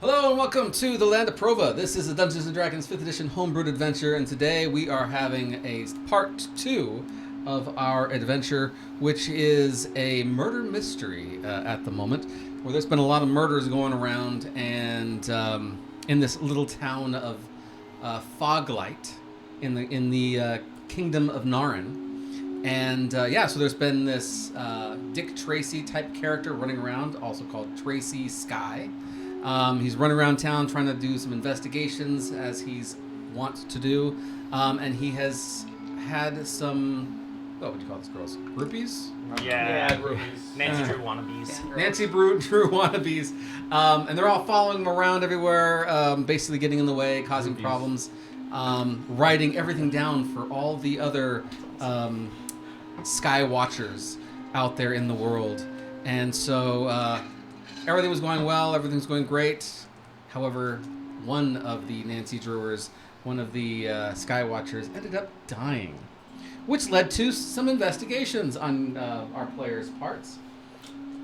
Hello and welcome to the Land of Prova. This is a Dungeons & Dragons 5th edition homebrewed adventure, and today we are having a part 2 of our adventure, which is a murder mystery at the moment, where there's been a lot of murders going around, and in this little town of Foglight in the kingdom of Narin. And so there's been this Dick Tracy type character running around, also called Tracy Sky. He's running around town trying to do some investigations, as he's wont to do. And he has had some, what would you call these girls? Groupies? Yeah, groupies. Nancy Drew wannabes. Yeah, Nancy Drew wannabes. And they're all following him around everywhere, basically getting in the way, causing problems, writing everything down for all the other Sky Watchers out there in the world. And so everything was going well, everything's going great. However, one of the Nancy Drewers, one of the Sky Watchers, ended up dying, which led to some investigations on our players' parts.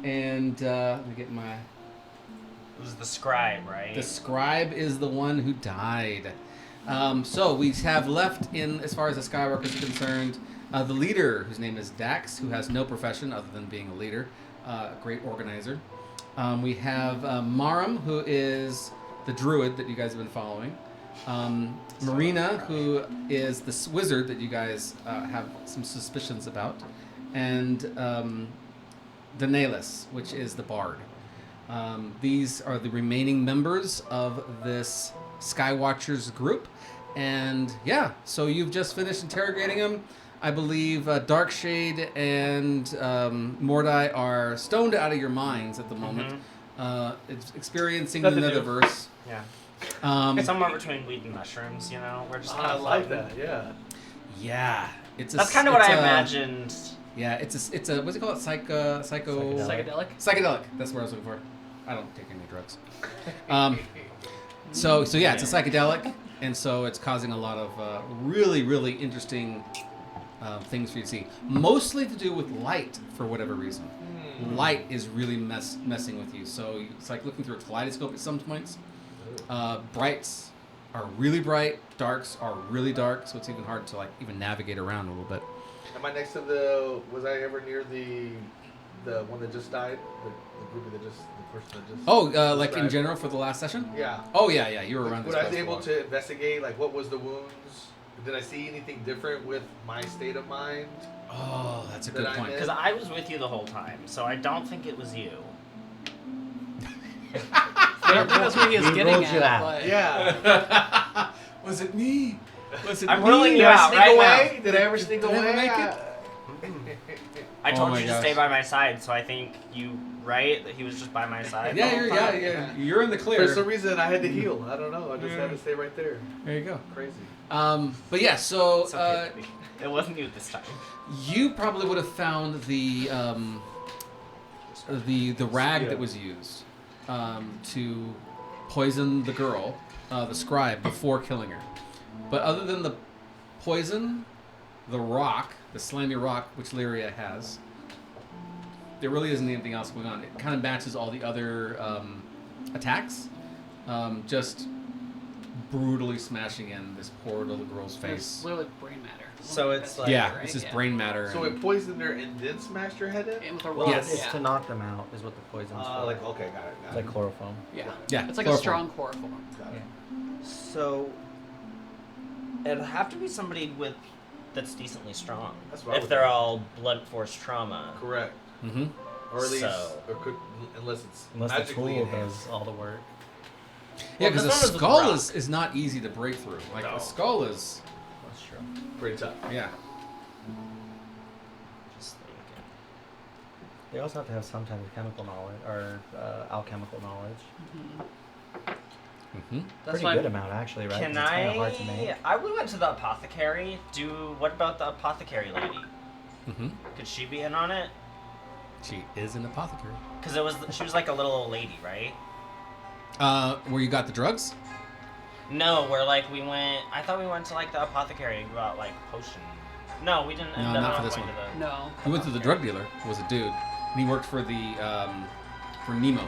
And let me get my... It was the scribe, right? The scribe is the one who died. So we have left in, as far as the Skywalker is concerned, the leader, whose name is Dax, who has no profession other than being a leader, a great organizer. We have Maram, who is the druid that you guys have been following. Marina, who is the wizard that you guys have some suspicions about. And Daenerys, which is the bard. These are the remaining members of this Skywatchers group. And yeah, so you've just finished interrogating them. I believe Darkshade and Mordai are stoned out of your minds at the moment, experiencing the Netherverse. Yeah. Somewhere between weed and mushrooms, you know? We're just kind I of like that, yeah. Yeah. That's kind of what I imagined. Yeah, it's a what's it called? Psychedelic? Psychedelic. That's what I was looking for. I don't take any drugs. So yeah, it's a psychedelic, and so it's causing a lot of really, really interesting things for you to see. Mostly to do with light, for whatever reason. Light is really messing with you. So it's like looking through a kaleidoscope at some points. Brights are really bright. Darks are really dark. So it's even hard to like even navigate around a little bit. Am I next to was I ever near the one that just died? The groupie the person that just... Oh, like died? in general for the last session? Yeah. Oh, yeah. You were around this Would I place be able a lot. to investigate, like, what was the wounds? Did I see anything different with my state of mind? Oh, that's a good point. Because I was with you the whole time, so I don't think it was you. I don't think that's what he was getting at. But... Yeah. Was it me? Was it I'm me? ruling you Did I out sneak right away? now. Did I ever sneak Did I away? ever make it? I Oh told my you to gosh. stay by my side, so I think you, right? That he was just by my side. Yeah, the whole time? you're in the clear. For some reason, I had to heal. I don't know. I just had to stay right there. There you go. Crazy. But yeah, so It's okay, buddy. It wasn't you this time. you probably would have found the rag that was used to poison the girl, the scribe, before killing her. But other than the poison, the rock, the slimy rock, which Lyria has, there really isn't anything else going on. It kind of matches all the other attacks, just brutally smashing in this poor little girl's It's face. literally brain matter. So it's like... Yeah, right? it's just Yeah. brain matter. So and- it poisoned her and then smashed her head in? And with a Well, rock, Yes. it's yeah. to knock them out is what the poison's for. Like, okay, got it. It's like chloroform. Yeah. Yeah, It's like chloroform. a strong chloroform. Got it. So it'll have to be somebody that's decently strong. That's what I if would they're think. all blunt force trauma. Correct. Mm-hmm. Or at least, So- or could, unless it's Unless the magically tool enhanced. does all the work. Yeah, because Well, a the rock. skull is not easy to break through. Like, No. a skull is, That's true. Pretty tough. yeah. Just thinking. They also have to have some type of chemical knowledge or alchemical knowledge. Mm-hmm. That's Pretty why good amount actually, right? 'Cause Can it's kind of hard to make. We went to the apothecary. What about the apothecary lady? Mm-hmm. Could she be in on it? She is an apothecary. Because she was like a little old lady, right? Where you got the drugs? No, where like we went. I thought we went to like the apothecary and got like potion. No, we didn't. No, end up not for not this going one. To the No. We went to the drug dealer. Who was a dude, and he worked for the for Nemo.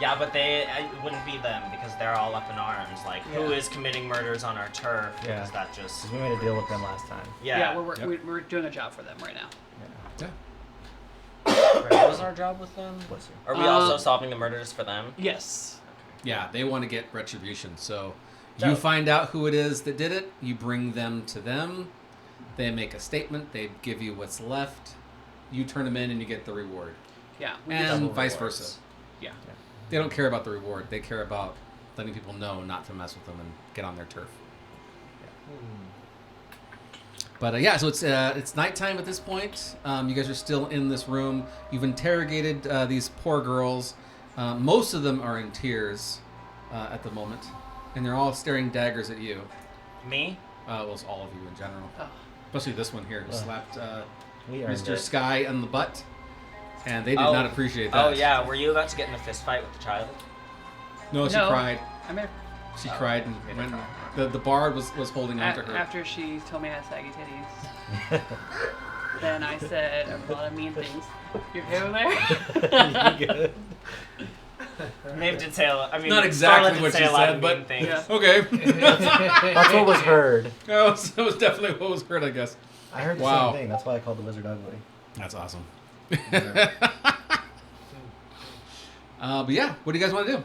Yeah, but it wouldn't be them because they're all up in arms. Like, who is committing murders on our turf? Yeah. Because that just... Because we made a deal with them last time. Yeah. We're doing a job for them right now. Yeah. What was our job with them? Bless you. Are we also solving the murders for them? Yes. Yeah, they want to get retribution. So So- you find out who it is that did it. You bring them to them. They make a statement. They give you what's left. You turn them in and you get the reward. Yeah. And vice rewards. versa. Yeah. They don't care about the reward. They care about letting people know not to mess with them and get on their turf. But yeah, so it's nighttime at this point. You guys are still in this room. You've interrogated these poor girls. Most of them are in tears at the moment, and they're all staring daggers at you. Me? Well, it's all of you in general, Oh. especially this one here who slapped We earned Mr. it. Sky on the butt, and they did not appreciate that. Oh, yeah. Were you about to get in a fist fight with the child? No, she No. cried. I mean, She cried and went. The bard was holding on to her. after she told me I had saggy titties, then I said a lot of mean things. You okay over there? You good? Maeve did say Not exactly Scarlett did what say she a lot said, of but mean things. Yeah. Okay. That's what was heard. That was definitely what was heard, I guess. I heard the Wow. same thing. That's why I called the wizard ugly. That's awesome. But yeah, what do you guys want to do?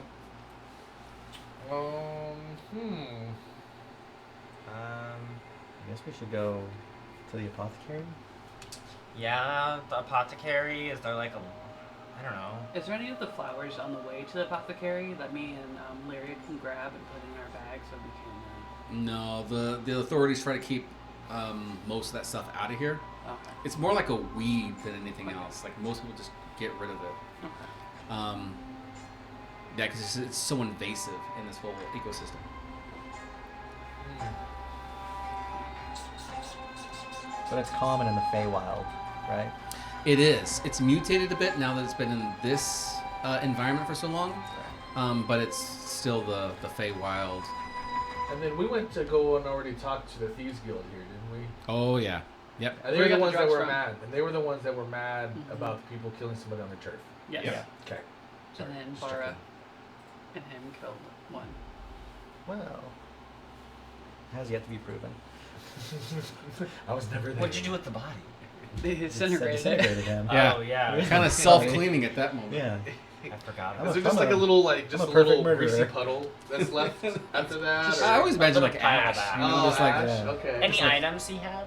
I guess we should go to the apothecary. Yeah, the apothecary. Is there like a... I don't know. Is there any of the flowers on the way to the apothecary that me and Larry can grab and put in our bag so we can... No, the authorities try to keep most of that stuff out of here. Okay. It's more like a weed than anything else. Like most people just get rid of it. Okay. Yeah, because it's so invasive in this whole ecosystem. But it's common in the Feywild, right? It is. It's mutated a bit now that it's been in this environment for so long. But it's still the Feywild. And then we went to go and already talk to the Thieves Guild here, didn't we? Oh yeah. Yep. And they Where were you the got ones the that drugs were from? mad. And they were the ones that were mad about the people killing somebody on their turf. Yes. Yeah. Okay. And then Just Bara checking. and him killed one. Well, has yet to be proven. I was never there. What'd you do with the body? They disintegrated it. Disintegrated him. Yeah. Oh, yeah. Really? Kind of self-cleaning at that moment. Yeah. I forgot I'm about Is there a- just like a little, like, just I'm a a perfect little murderer. greasy puddle that's left after that? I always imagine like little pile of ash. ash. You know, Oh, just like ash? yeah. Okay. Any Just like- items he had?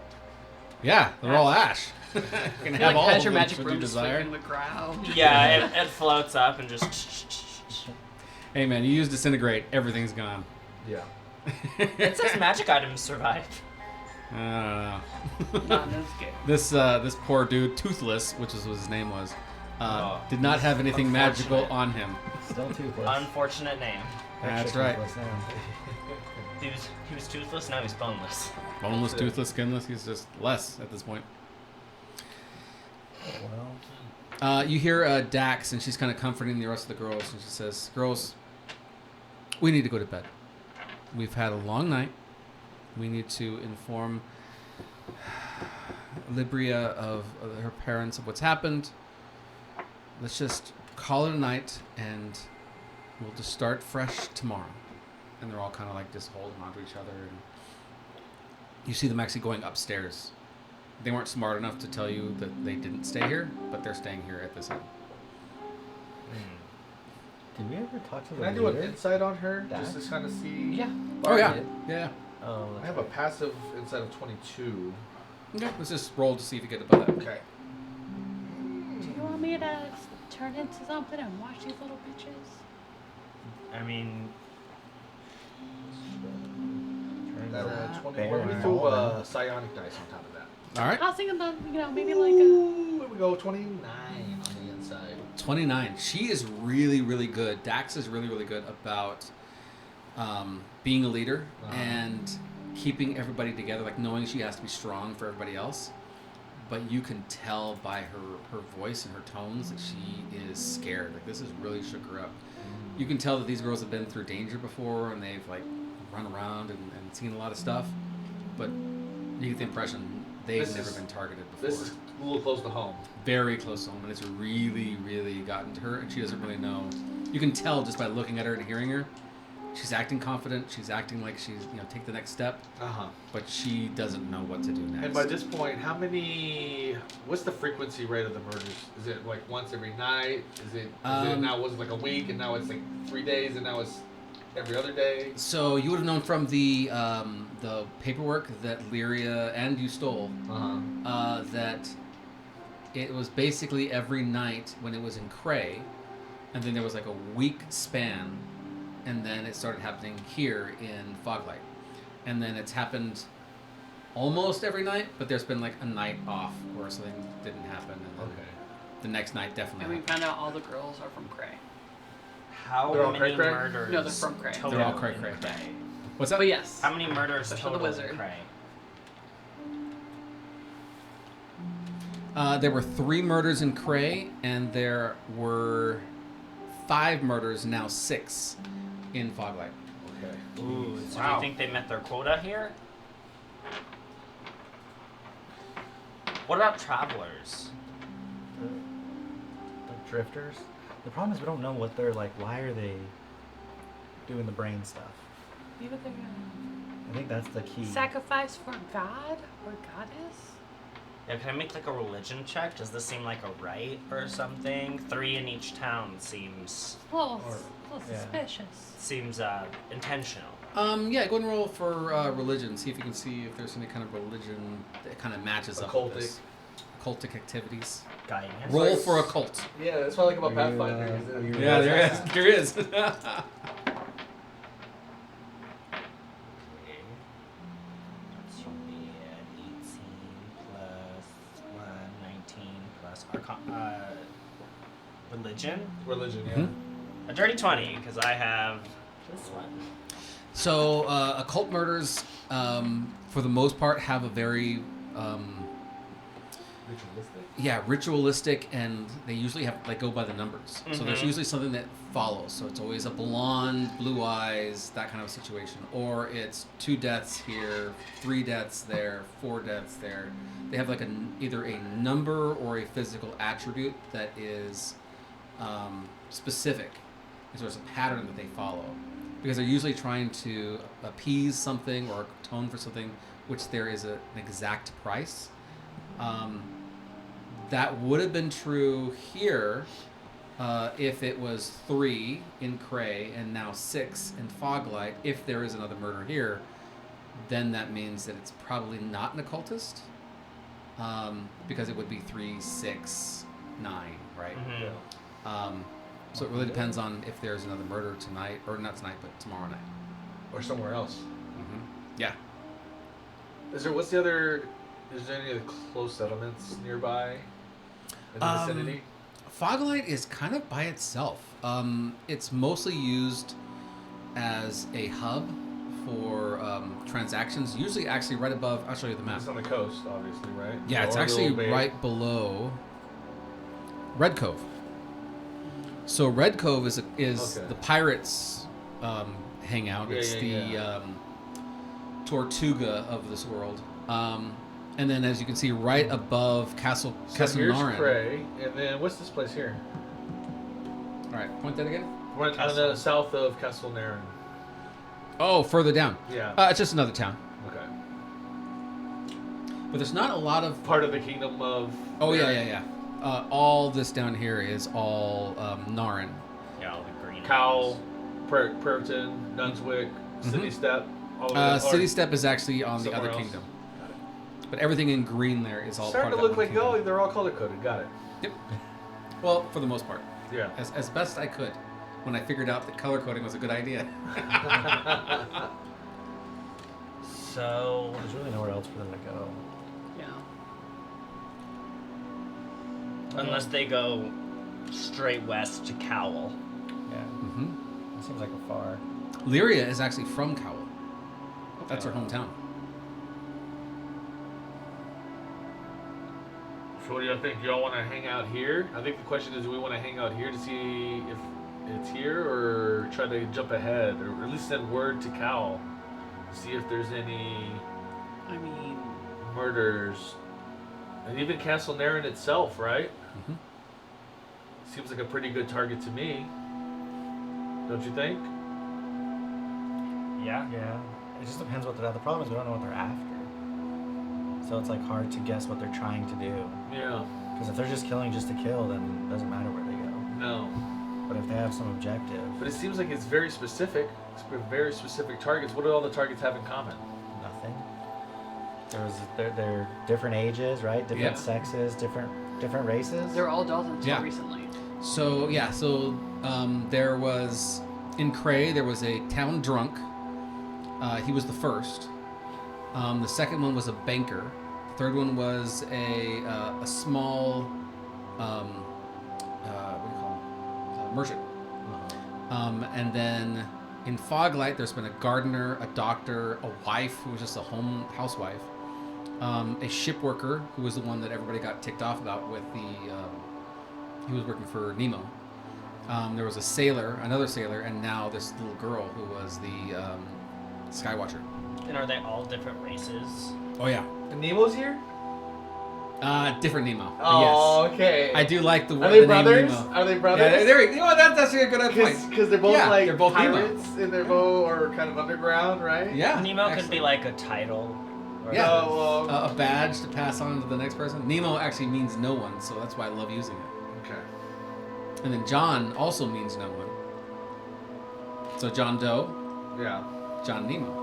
yeah, they're all ash. You can He have like all has of your them magic if broom you just desire. sweeping the ground. Yeah, it floats up and just... Hey man, you use disintegrate, everything's gone. Yeah. It says magic items survive. I don't know. Not in this game. This poor dude, Toothless, which is what his name was, did not have anything magical Unfortunate. on him. Still toothless. Unfortunate name. That's Extra right. toothless now. He was toothless, now he's boneless. Boneless, That's it. toothless, skinless. He's just less at this point. Well, You hear Dax, and she's kind of comforting the rest of the girls, and she says, "Girls, we need to go to bed. We've had a long night. We need to inform Libria of her parents of what's happened. Let's just call it a night, and we'll just start fresh tomorrow." And they're all kind of like just holding onto each other, and you see them actually going upstairs. They weren't smart enough to tell you that they didn't stay here, but they're staying here at this inn. did we ever talk to the Can I do an leader? insight on her? Dax? Just to kind of see? Yeah. Oh yeah, did. yeah. Oh, I have a passive insight of 22. Okay, let's just roll to see if you get above that. Okay. Do you want me to turn into something and watch these little bitches? I mean, That Turns out 20. bear What do we and throw all psionic dice on top of that? All right, I was thinking about, maybe like a... Ooh, here we go. 29 on the inside. 29. She is really, really good. Dax is really, really good about being a leader and keeping everybody together, like knowing she has to be strong for everybody else. But you can tell by her voice and her tones that she is scared. Like this has really shook her up. You can tell that these girls have been through danger before and they've like run around and seen a lot of stuff. But you get the impression they've This never is- been targeted before. This is a little close to home. Very close to home, and it's really, really gotten to her, and she doesn't really know You can tell just by looking at her and hearing her. She's acting confident. She's acting like she's, take the next step. Uh-huh. But she doesn't know what to do next. And by this point, what's the frequency rate of the murders? Is it like once every night? Is it now was it like a week and now it's like 3 days and now it's every other day? So you would have known from the paperwork that Lyria and you stole that it was basically every night when it was in Cray, and then there was like a week span, and then it started happening here in Foglight. And then it's happened almost every night, but there's been like a night off where something didn't happen, and then the next night definitely And we happened. found out all the girls are from Cray. How They're all many cray-cray? murders? No, they're from Cray. total They're all in cray-cray. Cray? What's that? But yes. How many murders Especially the total wizard. in Cray? There were 3 murders in Cray, and there were 5 murders, now 6, in Foglight. Okay. Ooh, so do Wow. you think they met their quota here? What about travelers? The drifters. The problem is we don't know what they're like. Why are they doing the brain stuff? Maybe they're I think that's the key. sacrifice for god or goddess. Yeah, can I make like a religion check? Does this seem like a rite or something? 3 in each town seems A little, Or- yeah. suspicious. intentional. Yeah, go and roll for religion. See if you can see if there's any kind of religion that kind of matches up with this. Occultic activities. Guidance. Roll for occult. Yeah, that's what I like about Are you, Pathfinder. are you- Yeah, there is. There is. Okay. That should be an 18 plus 1, 19 plus religion. Religion, yeah. Mhm. A dirty 20, because I have this one. So, occult murders, for the most part, have a very, Ritualistic. ritualistic, and they usually have go by the numbers. So there's Mhm. usually something that follows. So it's always a blonde, blue eyes, that kind of situation, or it's 2 deaths here, 3 deaths there, 4 deaths there. They have either a number or a physical attribute that is specific. So there's a pattern that they follow, because they're usually trying to appease something or atone for something, which there is an exact price. That would have been true here if it was 3 in Cray and now 6 in Foglight. If there is another murder here, then that means that it's probably not an occultist, because it would be 3, 6, 9, right? Mm-hmm. So it really depends on if there's another murder tonight, or not tonight, but tomorrow night. Or somewhere else. Yeah. Is there any other close settlements nearby in the vicinity? Foglight is kind of by itself. It's mostly used as a hub for transactions, usually actually right above. I'll show you the map. It's on the coast, obviously, right? Yeah, it's Or the actually little bay. right below Red Cove. So Red Cove is Okay. the pirates' hangout. Yeah, It's yeah, the Tortuga of this world. And then, as you can see, right above Castle So here's Narin. Cray, and then what's this place here? All right, point that again. We're on the south of Castle Narin. Oh, further down. Yeah. It's just another town. Okay. But there's not a lot of. Part of the kingdom of. Oh Narin. yeah. All this down here is all Narin. Yeah, all the green. Cowell, Brereton, Nunswick, City Step. All of that, City or Step is actually on the somewhere other else. kingdom. But everything in green there is all Starting part to of look that one like kingdom. they're all color coded. Got it. Yep. Well, for the most part, Yeah. as best I could, when I figured out that color coding was a good idea. So, There's really nowhere else for them to go. Yeah. unless they go straight west to Cowell. Yeah. hmm It seems like a far. Lyria is actually from Cowell. That's her hometown. So what do y'all think? Do y'all want to hang out here? I think the question is, do we want to hang out here to see if it's here, or try to jump ahead, or at least send word to Cal to see if there's any I mean, murders, and even Castle Narin itself, right? Mhm. Seems like a pretty good target to me. Don't you think? Yeah. Yeah. It just depends what they're. The problem is we don't know what they're after. So it's like hard to guess what they're trying to do. Yeah. Because if they're just killing just to kill, then it doesn't matter where they go. No. But if they have some objective, But it seems like it's very specific. It's very specific targets. What do all the targets have in common? nothing. They're different ages, right? Different Yeah. sexes, different races. They're all adults until Yeah. recently. So yeah, there was in Cray there was a town drunk. He was the first. The second one was a banker. The third one was a small what do you call him? Merchant. And then in Foglight, there's been a gardener, a doctor, a wife who was just a housewife, a ship worker who was the one that everybody got ticked off about with he was working for Nemo. There was a sailor, another sailor, and now this little girl who was the Skywatcher. And are they all different races? Oh yeah, And Nemo's here? different Nemo. Oh, Yes, okay. I do like the Are the they name brothers? Nemo. Are they Yeah, brothers? you know what, that's actually a good point. Because they're both Yeah, like they're both Nemo. pirates and they're both or kind of underground, right? Yeah, Nemo could actually. be like a title. Or Yeah. Oh, well, A badge to pass on to the next person. Nemo actually means no one, so that's why I love using it. okay. And then John also means no one. So John Doe, Yeah. John Nemo.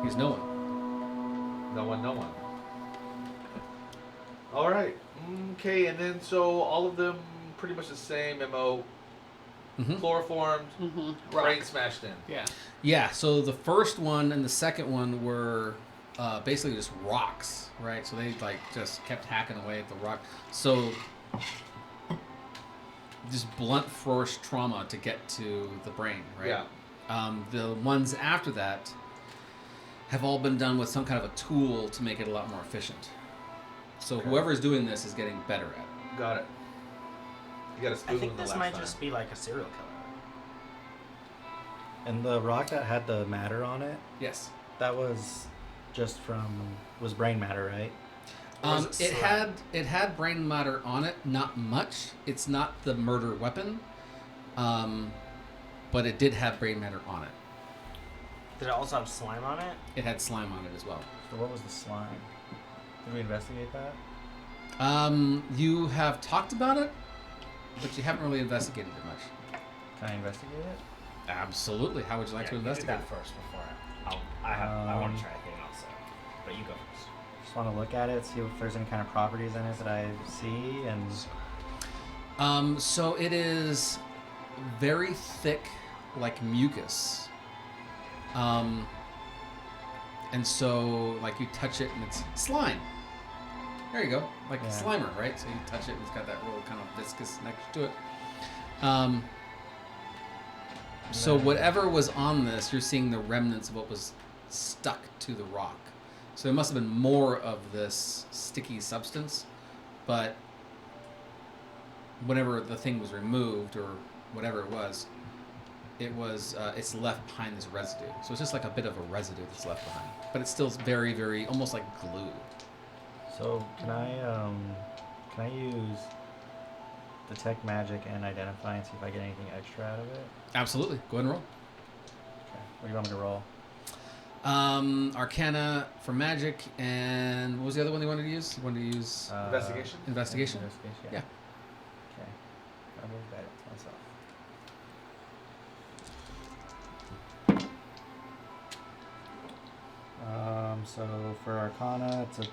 He's no one. No one. All right. Okay, and then so all of them pretty much the same MO. Mm-hmm. Chloroformed, Mm-hmm. brain smashed in. Yeah. Yeah, so the first one and the second one were basically just rocks, right? So they like just kept hacking away at the rock. So just blunt force trauma to get to the brain, right? Yeah. The ones after that have all been done with some kind of a tool to make it a lot more efficient. So Okay. whoever's doing this is getting better at it. Got it. You got a spoon I think the this last might time. just be like a serial killer. And the rock that had the matter on it, Yes. that was just was brain matter, right? Or is it slime? It had brain matter on it, not much. It's not the murder weapon, but it did have brain matter on it. Did it also have slime on it? It had slime on it as well. So what was the slime? Did we investigate that? You have talked about it, but you haven't really investigated it much. Can I investigate it? Absolutely. How would you like to You do investigate? that first before I want to try a thing also, but you go first. Just want to look at it, see if there's any kind of properties in it that I see, and So it is very thick, like mucus. And so, like, you touch it and it's slime. There you go, like Yeah. Slimer, right? So you touch it and it's got that real kind of viscous next to it. So whatever was on this, you're seeing the remnants of what was stuck to the rock. So there must have been more of this sticky substance, but whenever the thing was removed or whatever it was, it's left behind this residue. So it's just like a bit of a residue that's left behind, but it's still very, very almost like glue. So can I use detect magic and identify and see if I get anything extra out of it? Absolutely. Go ahead and roll. Okay. What do you want me to roll? Arcana for magic, and what was the other one you wanted to use? You wanted to use Investigation? investigation? Investigation. Yeah. Okay. I will bet it to myself. So for Arcana, it's a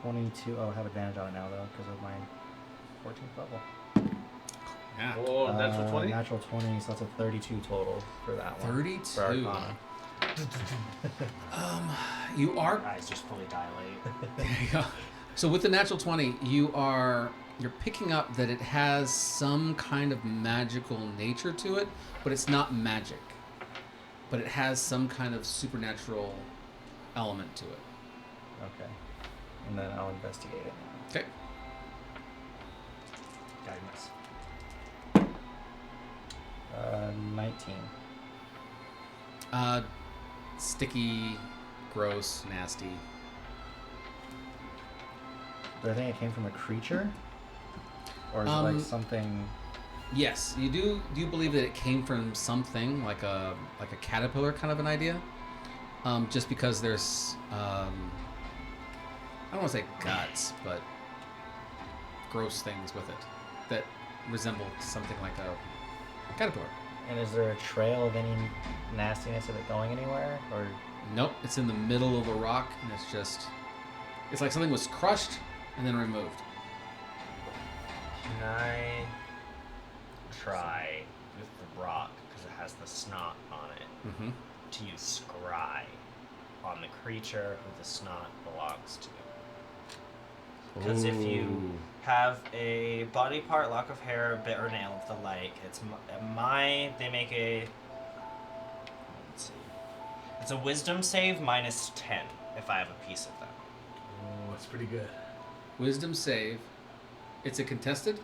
22. Oh, I have advantage on it now though because of my 14th level. Yeah. Oh, natural 20? Natural 20, so that's a 32 total for that one. 32. For Arcana. You are. Your eyes just fully dilate. There you go. So with the natural 20, you're picking up that it has some kind of magical nature to it, but it's not magic. But it has some kind of supernatural element to it. Okay. And then I'll investigate it. Okay. Guidance. 19. Sticky, gross, nasty. Do I think it came from a creature? Or is it like something... Yes, you do. Do you believe that it came from something like a caterpillar kind of an idea? Just because there's I don't want to say guts, but gross things with it that resemble something like a caterpillar. And is there a trail of any nastiness of it going anywhere? Or Nope, it's in the middle of the rock, and it's like something was crushed and then removed. Can I try with the rock, because it has the snot on it, Mm-hmm. to use scry on the creature who the snot belongs to? Because if you have a body part, lock of hair, bit or nail of the like, they make a, let's see, it's a wisdom save minus 10 if I have a piece of them. Oh, that's pretty good. Wisdom save. It's a contested?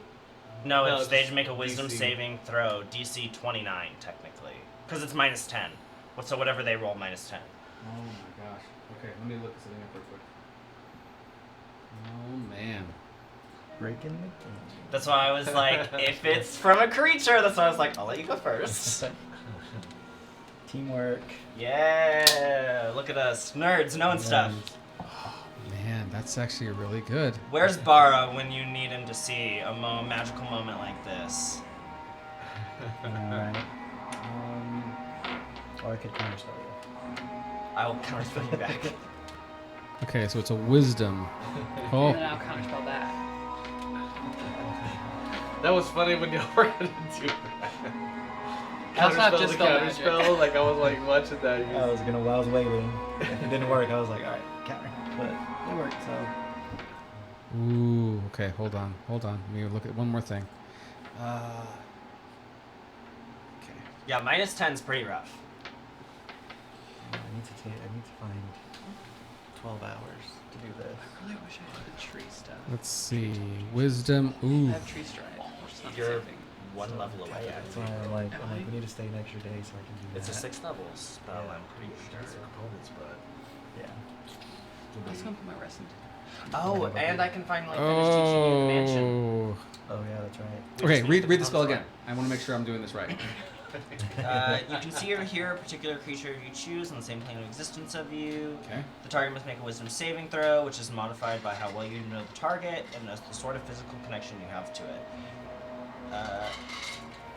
No, No, it's, they it's just make a wisdom DC. saving throw, DC 29 technically, because it's minus 10. So whatever they roll, minus 10. Oh my gosh. Okay, let me look something up real quick. Oh man. breaking the game. That's why I was like, if it's from a creature, that's why I was like, I'll let you go first. Teamwork. Yeah, look at us, nerds knowing stuff. Man, that's actually really good. Where's Bara when you need him to see a magical moment like this? Alright. Or I could counterspell you. I will counterspell you back. Okay, so it's a wisdom. And Oh, then I'll counterspell that. That was funny when y'all were gonna do that. That's not Counterspell just the spell magic. counterspell. Like I was like watching that. I was while I was waiting. If it didn't work, I was like, alright, counter. But it worked, so. ooh. Okay, hold on. Let me look at one more thing. Okay. Yeah, minus 10's pretty rough. I need to find 12 hours to do this. I really wish I had the tree stuff. Let's see. Wisdom. I Ooh. have tree stride, which is not the You're same thing. one level away, That's actually. why I'm like, we need to stay an extra day so I can do It's a that. 6th level spell, Yeah. I'm pretty sure. components, but Yeah. I was gonna put my rest into Oh, and I can finally finish teaching you the mansion. Oh. Oh yeah, that's right. We Okay, just need read the spell components again. I want to make sure I'm doing this right. You can see or hear a particular creature you choose on the same plane of existence of you. Okay. The target must make a wisdom saving throw, which is modified by how well you know the target and the sort of physical connection you have to it.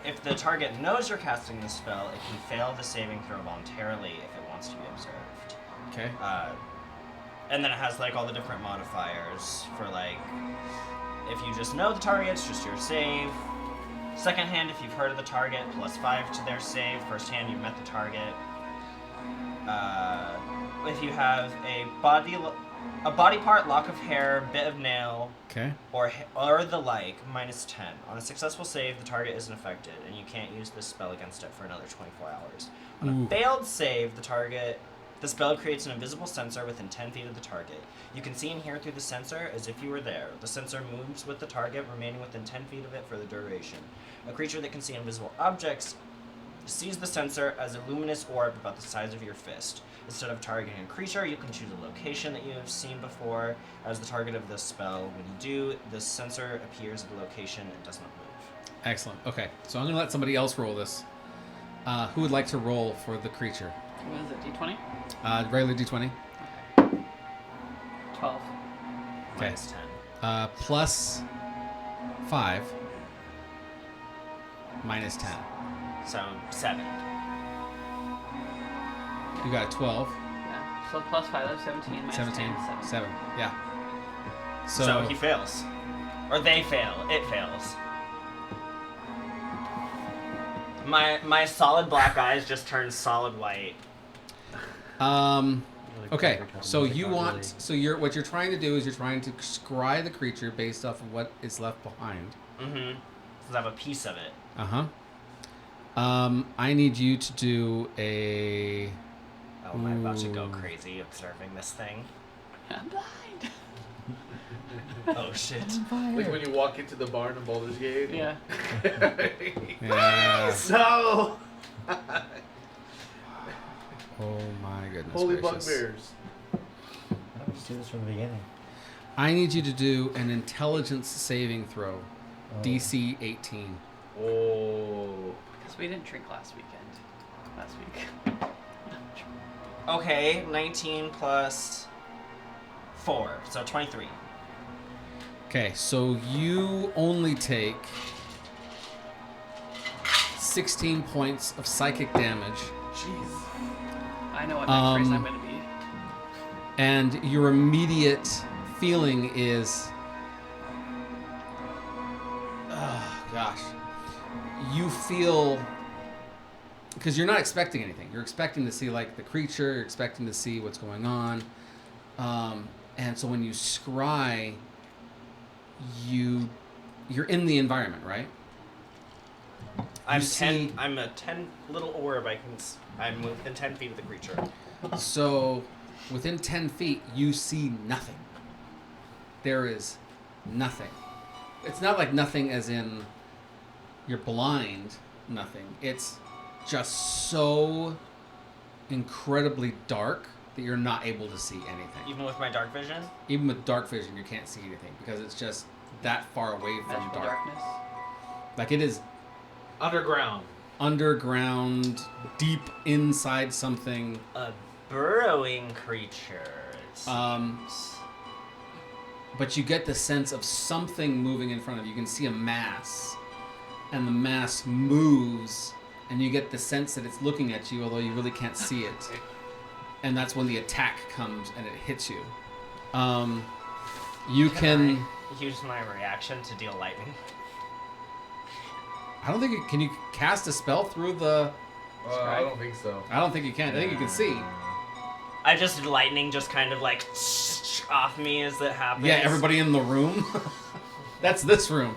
If the target knows you're casting the spell, it can fail the saving throw voluntarily if it wants to be observed. Okay. And then it has like all the different modifiers for like, if you just know the target, it's just your save. Second hand, if you've heard of the target, +5 to their save. First hand, you've met the target. If you have a body part, lock of hair, bit of nail, Okay. or the like, -10. On a successful save, the target isn't affected, and you can't use this spell against it for another 24 hours. On Ooh. a failed save, the spell creates an invisible sensor within 10 feet of the target. You can see and hear through the sensor as if you were there. The sensor moves with the target, remaining within 10 feet of it for the duration. A creature that can see invisible objects sees the sensor as a luminous orb about the size of your fist. Instead of targeting a creature, you can choose a location that you have seen before as the target of this spell. When you do, the sensor appears at the location and does not move. Excellent. Okay, so I'm gonna let somebody else roll this. Who would like to roll for the creature? What is it, D20? Regular D20. 12. Okay. -10. Plus 5. -10. So 7. You got a 12. Yeah. So plus 5, that's 17. Minus 17. 10, 7. Yeah. So he fails. Or they fail. It fails. My solid black eyes just turned solid white. Okay, so you want, what you're trying to do is you're trying to scry the creature based off of what is left behind. Mm-hmm. Because I have a piece of it. I need you to do a. Oh, am I about to go Ooh. crazy observing this thing? I'm blind. Oh shit. like when you walk into the barn in Baldur's Gate. Yeah. Yeah. So. Oh my goodness Holy gracious. bugbears. Why don't we just do this from the beginning? I need you to do an intelligence saving throw, Oh. DC 18. Oh. Because we didn't drink last week. Okay, 19 plus 4, so 23. Okay, so you only take 16 points of psychic damage, Jeez. I know what next race I'm going to be. and your immediate feeling is, oh gosh, you feel, because you're not expecting anything. You're expecting to see like the creature. You're expecting to see what's going on, and so when you scry, you're in the environment, right? I'm You see- I'm a 10 little orb. I'm within 10 feet of the creature. So within 10 feet, you see nothing. There is nothing. It's not like nothing as in you're blind, nothing. It's just so incredibly dark that you're not able to see anything. Even with my dark vision? Even with dark vision, you can't see anything because it's just that far away from Magical dark. darkness. Like it is Underground. underground, deep inside something. A burrowing creature. It seems. But you get the sense of something moving in front of you. You can see a mass, and the mass moves, and you get the sense that it's looking at you, although you really can't see it. And that's when the attack comes and it hits you. You can. I use my reaction to deal lightning. I don't think can you cast a spell through the. I don't think so. I don't think you can. I think you can see. I just lightning just kind of like off me as it happens. Yeah, everybody in the room. That's this room.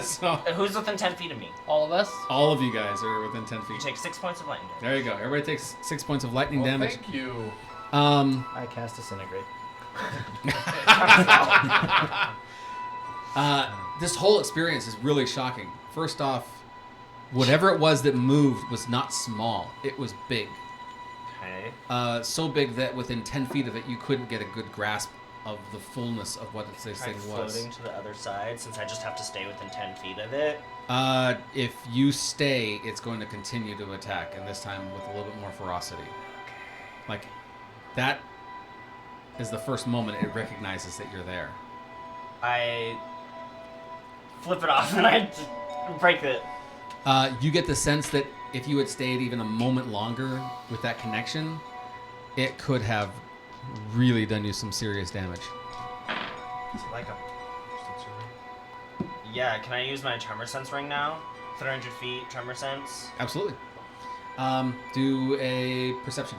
So Who's within 10 feet of me? All of us? all of you guys are within 10 You feet. take 6 points of lightning damage. There you go. Everybody takes 6 points of lightning Well, damage. thank you. I cast Disintegrate. This whole experience is really shocking. First off, whatever it was that moved was not small. It was big. Okay. So big that within 10 feet of it, you couldn't get a good grasp of the fullness of what this Try thing was. floating to the other side since I just have to stay within 10 feet of it. If you stay, it's going to continue to attack, and this time with a little bit more ferocity. Like, that is the first moment it recognizes that you're there. I flip it off and I break it. You get the sense that if you had stayed even a moment longer with that connection, it could have really done you some serious damage. Is it like a... Yeah, can I use my tremor sense ring now? 300 feet, tremor sense. Absolutely. Do a perception.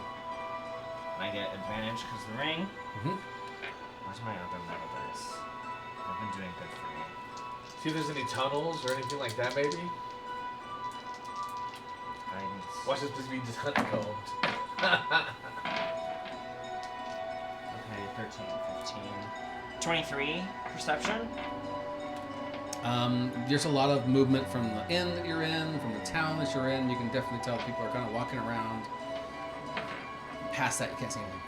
I get advantage because of the ring. Mm-hmm. Where's my other metal dice? I've been doing good for me. See if there's any tunnels or anything like that, maybe? Guidance. Watch this place be just honeycombed. Okay, 13, 15. 23 perception. There's a lot of movement from the inn that you're in, from the town that you're in. You can definitely tell people are kind of walking around. Past that, you can't see anything.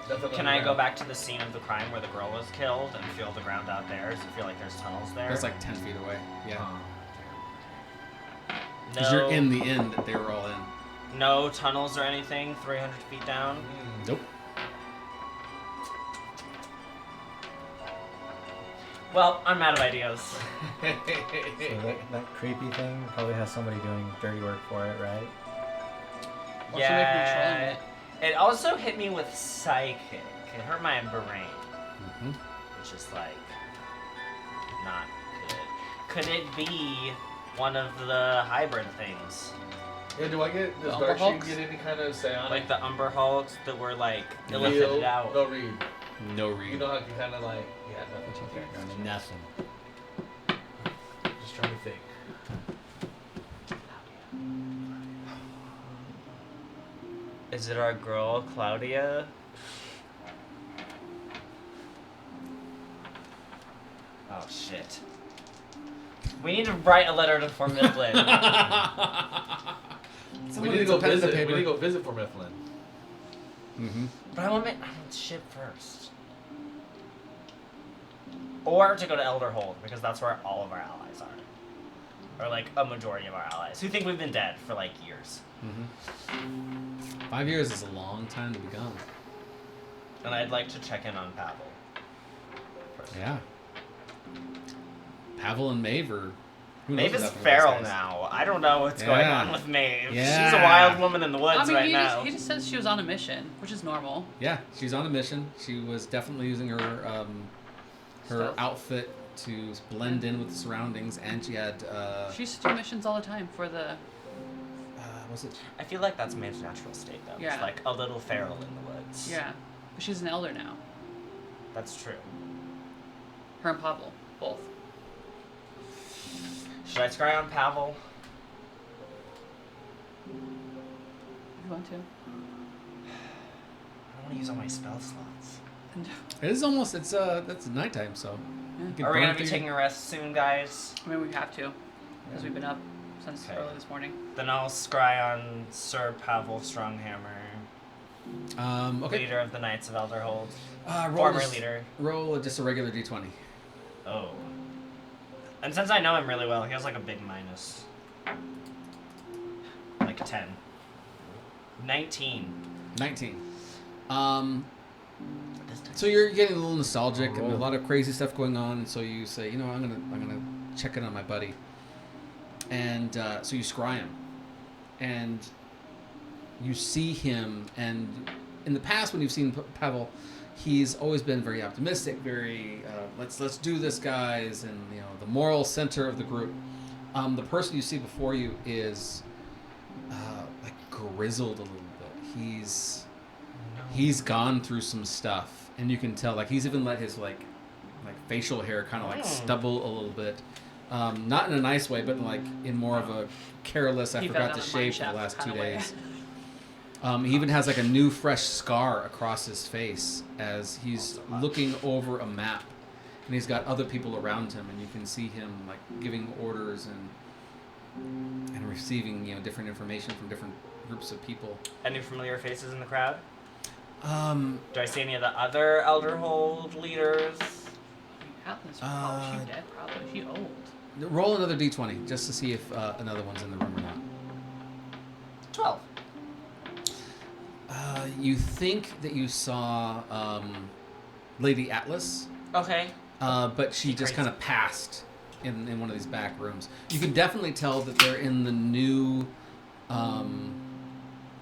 Nothing Can I go underground. back to the scene of the crime where the girl was killed and feel the ground out there? Does it feel like there's tunnels there? That's like 10 feet away. Yeah. No, Because you're in the inn that they were all in. no tunnels or anything 300 feet down? Nope. Well, I'm out of ideas. So that creepy thing probably has somebody doing dirty work for it, right? Or should we be trolling Yeah. it? It also hit me with psychic. It hurt my brain, Mm-hmm. which is like not good. Could it be one of the hybrid things? Yeah, do I get, does The Umber Darkshade Hulks? get any kind of psionic Like the Umber Hulks that were like feel? illithid out. No read. No You read. know how you kind of like, yeah, nothing. Nothing. Just trying to think. Is it our girl, Claudia? Oh shit. We need to write a letter to Fort Mifflin. We need to go visit. We need to go visit for Mifflin. Mm-hmm. But I want ship first. Or to go to Elderhold, because that's where all of our allies are. or like a majority of our allies, who think we've been dead for like years. 5 years is a long time to be gone. And I'd like to check in on Pavel. First. Yeah. Pavel and Maeve are... who knows Maeve what's is happening with those feral guys. now. I don't know what's going Yeah. on with Maeve. Yeah. She's a wild woman in the woods I mean, right he now. just says she was on a mission, which is normal. Yeah, she's on a mission. She was definitely using her her Stealth. outfit to blend in with the surroundings, and she had She used to do missions all the time for the... was it? I feel like that's Maeve's natural state, though. Yeah. It's like a little feral in the woods. Yeah. But she's an elder now. That's true. Her and Pavel, both. Should I scry on Pavel? If you want to. I want to use all my spell slots. It is almost that's nighttime, so. you can Are we burn going to be through- taking a rest soon, guys? I mean, we have to. Because we've been up since Okay. early this morning. Then I'll scry on Sir Pavel Stronghammer, Okay. leader of the Knights of Elderhold. Roll Former just, leader. Roll just a regular d20. Oh. And since I know him really well, he has like a big minus. Like a 10. 19. 19. This time. So you're getting a little nostalgic and a lot of crazy stuff going on. So you say, you know, I'm gonna check in on my buddy, and so you scry him, and you see him. And in the past, when you've seen Pavel, he's always been very optimistic, very let's do this, guys, and you know, the moral center of the group. The person you see before you is like grizzled a little bit. He's gone through some stuff, and you can tell, like, he's even let his like facial hair kind of like stubble a little bit, not in a nice way, but like in more of a careless, I He forgot fell to down a shave for the mineshaft last 2 kinda way. days. He even has like a new fresh scar across his face as he's looking over a map, and he's got other people around him, and you can see him like giving orders and receiving, you know, different information from different groups of people. Any familiar faces in the crowd? Do I see any of the other Elderhold leaders? Atlas, oh, she dead probably. She old. Roll another d20 just to see if another one's in the room or not. 12. You think that you saw Lady Atlas, Okay. but she just Crazy. kind of passed in one of these back rooms. You can definitely tell that they're in the new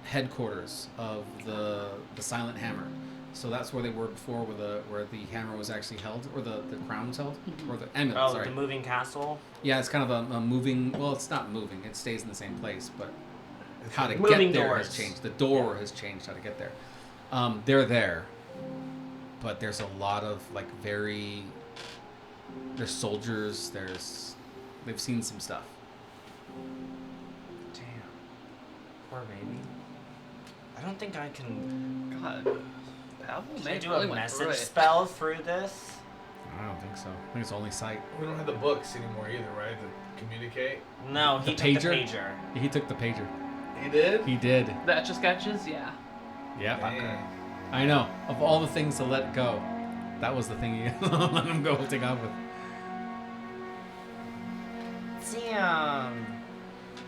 headquarters of the Silent Hammer. So that's where they were before, where the hammer was actually held, or the crown was held, or the amulet. Oh, sorry. the moving castle? Yeah, it's kind of a moving. Well, it's not moving; it stays in the same place, but how to Moving get there doors. has changed. The door has changed how to get there. They're there, but there's a lot of like there's soldiers. They've seen some stuff. Damn. Poor baby. I don't think I can... God. Pavel Can I may do really a went through message it. spell through this? I don't think so. I think it's only sight. We don't have the books anymore either, right? To communicate. No, The he took the pager? pager. He took the pager. He did. He did. The etch a sketches, yeah. Yeah. Dang. I know. Of all the things to let go, that was the thing you let him go take off with. Damn.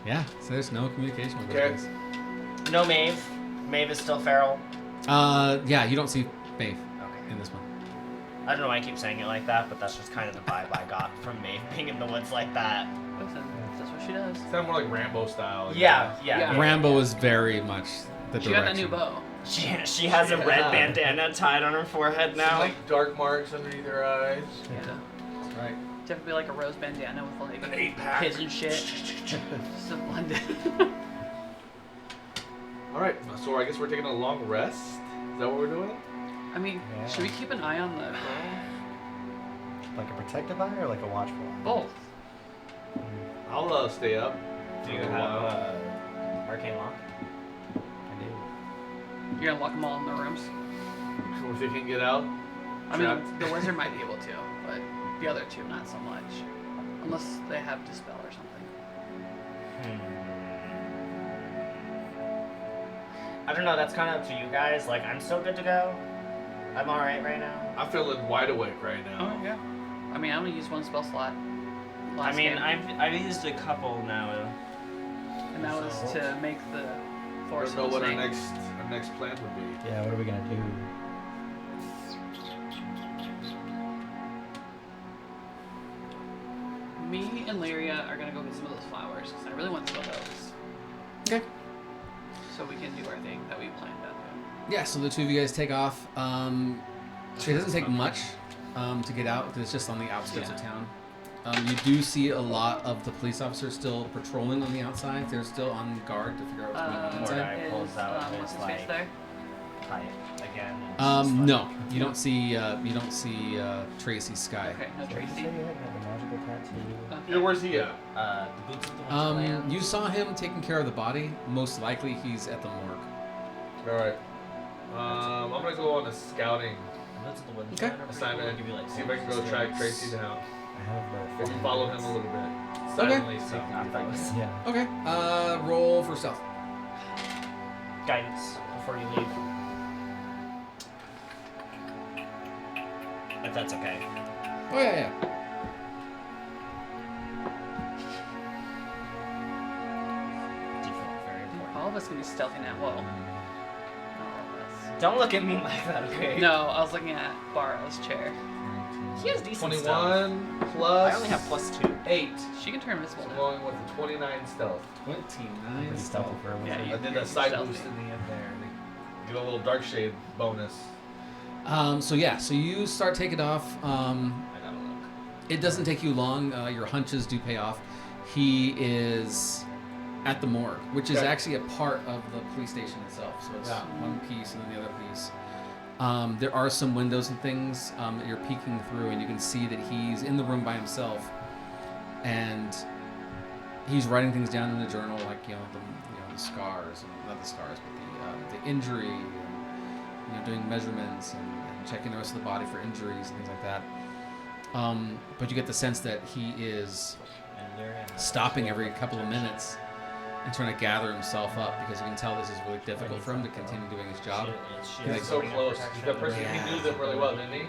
Yeah. So there's no communication with Okay. those guys. No Maeve. Maeve is still feral. Yeah. You don't see Maeve Okay. in this one. I don't know why I keep saying it like that, but that's just kind of the vibe I got from Maeve being in the woods like that. Listen, that's what she does. Sound more like Rambo style. like Yeah, that. yeah. Yeah. Rambo is very much the She direction. got that new bow. She has a red Yeah. bandana tied on her forehead Some, now. like dark marks underneath her eyes. Yeah. That's right. Definitely like a rose bandana with like An 8-pack. kids and shit. So blended. All right, so I guess we're taking a long rest. Is that what we're doing? I mean, Yeah. should we keep an eye on the girl? Like a protective eye or like a watchful eye? Both. I'll stay up. Do you for a have while. arcane lock? I do. You're gonna lock them all in their rooms. If they can get out. I mean, Trapped. the wizard might be able to, but the other two not so much. Unless they have dispel or something. I don't know, that's kind of up to you guys. Like, I'm still good to go. I'm alright right now. I'm feeling wide awake right now. Oh yeah. I mean, I'm gonna use one spell slot. last I mean, game. I've used a couple now. And that was to make the I force don't know what our snake. next plan would be. Yeah, what are we gonna do? Me and Lyria are gonna go get some of those flowers because I really want some of those. Okay. So we can do our thing that we planned on doing. Yeah, so the two of you guys take off. It doesn't take much to get out because it's just on the outskirts of town. You do see a lot of the police officers still patrolling on the outside. They're still on guard to figure out what's going on Or inside. I pulls out his, what's his face like, there? tie it again. And just, No, you don't see Tracy Sky. Okay, no Did you Tracy. say you had a magical tattoo? Okay. Yeah, where's he at? the boots of the Winterlands. You saw him taking care of the body. Most likely, he's at the morgue. All right. I'm gonna go on a scouting The boots of the Winterlands Okay. are pretty assignment cool. and Give you, like, see if I can go track Tracy down. I have the. We'll follow him a little bit. Silently, so. I thought it was Yeah. Okay. Roll for stealth. guidance before you leave. If that's okay. Oh yeah. Default, very important. All of us can be stealthy now. Whoa. Not all of us. Don't look at me like that, okay? No, I was looking at Barrow's chair. He has decent 21 stuff. plus. I only have +2. 8. She can turn So invisible I'm now. going with a 29 stealth. 29 Pretty stealthy for a Yeah, wizard. you- I did you're a side stealthy. boost in the end there. Get a little dark shade bonus. So you start taking off. I gotta look. It doesn't take you long. Your hunches do pay off. He is at the morgue, which is Okay. actually a part of the police station itself. So it's Yeah. one piece and then the other piece. There are some windows and things that you're peeking through, and you can see that he's in the room by himself, and he's writing things down in the journal, like the scars, and not the scars, but the injury, and doing measurements and checking the rest of the body for injuries and things like that. But you get the sense that he is And there it is. stopping every couple of minutes and trying to gather himself up because you can tell this is really difficult for him to continue doing his job. He's like so close. That person, he knew them really well, didn't he?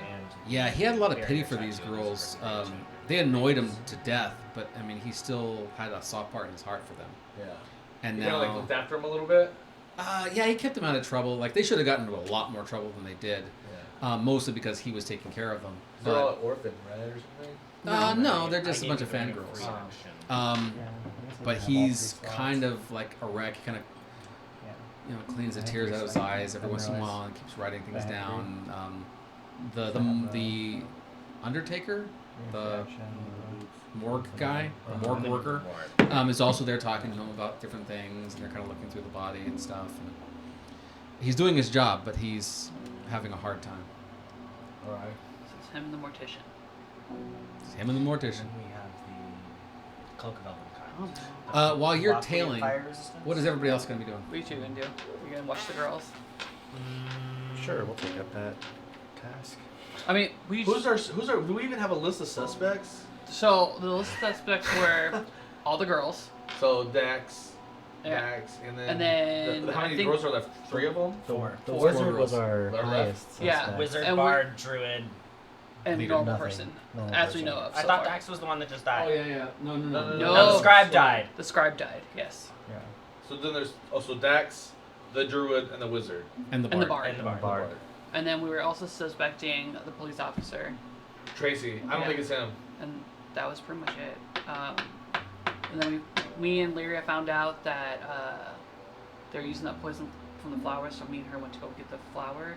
Yeah, he had a lot of pity for these girls. They annoyed him to death, but I mean, he still had a soft part in his heart for them. Yeah. And You kind of like now, looked after him a little bit. yeah, he kept them out of trouble. Like they should have gotten into a lot more trouble than they did, Yeah. mostly because he was taking care of them. They're all But orphan, right, or something? no, they're just a bunch of fangirls. But he's kind of like a wreck. He kind of cleans the I think tears we out of his said- eyes every I once in a realized while and keeps writing things I agree. down. The Undertaker, the morgue guy, the morgue worker, is also there talking to him about different things, and they're kind of looking through the body and stuff. And he's doing his job, but he's having a hard time. All right. This is him and the mortician. It's him and the mortician. we have the Cloak of Elven Oh, Kind. While you're Block tailing, fire resistance? what is everybody else going to be doing? what are you two gonna do? You gonna watch the girls? Sure, we'll take up that task. I mean, we. Who's our? Do we even have a list of suspects? So the list of suspects were all the girls. So Dax, Yeah. Dax, and then. And then how I many think- girls are left? 3 of them. Four. The Four wizard girls. was our Our highest. Yeah, suspect. Wizard, And Bard, Druid. And Leader. normal Nothing. person, Normal as we person. know of. I so thought far. Dax was the one that just died. yeah. No. No. No, the scribe died. The scribe died. Yes. Yeah. So then there's also Dax, the Druid, and the Wizard. And the And the bard. bard. And the Bard. Bard. And then we were also suspecting the police officer, Tracy. I don't Yeah. think it's him. and that was pretty much it. And then me and Lyria found out that they're using that poison from the flowers, so me and her went to go get the flower,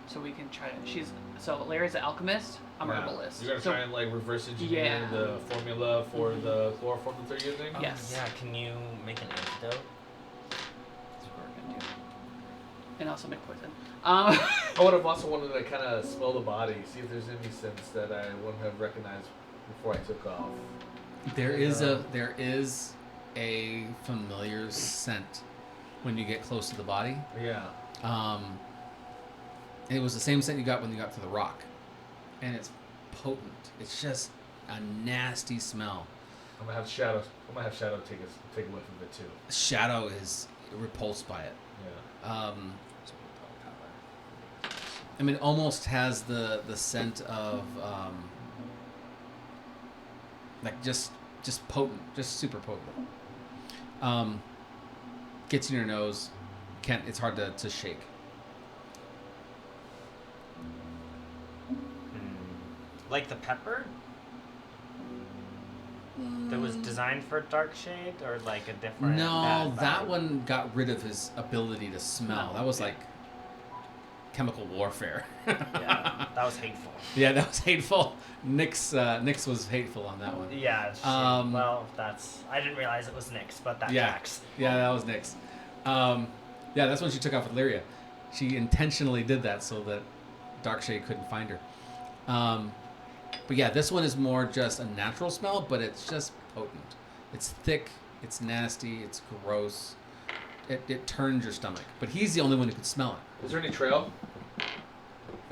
so we can try to. So Lyria's an alchemist. I'm a Yeah. herbalist. You're gonna So- try and like reverse engineer Yeah. the formula for the chloroform that they're using. Yes. Yeah, can you make an antidote? That's what we're gonna do. And also make poison. I would have also wanted to kind of smell the body, see if there's any scents that I wouldn't have recognized before I took off. There is a familiar scent when you get close to the body. Yeah. It was the same scent you got when you got to the rock, and it's potent. It's just a nasty smell. I'm gonna have Shadow take a whiff of it too. Shadow is repulsed by it. Yeah. I mean, it almost has the scent of like just just potent, just super potent. Gets in your nose. It's hard to shake. Like the pepper that was designed for dark shade, or like a different. No, bad that vibe? one got rid of his ability to smell. That was like chemical warfare. Yeah, that was hateful. Yeah, that was hateful. Nyx was hateful on that one. Yeah. Well, I didn't realize it was Nyx, but that tracks. Yeah, that was Nyx. Yeah, that's when she took off with Lyria. She intentionally did that so that Darkshade couldn't find her. But yeah, this one is more just a natural smell, but it's just potent. It's thick, it's nasty, it's gross. It turns your stomach. But he's the only one who could smell it. Is there any trail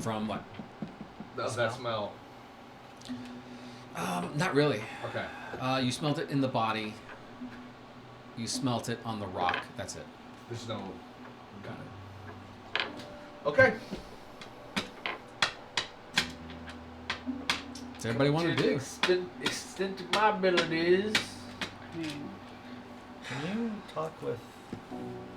From what? of that smell? Not really. Okay. You smelt it in the body. You smelt it on the rock. That's it. There's no. Got it. Okay. What's everybody want to do? Extent of my abilities. I mean, Can you talk with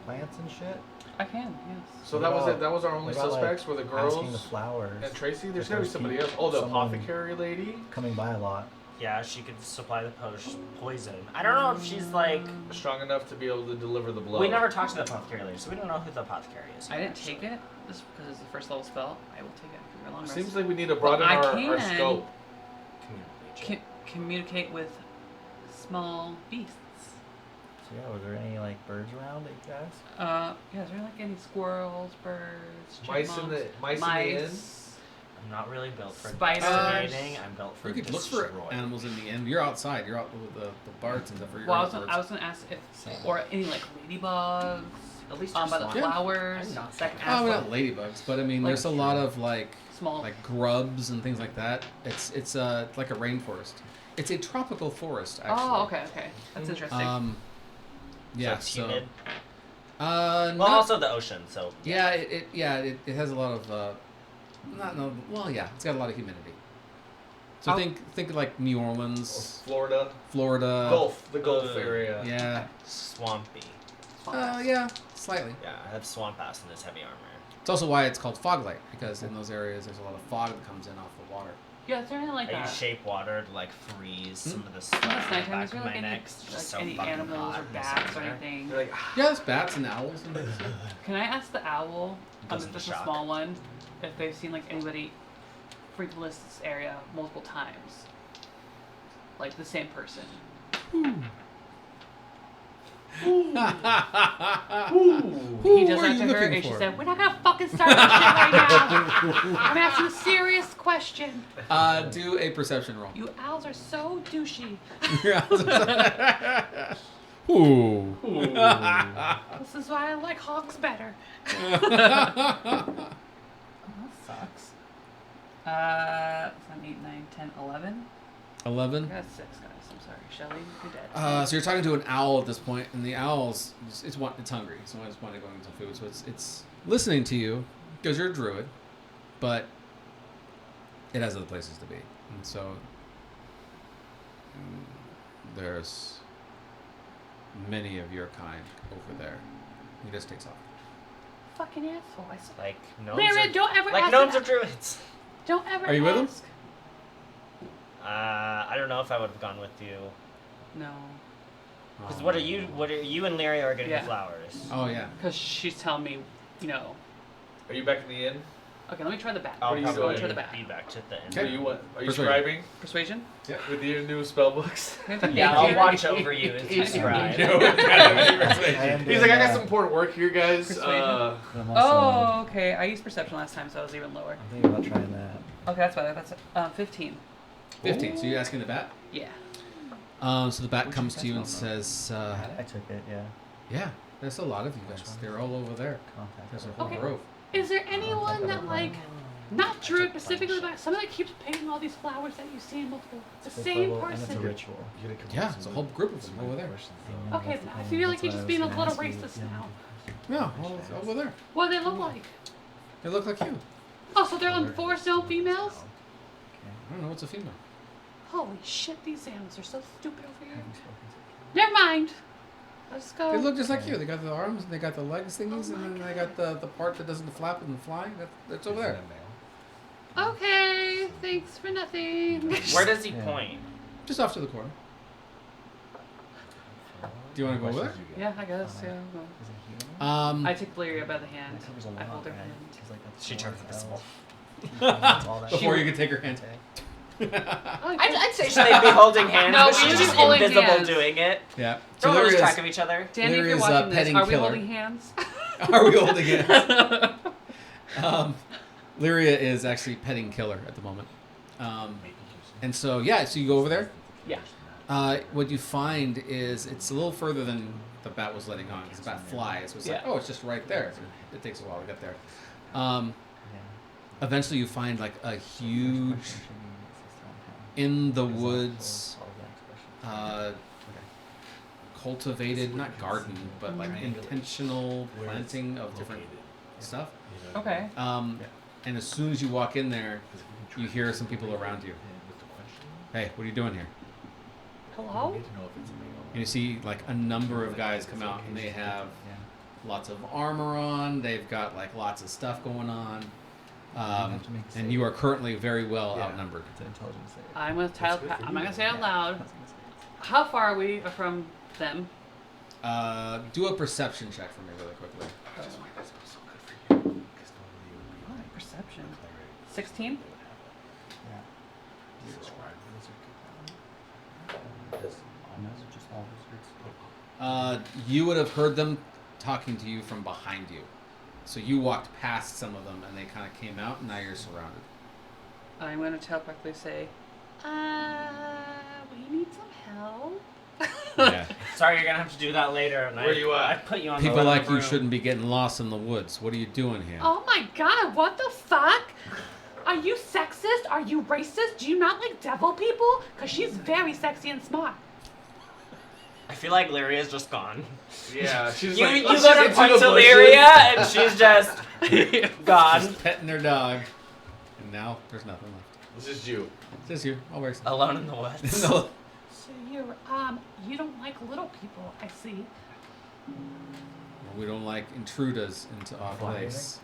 plants and shit? I can, yes. So What that was about- it. That was our only what about, suspects. Were the girls Asking the flowers. and Tracy? There's if gotta be those somebody people- else. Oh, the someone apothecary lady. coming by a lot. Yeah, she could supply the poison. I don't know if she's like. Strong enough to be able to deliver the blow. We never talked to the apothecary lady, so we don't know who the apothecary is. I didn't take it just because it's the first level spell. I will take it after your long rest. Seems like we need to broaden I our can- scope. Communicate with small beasts. So yeah, was there any like birds around that you guys? Yeah, is there like any squirrels, birds, Mice in the chipmunks, mice in the inn. I'm not really built for Spiders. investigating. I'm built for You could look destroy. for animals in the end. You're outside. You're out with the bards and stuff. Well, I was gonna ask if, or any like ladybugs, At least by the there's Yeah. flowers. I'm not that can Oh, ask not for ladybugs, but I mean, Like- there's a lot of like small. grubs and things like that. It's like a rainforest. It's a tropical forest, actually. Oh, okay, that's interesting. Yeah. So it's So. humid. Not, Well, also the ocean. So Yeah. It has a lot of. Well, yeah. It's got a lot of humidity. So How- think like New Orleans, Florida. Florida. The Gulf area. Yeah. swampy. Yeah. Slightly. Yeah, I have swamp ass in this heavy armor. It's also why it's called fog light, because in those areas there's a lot of fog that comes in off the water. Yeah, is there anything like I that? use shape water to like freeze some of the When stuff it's on the nighttime, back is there of like my any, neck. It's just like, so any fucking animals hot or in the bats or summer. anything? You're like, Yeah, there's bats and owls and things. Can I ask the owl, Goes into just a shock. small one, if they've seen like anybody frequent this area multiple times? Like the same person. Who He does are that you to her looking and she for? said, we're not gonna fucking start this shit right now. I'm asking a serious question. Do a perception roll. You owls are so douchey. Ooh. This is why I like hawks better. That sucks. 7, 8, 9, 10, 11. 11. I got 6 guys. I'm sorry. Shelly, you're dead. So you're talking to an owl at this point, and the owl's it's hungry, so it's wanting to go into food. So it's listening to you because you're a druid, but it has other places to be, and so there's many of your kind over there. He just takes off. Fucking asshole. I swear. Like gnomes. Mary, Are, don't ever like ask gnomes an- are druids. Don't ever Are you with him? ask. I don't know if I would have gone with you. No. Because what are you and Larry are getting Yeah. flowers. Oh yeah. Because she's telling me, Are you back in the inn? Okay, let me try the bat. I'll What are you probably doing? Try the bat. be back to the end. What do you want? Are you Persuasion. scribing Persuasion? with your new spell books? Yeah, I'll watch over you as you scribe. He's like, I got some important work here, guys. Persuasion. I'm also, Oh, okay. I used perception last time, so I was even lower. I'm thinking about trying that. Okay, that's better. That's 15. 15. So you're asking the bat? Yeah. So the bat Which comes to you and that's not says, I took it, yeah. "Yeah, there's a lot of you Which guys. one? They're all over there. Contact. There's a whole Okay. grove." Is there anyone that not druid specifically, but somebody that keeps painting all these flowers that you see in multiple, the Fifth same level, and it's a person? ritual. Yeah, it's a whole group of them over there. Okay, then I feel like you're just being a little racist now. Yeah, all over there. What do they look like? They look like you. Oh, so they're on 4 stone females? I don't know what's a female. Holy shit, these animals are so stupid over here. Never mind. Let's go. They look just like you. They got the arms, and they got the legs thingies, Oh and then my they got the part that doesn't flap and fly. That's over there. Okay, thanks for nothing. Where does he point? Just off to the corner. Do you want to go over there? Yeah, I guess. Yeah. Well, Um, I take Lyria by the hand. I hold her hand. She turns invisible. before you can take her hand. I'd say should they be holding hands, No, but we she's should just be holding invisible hands. doing it. Yeah. Don't lose Lyria's- track of each other. Danny, if you're Lyria's, watching this, petting are we killer. holding hands? Are we holding hands? Lyria is actually petting Killer at the moment. And so, so you go over there. Yeah. What you find is it's a little further than the bat was letting on. Because the bat flies. So it's like, Yeah. oh, it's just right there. So it takes a while to get there. Eventually you find like a huge, in the woods, cultivated, not garden, but like intentional planting of different stuff. Okay. And as soon as you walk in there, you hear some people around you. Hey, what are you doing here? Hello? And you see like a number of guys come out, and they have lots of armor on. They've got like lots of stuff going on. And you are currently very well outnumbered. I'm gonna tell. I'm not gonna say it out loud. How far are we from them? Do a perception check for me really quickly. Perception. 16. You would have heard them talking to you from behind you. So you walked past some of them, and they kind of came out, and now you're surrounded. I'm gonna telepathically say, We need some help. Yeah. Sorry, you're gonna have to do that later. And Where you at? I put you on People the like you room. shouldn't be getting lost in the woods. What are you doing here? Oh my god, what the fuck? Are you sexist? Are you racist? Do you not like devil people? Because she's very sexy and smart. I feel like Lyria's just gone. Yeah, she's You, like, you let's go get to into punch the Lyria, bushes. and she's just gone. Just petting her dog. And now there's nothing left. This is you. It's just you. I'll work. Alone in the woods. No. So you don't like little people, I see. We don't like intruders into our place.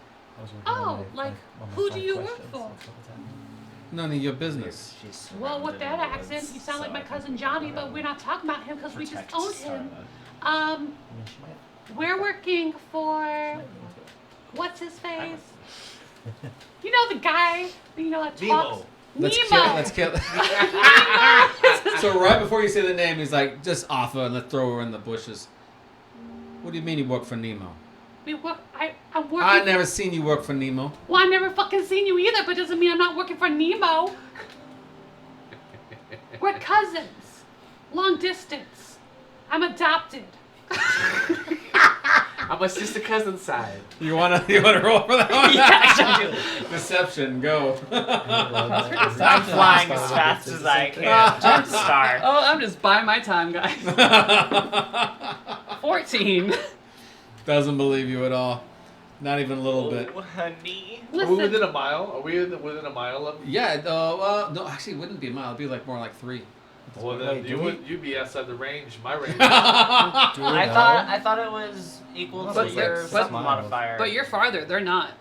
Oh, like, who do you work for? None of your business. Well, with that accent, you sound like my cousin Johnny, but we're not talking about him because we just owned him. We're working for what's his face? You know the guy, that talks. Let's Nemo. kill. So right before you say the name, he's like, just offer and let's throw her in the bushes. What do you mean you work for Nemo? We work. I'm working. I never seen you work for Nemo. Well, I never fucking seen you either, but doesn't mean I'm not working for Nemo. We're cousins. Long distance. I'm adopted. I'm a sister cousin side. You wanna roll for that one? Yes, I do. Deception, go. I'm flying as fast as I can. Jump star. "Oh, I'm just buying my time, guys." 14. Doesn't believe you at all. Not even a little bit. Oh, honey. Are we Listen, within a mile? Are we within a mile of? Yeah. Well, no. Actually, it wouldn't be a mile. It'd be like more like 3. Well, then Wait, you'd be outside the range. My range. I thought it was equal to But- your but- something modifier. But you're farther. They're not.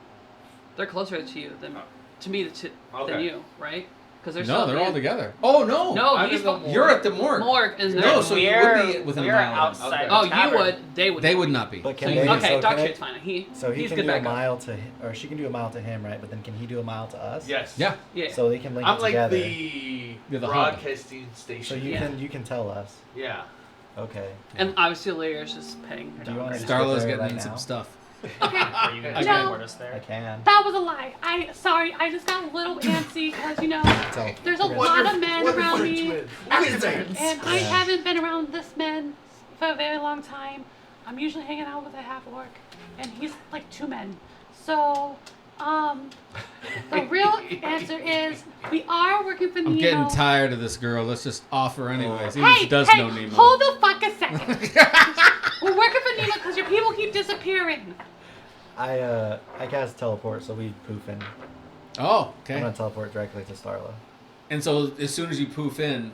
They're closer to you than to me than Okay. you, right? Because they're No, still they're all in. together. Oh no. No, I'm he's in the fu- You're at the morgue. Morgue and No, they're. so you would be within a we're mile. outside. Okay. the Oh, you tavern. would. They would. They would not be. But can So they? you- Okay, so dog can shit's fine. So he He's can good do a backup. mile to, or she can do a mile to him, right? But then can he do a mile to us? Yes. Yeah. Yeah. So they can link I'm it like together. the You're the hub. broadcasting station. So you Yeah. can tell us. Yeah. Okay. And obviously, Lyria's just petting her Do you dog. wanna right just now. get Starla's there getting right in now? some stuff. okay. Are you gonna No. teleport us I there? can. That was a lie. Sorry, I just got a little antsy because, So, there's a you're lot gonna- of men around me. And I Yeah. haven't been around this man for a very long time. I'm usually hanging out with a half-orc, and he's like 2 men. So, the real answer is we are working for Nemo. I'm getting tired of this girl. Let's just offer anyways. Even if Hey, she does hey, know Nemo. hold the fuck a second. We're working for Nemo because your people keep disappearing. I cast teleport, so we poof in. Oh, I'm okay. gonna teleport directly to Starla. And so as soon as you poof in,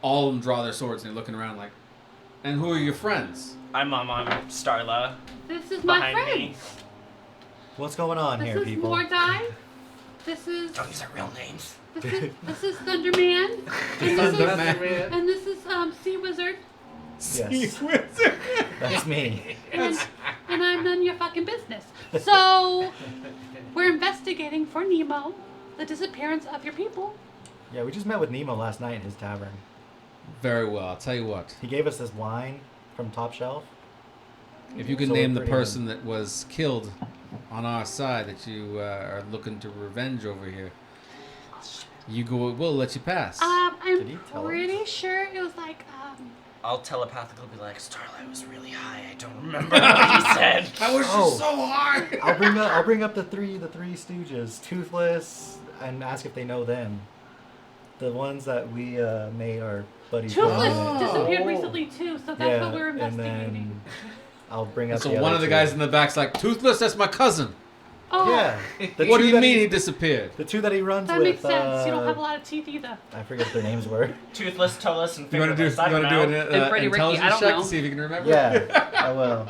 all of them draw their swords and they're looking around like, and who are your friends? I'm Starla. This is my Behind friend. me. What's going on This here, is people? Mordai. This is Oh, these are real names. this is Thunderman. And this is Sea Wizard. Yes. That's me. And I'm none of your fucking business. So we're investigating for Nemo, the disappearance of your people. Yeah, we just met with Nemo last night in his tavern. Very well. I'll tell you what. He gave us this wine from Top Shelf. If you can So name we're the pretty person that was killed on our side that you are looking to revenge over here, we'll let you pass. Did I'm he tell pretty sure it was like I'll telepathically be like, Starlight was really high. I don't remember what he said. I was Oh. just so hard. I'll bring up the three Stooges, Toothless, and ask if they know them. The ones that we made our buddies. Toothless Oh. disappeared recently too, so that's what we're and investigating. then I'll bring up. So the one other of the two. guys in the back's like, Toothless, that's my cousin. Oh, Yeah. The What do two you that mean he- he disappeared? The two that he runs that with. makes sense. You don't have a lot of teeth either. I forget what their names were. Toothless, toeless, and You want to do, fingerless. I don't know. an And Freddie Ricky, intelligence I don't check know. to see if you can remember? Yeah, I will.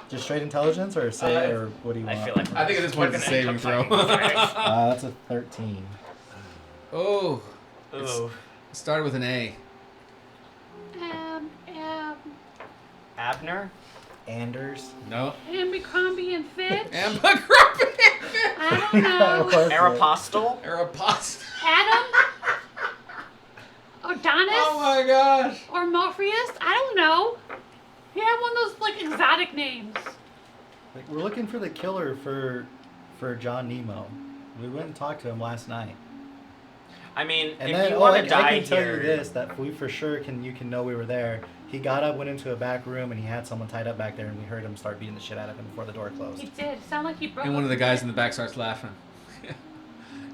Just straight intelligence, or say, or what do you want? I feel like I think at this point it's a we're saving throw. gonna end up fighting That's a 13. Oh, first. Ooh. it started with an A. Abner? Anders. No. Abercrombie and Fitch. Abercrombie. I don't know. Aeropostale? Aeropostale. Adam. Adonis. Oh my gosh. Or Morpheus. I don't know. He had one of those like exotic names. Like, we're looking for the killer for John Nemo. We went and talked to him last night. I mean, And if then, you want I to die can tell here... you this, that we for sure you can know we were there. He got up, went into a back room, and he had someone tied up back there, and we heard him start beating the shit out of him before the door closed. He did. Sound like he broke. And one of the guys in the back starts laughing.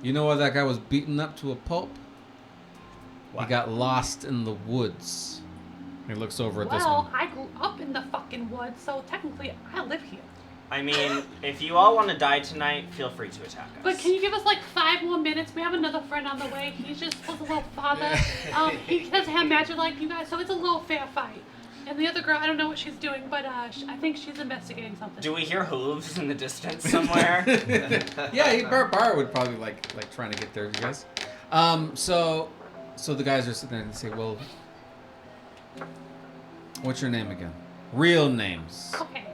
You know why that guy was beaten up to a pulp? Why? He got lost in the woods. He looks over at this Well, one. I grew up in the fucking woods, so technically I live here. I mean, if you all want to die tonight, feel free to attack us. But can you give us like 5 more minutes? We have another friend on the way. He's just was a little father. He doesn't have magic like you guys, so it's a little fair fight. And the other girl, I don't know what she's doing, but I think she's investigating something. Do we hear hooves in the distance somewhere? Yeah, Bar would probably like trying to get there, you guys. So the guys are sitting there and say, well, what's your name again? Real names. Okay,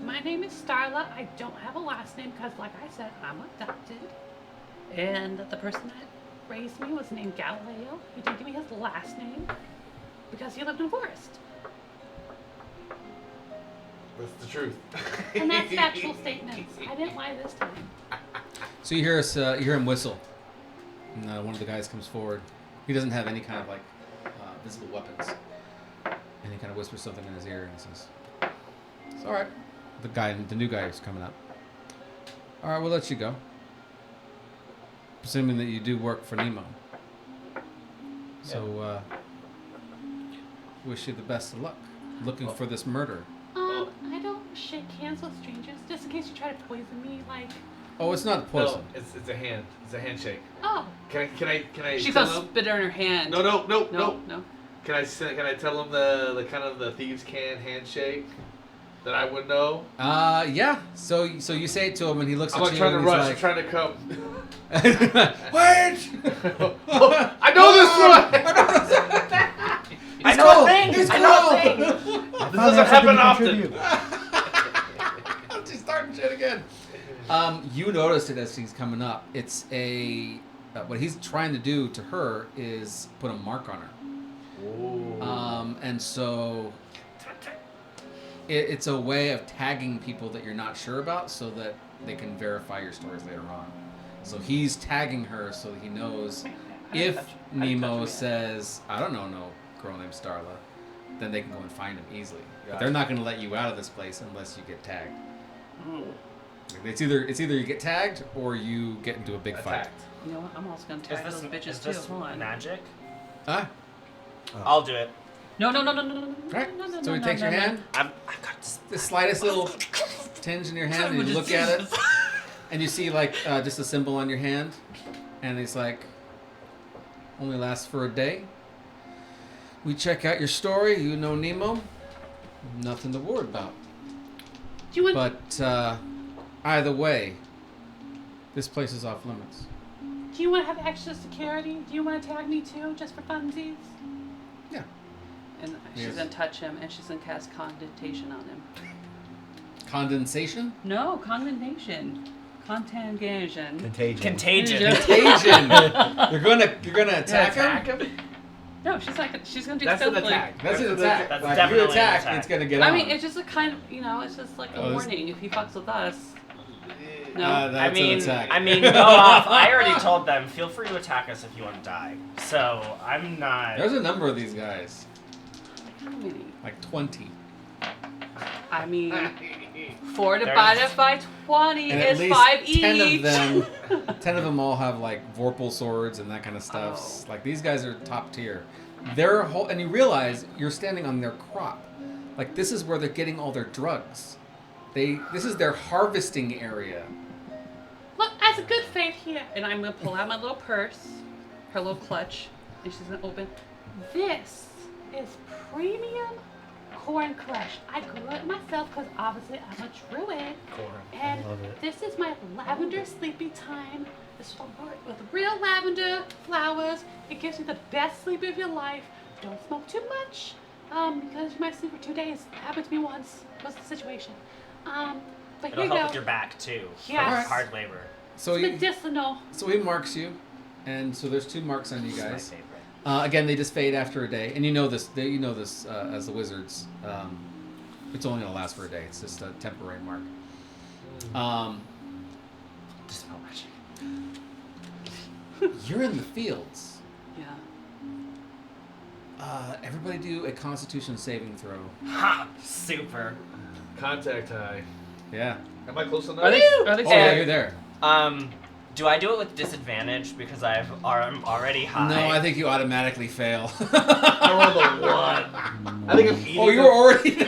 my name is Starla. I don't have a last name because, like I said, I'm adopted. And the person that raised me was named Galileo. He didn't give me his last name because he lived in a forest. That's the truth. And that's factual statements. I didn't lie this time. So you hear him whistle, and one of the guys comes forward. He doesn't have any kind of like visible weapons, and he kind of whispers something in his ear, and he says, "It's all right." The new guy is coming up. All right, we'll let you go, assuming that you do work for Nemo. So wish you the best of luck. Looking for this murder. I don't shake hands with strangers just in case you try to poison me. Like, Oh, it's not poison. No, it's a hand. It's a handshake. oh, Can I She's tell gonna him? spit it in her hand. No. No. Can I tell him the kind of the thieves' can handshake that I would know? Yeah. So you say it to him, and he looks I'm at not you trying to and rush. I'm he's trying to come. like, "Wait!" I know this one. I know a thing! He's I know a cool. thing! This doesn't happen often. She's starting shit again. You notice it as he's coming up. It's what he's trying to do to her is put a mark on her. And so it's a way of tagging people that you're not sure about so that they can verify your stories later on. So he's tagging her so that he knows if Nemo says, I don't know no girl named Starla, then they can go and find him easily. But they're not going to let you out of this place unless you get tagged. It's either you get tagged or you get into a big fight. Attacked. You know what? I'm also gonna Is tag this, those bitches is too. this Hold on. magic? Ah, I'll do it. No. right. no, So he takes your hand, I've got this. the slightest little tinge in your hand, and you look at it, and you see like just a symbol on your hand, and he's like, only lasts for a day. We check out your story. You know Nemo. Nothing to worry about. Do you want? But either way, this place is off limits. Do you want to have extra security? Do you want to tag me too, just for funsies? Yeah. And she's Yes. gonna touch him, and she's gonna cast condensation on him. Condensation? No, condensation. Contagion. Contagion. Contagion. Contagion. You're gonna attack him? No, she's not. She's gonna do That's an stealthily. attack. That's an attack. That's Like, definitely you attack, an attack. it's gonna get I on. mean, it's just a kind of, it's just like a Oh, this- warning. If he fucks with us, no. That's an attack. Go off. I already told them, feel free to attack us if you want to die. So I'm not. There's a number of these guys. How many? Like 20. I mean, 4 There's- divided by 20 And at is least 5 10 each. of them 10 of them all have like Vorpal swords and that kind of stuff. Oh. Like these guys are top tier. Their whole and you realize you're standing on their crop. Like this is where they're getting all their drugs. This is their harvesting area. Look, as a good faith here. And I'm gonna pull out my little purse, her little clutch, and she's gonna open. This is premium corn crush. I grew it myself because obviously I'm a druid. And love it. this is my lavender sleepy time. This is with real lavender flowers. It gives you the best sleep of your life. Don't smoke too much, because you might sleep for 2 days. Happened to me once. Was the situation. But It'll here you help go. with your back too. Yes. Hard labor. So It's he, medicinal. so he marks you, and so there's 2 marks on you This is my guys. favorite. Again, they just fade after a day, and you know this. You know this as the wizards. It's only gonna last for a day. It's just a temporary mark. Dispel magic. You're in the fields. Yeah. Everybody do a Constitution saving throw. Ha! Super. Contact high. Yeah. Am I close enough? Are they? Oh yeah, you're there. Do I do it with disadvantage because I'm already high? No, I think you automatically fail. I rolled a 1. I think I'm eating. Oh, you're already.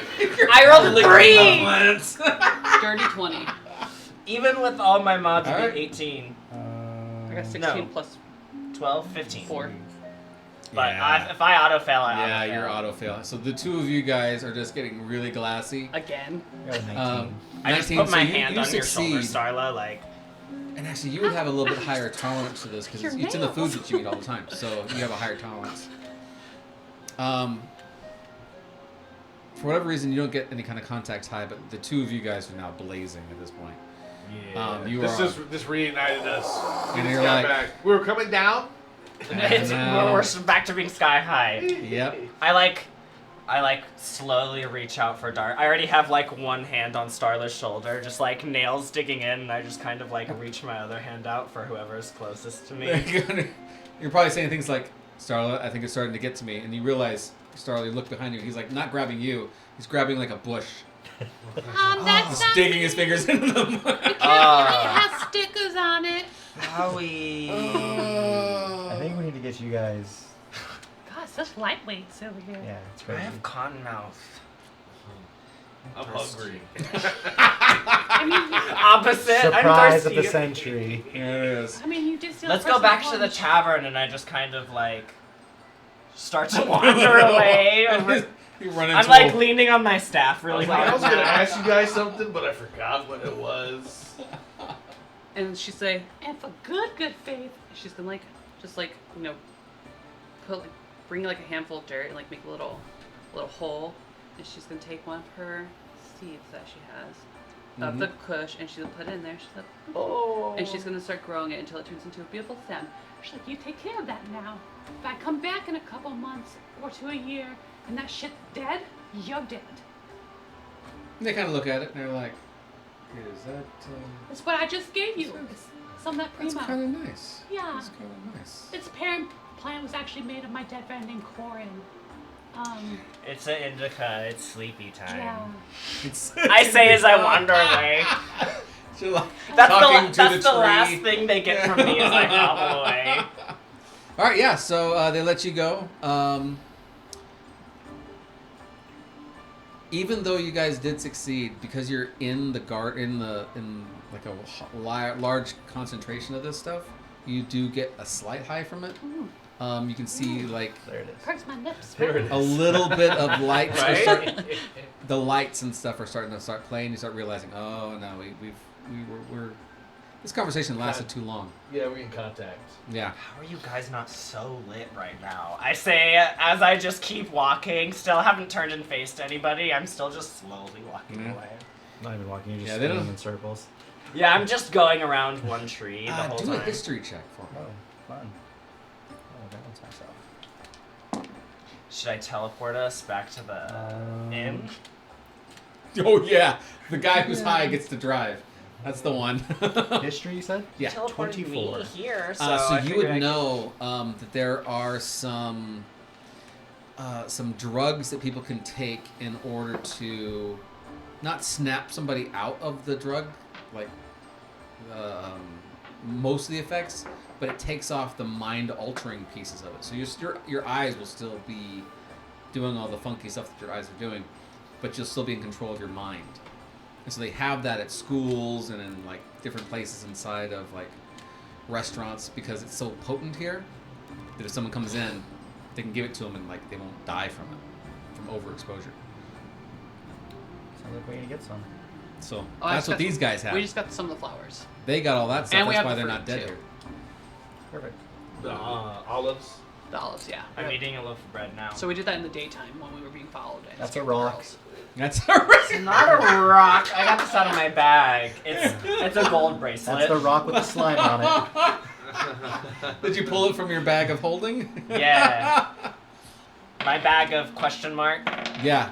I rolled a 3! Dirty 20. Even with all my mods, All it'd right. be 18. I got 16 No. plus 12, 15. 4. But Yeah. if I auto fail, I Yeah, auto fail. you're auto fail. So the 2 of you guys are just getting really glassy. Again. I got a 19. I just 19, put my so hand you on your shoulder, succeed. Starla, like. And actually, you would have a little bit higher tolerance to this because Your it's in the food nails. that you eat all the time. So you have a higher tolerance. For whatever reason, you don't get any kind of contacts high, but the 2 of you guys are now blazing at this point. Yeah. You This reunited us. And We you're just got like- back. We were coming down. It's, now- we're back to being sky high. Yep. I slowly reach out for Dart. I already have like one hand on Starla's shoulder, just like nails digging in, and I just kind of like reach my other hand out for whoever's closest to me. You're probably saying things like, Starla, I think it's starting to get to me. And you realize, Starla, you look behind you. He's like not grabbing you. He's grabbing like a bush. That's Just not digging his fingers into the mud. It has stickers on it. Howie. I think we need to get you guys. God, such lightweights over here. Yeah, it's I crazy. have cotton mouth. I'm hungry. I mean, Opposite. I'm Surprise of thirsty. the century. There it is. I mean, you did steal. Let's the go first back one. to the tavern, and I just kind of like start to wander away. You run into I'm like a- leaning on my staff I really was like, I hard. was gonna ask you guys something, but I forgot what it was. And she'd say, And for good faith. she's gonna like, just like, put like, bring like a handful of dirt and like make a little hole. And she's gonna take one of her seeds that she has of the kush, and she's gonna put it in there. She's like, Oh. and she's gonna start growing it until it turns into a beautiful stem. She's like, you take care of that now. If I come back in a couple months or to a year and that shit's dead, you're dead. They kind of look at it and they're like, is that... That's what I just gave you. It's some of that That's primo. kind of nice. Yeah. That's kind of nice. Its parent plant was actually made of my dead friend named Corin. It's an indica. It's sleepy time. Yeah. It's, I say as I wander away. You're like That's talking to that's the tree. last thing they get from me as I hobble away. All right, yeah. So they let you go. Even though you guys did succeed, because you're in the in like a large concentration of this stuff, you do get a slight high from it. You can see like There it is. Hurts my lips. There it is. a little bit of lights. Right? The lights and stuff are starting to start playing. You start realizing, oh no, we're this conversation lasted too long. Yeah, we're in contact. Yeah. How are you guys not so lit right now? I say as I just keep walking, still haven't turned and faced anybody. I'm still just slowly walking Yeah. away. Not even walking, you're just Yeah, they spinning don't- in circles. Yeah, I'm just going around one tree the whole Do time. a history check for me. Oh, fun. Oh, balance myself. Should I teleport us back to the inn? Oh yeah, the guy who's high gets to drive. That's the one. History, you said? Yeah. Teleported 24. me here, so, So I you figured would I know that there are some drugs that people can take in order to not snap somebody out of the drug, like most of the effects, but it takes off the mind-altering pieces of it. So your eyes will still be doing all the funky stuff that your eyes are doing, but you'll still be in control of your mind. And so they have that at schools and in like different places inside of like restaurants because it's so potent here that if someone comes in, they can give it to them and like they won't die from it, from overexposure. Sounds like we're gonna get some. So Oh, I that's just what got these guys have. We just got some of the flowers. They got all that stuff. And we That's have why the they're not fruit, dead too. here. Perfect. The olives. The olives, yeah. I'm eating a loaf of bread now. So we did that in the daytime when we were being followed. and That's scared a the rock. girls. That's all right. It's not a rock. I got this out of my bag. It's a gold bracelet. That's the rock with the slime on it. Did you pull it from your bag of holding? Yeah. My bag of question mark. Yeah.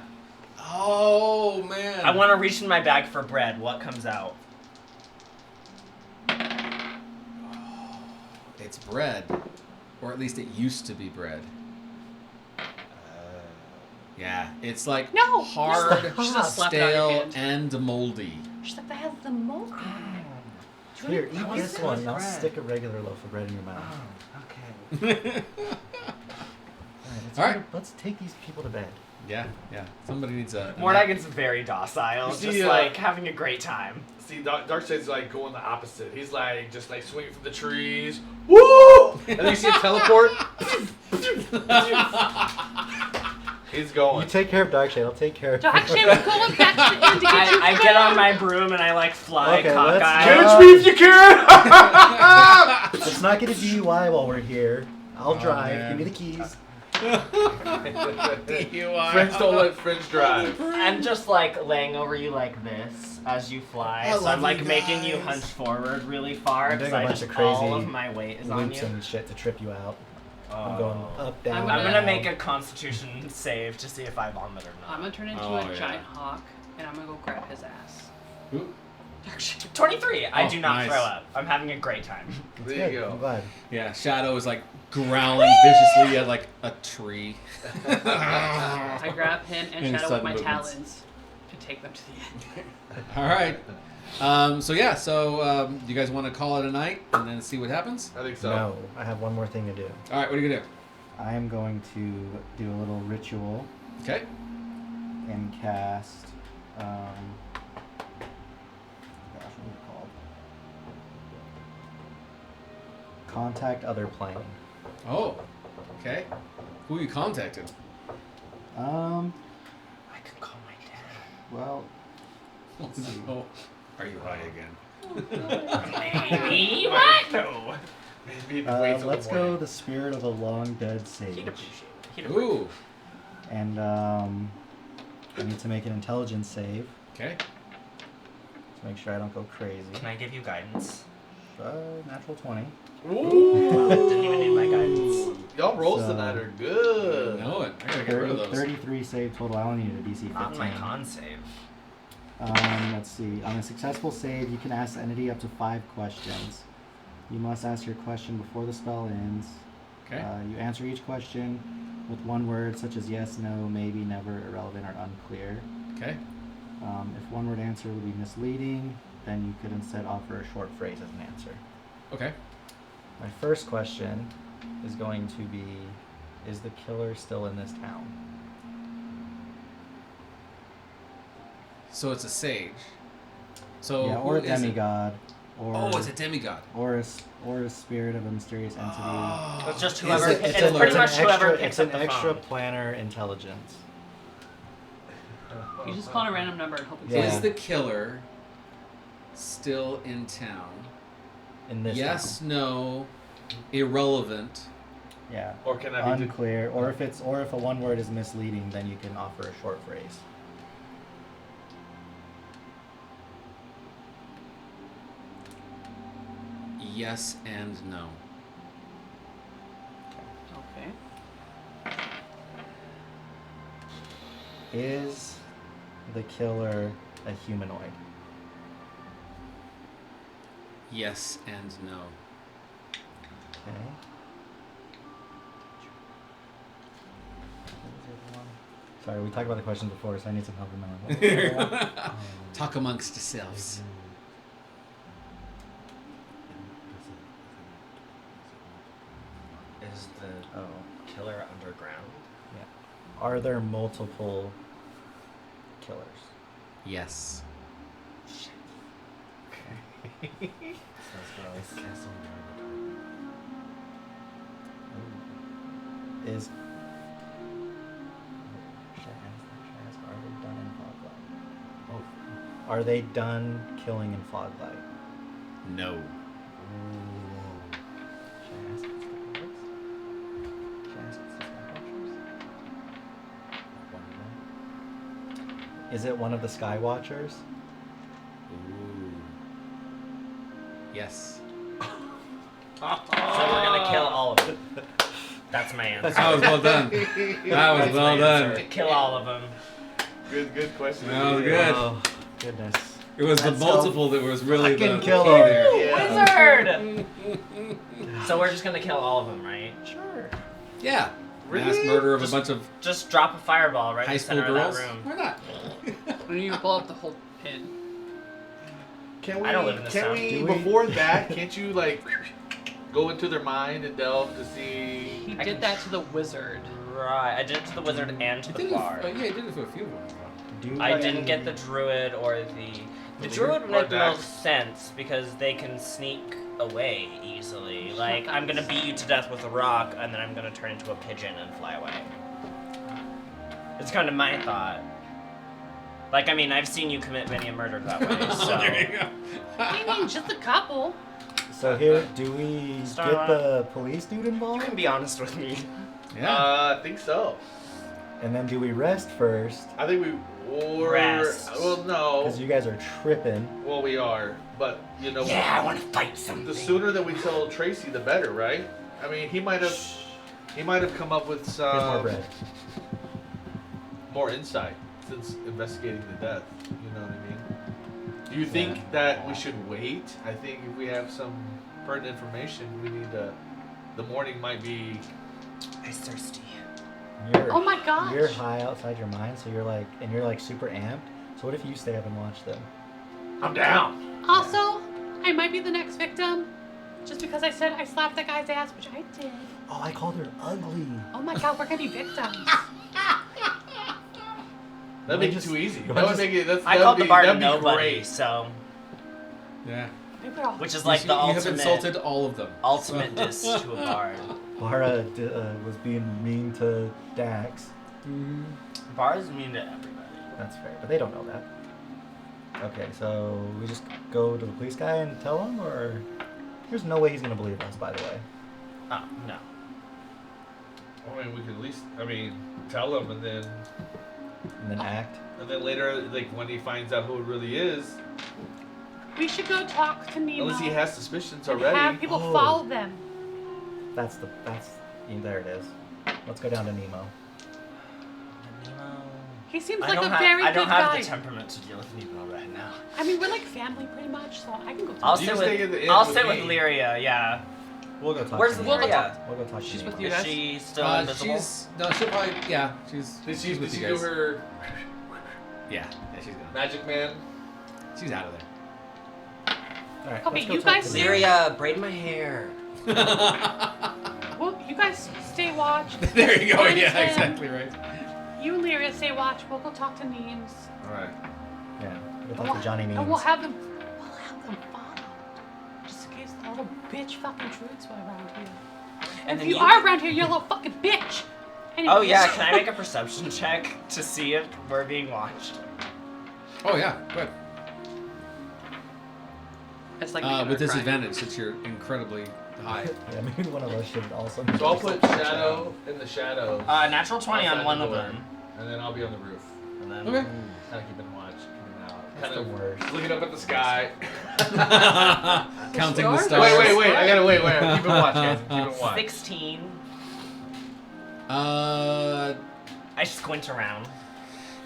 Oh man. I want to reach in my bag for bread. What comes out? It's bread, or at least it used to be bread. Yeah, it's like No, hard, She just slapped it out of your stale, hand. and moldy. She's like, that has the mold in it. Here, eat What's this this one. Now bread? stick a regular loaf of bread in your mouth. Okay. All right. Let's take these people to bed. Yeah. Somebody needs a. Mordecai's very docile, You see, just like having a great time. See, Darkseid's like going the opposite. He's like just like swinging from the trees. Woo! And then you see him teleport. He's You going. take care of Darkshade. I'll take care of Actually, I'm going back to the inn to get your I get on my broom and I like fly Okay, cockeyed. let's Catch me if you can! Let's not get a DUI while we're here. I'll drive. man. Give me the keys. Friends don't let friends drive. I'm just like laying over you like this as you fly. I So love I'm like you making you guys. hunch forward really far I'm because doing a I bunch just of all crazy of my weight is on Loops you. and shit to trip you out. Oh. I'm going up, down. I'm gonna down. make a Constitution save to see if I vomit or not. I'm gonna turn into Oh, a yeah. giant hawk, and I'm gonna go grab his ass. Ooh. 23. I Oh, do not nice. throw up. I'm having a great time. There you Good, I'm go. glad. Yeah, Shadow is like growling viciously at like a tree. I grab him and And Shadow with my sudden movements. talons and take them to the end. All right. So you guys want to call it a night and then see what happens? I think so. No, I have one more thing to do. All right. What are you gonna do? I am going to do a little ritual Okay. and cast. Gosh, what is it called? Contact other plane. Oh. Okay. Who you contacted? Um. I could call my dad. Well, Oh. Are you high again? Maybe. What? No. Maybe the waits till let's the go morning. the spirit of a long dead He'd sage. appreciate it. He'd appreciate Ooh. And I need to make an intelligence save Okay. to make sure I don't go crazy. it. Can I give you guidance? Natural 20. Ooh. Didn't even need my guidance. Y'all rolls So- tonight are good. Know it. I gotta get rid of those. 33 save total. I only need a DC 15. Not in my con save. Let's see. On a successful save, you can ask the entity up to 5 questions. You must ask your question before the spell ends. Okay. You answer each question with one word, such as yes, no, maybe, never, irrelevant, or unclear. Okay. If one word answer would be misleading, then you could instead offer a short phrase as an answer. Okay. My first question is going to be, is the killer still in this town? So it's a sage. So yeah, or a who is it? demigod. or Oh, it's a demigod. or a spirit of a mysterious entity. Oh, It's just is whoever. it- It's killer. pretty much extra, whoever it's picks an up the extra phone. planar intelligence. You just call a random number and hope it's Yeah. Is the killer still in town? In this Yes, town. no, irrelevant. Yeah. Or can I be Unclear. Or if a one word is misleading, then you can offer a short phrase. Yes and no. Okay. Is the killer a humanoid? Yes and no. Okay. Sorry, we talked about the questions before, so I need some help remembering. Talk amongst yourselves. Is the Oh, killer underground? yeah. Are there multiple killers? Yes. Okay. Sounds gross. Is should I ask, are they done in Foglight? Oh, are they done killing in Foglight? No. Should I ask it's the Guards? Should I ask it's the Skywatchers? Is it one of the Skywatchers? Ooh. Yes. So we're gonna kill all of them. That's my answer. That was well done. That was That's well my done. answer. Kill all of them. Good question. That was good. Oh, goodness. It was the Let's go multiple that was really the fucking kill key 'em. there. Wizard! So we're just gonna kill all of them, right? Sure. Yeah. Really? Mass murder of Just- a bunch of Just drop a fireball right in high the school center girls. of that room. Why not? When you blow up the whole pin. Can we? I don't live in this Can town. we? Do we? Before that, can't you like go into their mind and delve to see? He I did can- that to the wizard. Right. I did it to the wizard and to I the did it. bard. Yeah, I did it for a few of them. Do I like- didn't get the druid or the leader? druid would Or make no Dax. sense because they can sneak away easily. Shut Like up. I'm gonna beat you to death with a rock and then I'm gonna turn into a pigeon and fly away. It's kind of my thought. Like I mean, I've seen you commit many a murder that way. So there you go. I mean, just a couple. So here, do we Start get off. the police dude you involved? can be honest with me. Yeah. I think so. And then do we rest first? I think we or Rest. well no. Because you guys are tripping. Well, we are, but you know. Yeah, I want to fight something. The sooner that we tell Tracy, the better, right? I mean, he might have come up with Here's more some bread. more insight since investigating the death. You know what I mean? Do you think that we should wait? I think if we have some pertinent information, we need to. The morning might be. I'm thirsty. You're, Oh my gosh. You're high outside your mind, so you're like super amped. So what if you stay up and watch them? I'm down. Also, I might be the next victim. Just because I said I slapped that guy's ass, which I did. Oh, I called her ugly. Oh my god, we're gonna be victims. That'd make it just- too easy. you That would just- make it. I called the be, bard that'd be nobody, great. so Yeah. Maybe we're all which is like the you have ultimate insulted all of them. ultimate diss to a bard. Bara was being mean to Dax. Mhm. Bards mean to everybody. That's fair, but they don't know that. Okay, so we just go to the police guy and tell him, or there's no way he's gonna believe us, by the way. Oh no. I mean, we could at least. I mean, tell him, and then And then act. later, like when he finds out who it really is, We should go talk to Nemo. unless he has suspicions and already. have people Oh. follow them. There it is. Let's go down to Nemo. He seems I like don't a have, very I don't good have guy. the temperament to deal with Nemo right now. I mean, we're like family pretty much, so I can go talk. I'll You sit stay at the with inn I'll with sit with me. Lyria. Yeah. We'll go talk Where's to We'll Nemo. go Lyria? We'll go talk She's to with Nemo. you Is guys? she still invisible? She'll probably she's Did she with you do guys. her Yeah, she's gone. magic man? She's out of there. Alright, Okay, let's go you talk guys to stay- Nemo. Lyria, braid my hair. Well, you guys stay watch. There you go. And Yeah, then exactly right. You and Lyria stay watch. We'll go talk to Neems. All right. Yeah, we'll talk to Johnny And Neems. we'll have them follow. case the little bitch fucking Trude's around here. And If then you are around here, you're a little fucking bitch. Anyways. Oh yeah, can I make a perception check to see if we're being watched? Oh yeah, good. It's like With disadvantage since you're incredibly high. Yeah, maybe one of us should also. So I'll put shadow in the shadows. Natural 20 outside on one the of door, them. And then I'll be on the roof. And then Okay. Kind of keeping watch, keeping out. That's Kind the of worst. looking up at the sky. Counting the Stars? stars. Wait. I gotta wait. I'm keeping watch, guys. I'm keeping watch. 16. Yeah, I squint around.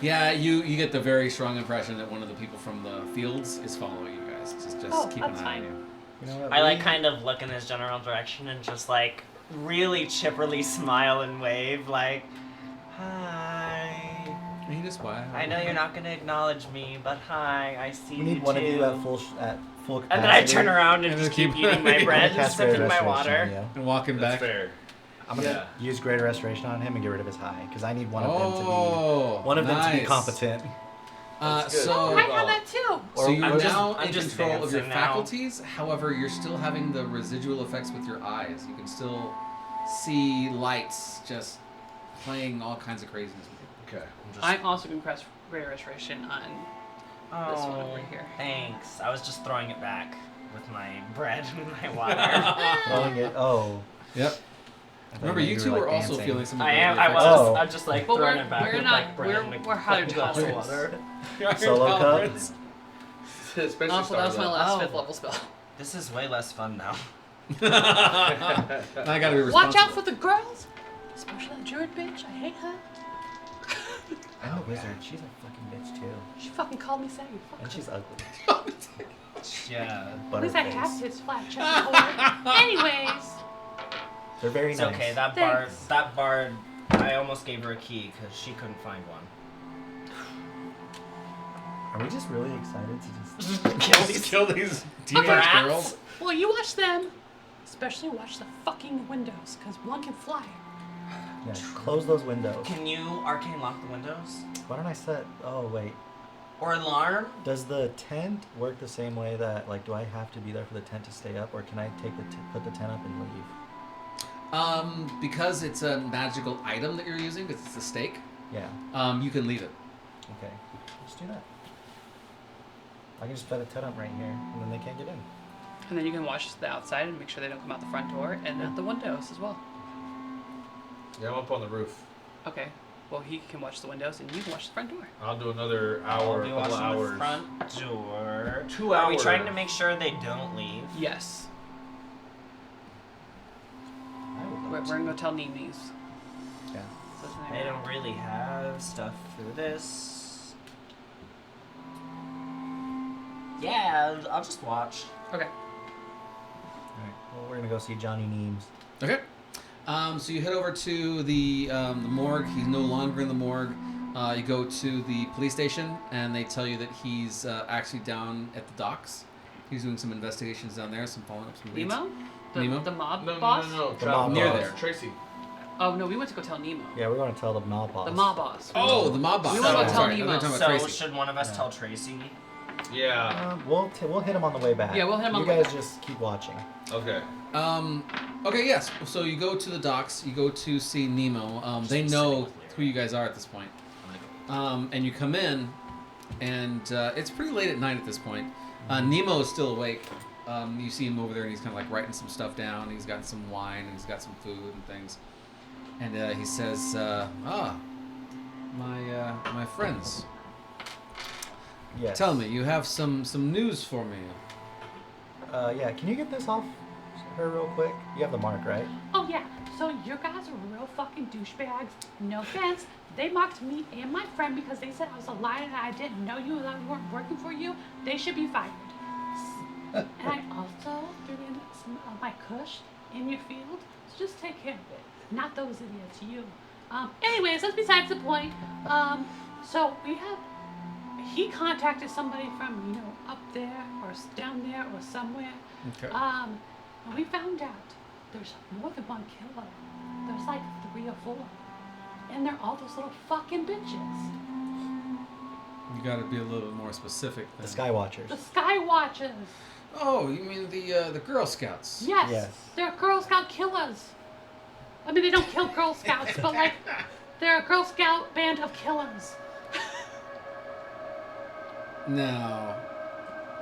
you get the very strong impression that one of the people from the fields is following you guys. Just keep an that's eye on fine. you. You know what? I like kind of look in his general direction and just like really chipperly smile and wave like, hi. And he just smile. I know you're not gonna acknowledge me, but hi, I see We you need one too. of you at full capacity. And then I turn around and And just just keep keep- eating my bread and Cast Greater sipping my Restoration, water. yeah. And walking That's back. fair. I'm gonna use Greater Restoration on him and get rid of his high because I need one of them to be nice. competent. That's good. So, Oh, I have that too. so you're I'm just- now I'm in just control of your dancing now. faculties. However, you're still having the residual effects with your eyes. You can still see lights just playing all kinds of craziness with you. Okay. I'm also going to press Greater Restoration on this one over here. Thanks. I was just throwing it back with my bread and my water. Throwing it. Oh. Yep. I thought Remember, maybe you were, two like, were also dancing. feeling some of I the am. I effects. was. Oh. I'm just like But throwing we're- it back we're with not- like bread we're- and we're higher a glass of tolerance. water. Solo cup? tolerance. Especially Also, that was my Starlight. last Oh. 5th level spell. This is way less fun now. I gotta be responsible. Watch out for the girls, especially that Druid bitch. I hate her. I'm a wizard. She's a fucking bitch too, She fucking called me saggy. Fuck and her. she's ugly. Yeah. At least I have Butterface. his flat chest. holder. Anyways, They're very It's nice. okay. That Thanks. bard. I almost gave her a key because she couldn't find one. Are we just really excited to just? Kill these teenage Brats. girls. well, you watch them. Especially watch the fucking windows, because one can fly. Yeah, close those windows. Can you arcane lock the windows Why don't I set? Oh wait. or alarm? Does the tent work the same way that like? Do I have to be there for the tent to stay up, or can I take put the tent up and leave? Because it's a magical item that you're using, because it's a stake, Yeah. you can leave it. Okay. Let's do that. I can just set a tent up right here, and then they can't get in. And then you can watch the outside and make sure they don't come out the front door and out the windows as well. Yeah, I'm up on the roof. Okay. Well, he can watch the windows and you can watch the front door. I'll do another I'll hour, be couple watching hours. the front door. 2 Are we hours. trying to make sure they don't leave? Yes. I would We're love going to go tell Nimi's. Yeah. They don't really have stuff for this. Yeah, I'll just watch. Okay. Alright. Well, we're gonna go see Johnny Neems. Okay. So you head over to the morgue. He's no longer in the morgue. You go to the police station, and they tell you that he's actually down at the docks. He's doing some investigations down there, some following up some leads. Nemo? Nemo? The mob No, boss? no. The mob Near boss. there. Tracy. Oh, no, we went to go tell Nemo. Yeah, we're gonna tell the mob boss. The mob boss. Oh, the mob boss. We wanna go tell Sorry, Nemo. I'm talking So about Tracy. should one of us Yeah. tell Tracy? Yeah. We'll hit him on the way back. Yeah, we'll hit him on you the way guys back. just keep watching. Okay. Okay, yes. So you go to the docks. You go to see Nemo. They know who you guys are at this point. And you come in, and it's pretty late at night at this point. Nemo is still awake. You see him over there, and he's kind of like writing some stuff down. He's got some wine, and he's got some food and things. And he says, my friends, Yes. tell me, you have some news for me. Yeah. Can you get this off her real quick? You have the mark, right? Oh yeah, so you guys are real fucking douchebags. No offense. They mocked me and my friend because they said I was a liar and I didn't know you and I weren't working for you. They should be fired. And I also threw in some of my kush in your field, so just take care of it. Not those idiots, you. Anyways, that's besides the point. So we have, he contacted somebody from, you know, up there or down there or somewhere. Okay. And we found out there's more than one killer. There's like 3 or 4. And they're all those little fucking bitches. You got to be a little bit more specific. The Than... Sky Watchers. The Sky Watchers. Oh, you mean the Girl Scouts? Yes, Yes. they're Girl Scout killers. I mean, they don't kill Girl Scouts, but like, they're a Girl Scout band of killers. Now,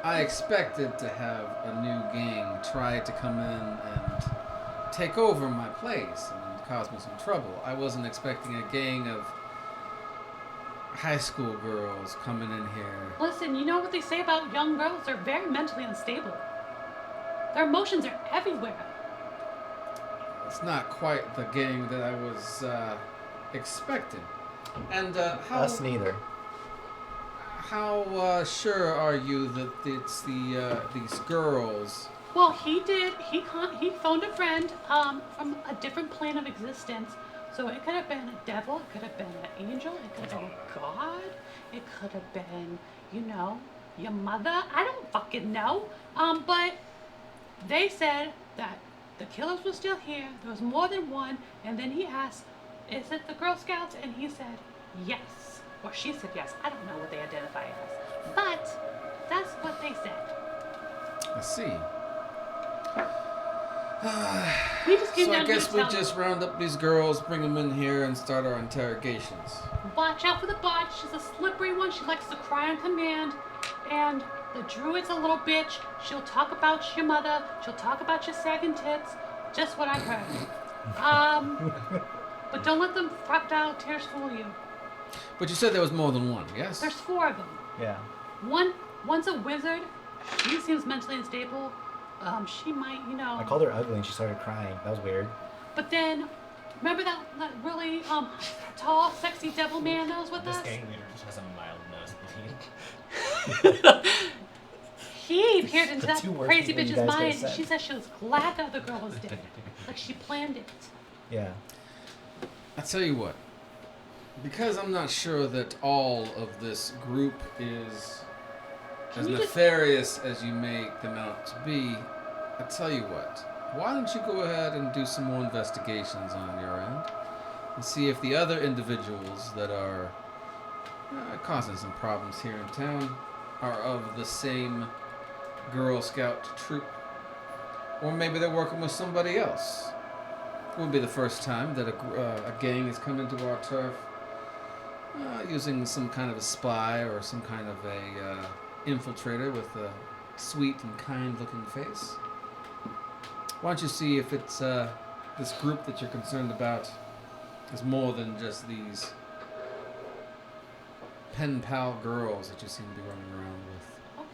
I expected to have a new gang try to come in and take over my place and cause me some trouble. I wasn't expecting a gang of high school girls coming in here. Listen, you know what they say about young girls? They're very mentally unstable. Their emotions are everywhere. It's not quite the gang that I was expecting. And how Us neither. how sure are you that it's these girls? Well, he did. He phoned a friend from a different plane of existence. So it could have been a devil. It could have been an angel. It could have been a god. It could have been, you know, your mother. I don't fucking know. But they said that the killers were still here. There was more than one. And then he asked, "Is it the Girl Scouts?" And he said, "Yes." Or she said yes. I don't know what they identify as. But that's what they said. I see. We just came So down I here guess to we tell just round up these girls, bring them in here, and start our interrogations. Watch out for the bot. She's a slippery one. She likes to cry on command. And the druid's a little bitch. She'll talk about your mother. She'll talk about your sagging tits. Just what I've heard. But don't let them crocodile tears fool you. But you said there was more than one, yes? There's 4 of them. Yeah. One's a wizard. She seems mentally unstable. She might, you know. I called her ugly and she started crying. That was weird. But then, remember that really tall, sexy devil man that was with This us? gang leader just has a mild nose bleed. He peered into The that two worst crazy people you bitch's guys could've mind. said. She said she was glad the other girl was dead. Like she planned it. Yeah. I tell you what, because I'm not sure that all of this group is Can as you just- nefarious as you make them out to be, I tell you what, why don't you go ahead and do some more investigations on your end and see if the other individuals that are causing some problems here in town are of the same Girl Scout troop, or maybe they're working with somebody else. It would be the first time that a gang has come into our turf using some kind of a spy or some kind of a infiltrator with a sweet and kind-looking face. Why don't you see if it's this group that you're concerned about is more than just these pen pal girls that you seem to be running around with.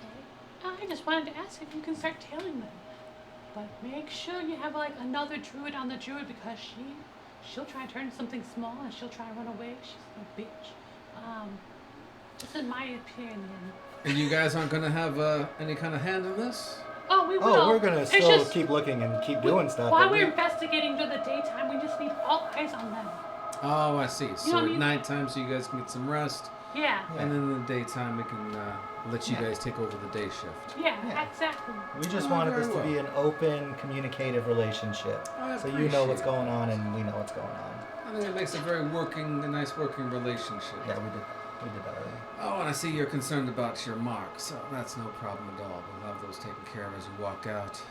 Okay. I just wanted to ask if you can start tailing them. But make sure you have like another druid on the druid because she'll try and turn something small and she'll try and run away. She's a bitch. Just in my opinion. And you guys aren't going to have any kind of hand in this? Oh, we will. Oh, we're gonna It's still just- keep looking and keep doing stuff. While but we're investigating during the daytime, we just need all eyes on them. Oh, I see. So what I at mean? nighttime, so you guys can get some rest, Yeah. and then in the daytime, we can let you Yeah. guys take over the day shift. Yeah, Yeah. exactly. We just Oh, wanted very this to be an open, communicative relationship. I So you know what's appreciate going on and we know what's going on. I think it makes a nice working relationship. Yeah, we did that already. Oh, and I see you're concerned about your marks, so that's no problem at all. We'll have those taken care of as you walk out.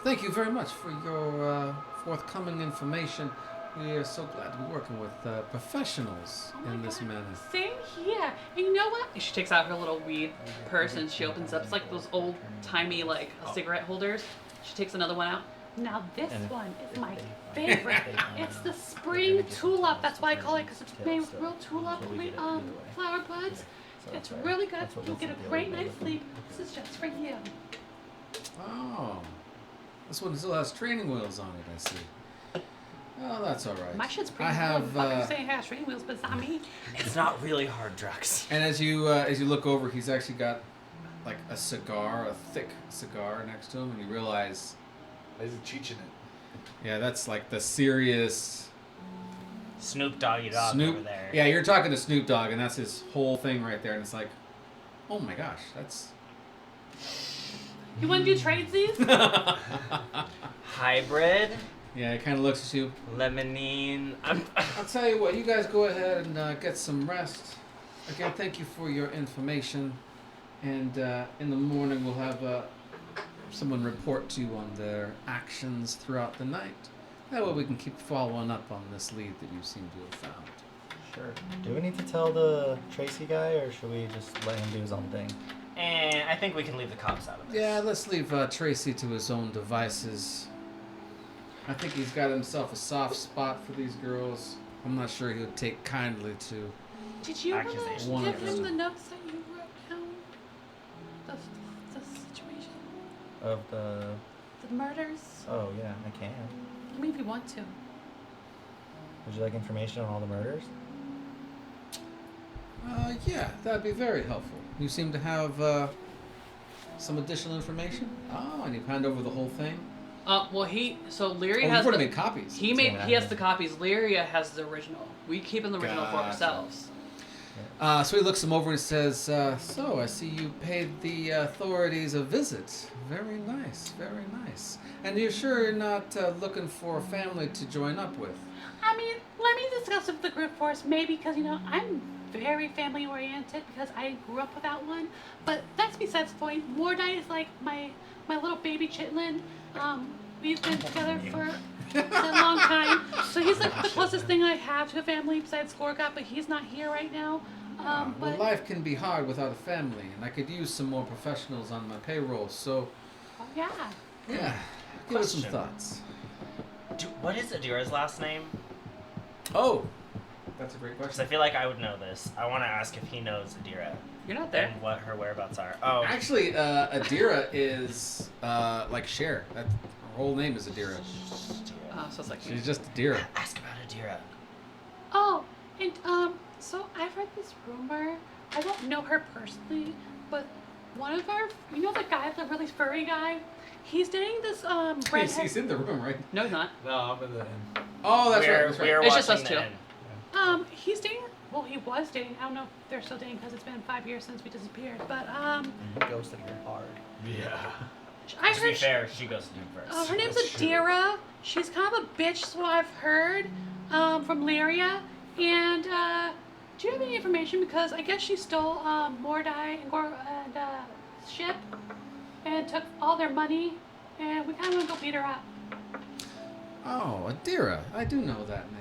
Thank you very much for your forthcoming information. We are so glad to be working with professionals Oh my in this God. manner. Same here. And you know what? She takes out her little weed purse and she opens up. It's like those old timey like cigarette holders. She takes another one out. Now this And one is if my they- favorite. they, It's the they're spring gonna give tulip. them That's why I some call it because it's tips, made with so- real tulip so we get it either way. flower buds. So It's that's why- really good. that's what You'll Vincent get a did great with night's it. sleep. This is just for you. Oh, this one still has training wheels on it, I see. Oh, that's all right. My shit's pretty I have, good. Fuck, you say it has training wheels, but it's not me. It's not really hard drugs. and as you look over, he's actually got like a cigar, a thick cigar next to him, and you realize, He's cheeching it. yeah, that's like the serious Snoop Doggy Dogg Snoop. over there. Yeah, you're talking to Snoop Dogg, and that's his whole thing right there, and it's like, oh my gosh, that's. You want to do tradesies? Hybrid, Yeah, it kind of looks at you. lemonine. I'll tell you what, you guys go ahead and get some rest. Again, thank you for your information. And in the morning, we'll have someone report to you on their actions throughout the night. That way we can keep following up on this lead that you seem to have found. Sure. Do we need to tell the Tracy guy, or should we just let him do his own thing? And I think we can leave the cops out of this. Yeah, let's leave Tracy to his own devices. I think he's got himself a soft spot for these girls. I'm not sure he would take kindly to. Did you Accusations. give him the notes that you wrote down? The situation? Of the... The murders? Oh, yeah, I can. I mean, if you want to. Would you like information on all the murders? Yeah, that'd be very helpful. You seem to have some additional information. Oh, and you hand over the whole thing. Well, Lyria Oh, has you've already the, made copies. he has the copies. Lyria has the original. We keep the original for Gotcha. ourselves. So he looks them over and says, so I see you paid the authorities a visit. Very nice, very nice. And you're sure you're not looking for a family to join up with? I mean, let me discuss with the group first, maybe, because, I'm very family oriented because I grew up without one. But that's besides the point. Mordai is like my little baby chitlin. We've been together for a long time. So he's like the closest thing I have to a family besides Gorgot, but he's not here right now. Well, But life can be hard without a family, and I could use some more professionals on my payroll, so oh, yeah. yeah, give it some Question. thoughts. What is Adira's last name? Oh, that's a great Because question. I feel like I would know this. I want to ask if he knows Adira You're not there. and what her whereabouts are. Oh, Actually, Adira is like Cher. Her whole name is Adira. So it's like She's just Adira. ask about Adira. Oh, and so I've heard this rumor. I don't know her personally, but one of our, the guy, the really furry guy, he's dating this redhead. He's in the room, right? no, he's not. No, I'm in the end. Oh, that's right. That's right. We're It's just watching us the two. end. He's dating. Well, he was dating. I don't know if they're still dating because it's been 5 years since we disappeared. But Ghosted her hard. Yeah. I To be heard. fair, she goes to him first. Her name's That's true. Adira. She's kind of a bitch, so I've heard from Lyria. And do you have any information? Because I guess she stole Mordai and ship and took all their money, and we kind of want to go beat her up. Oh, Adira. I do know that name.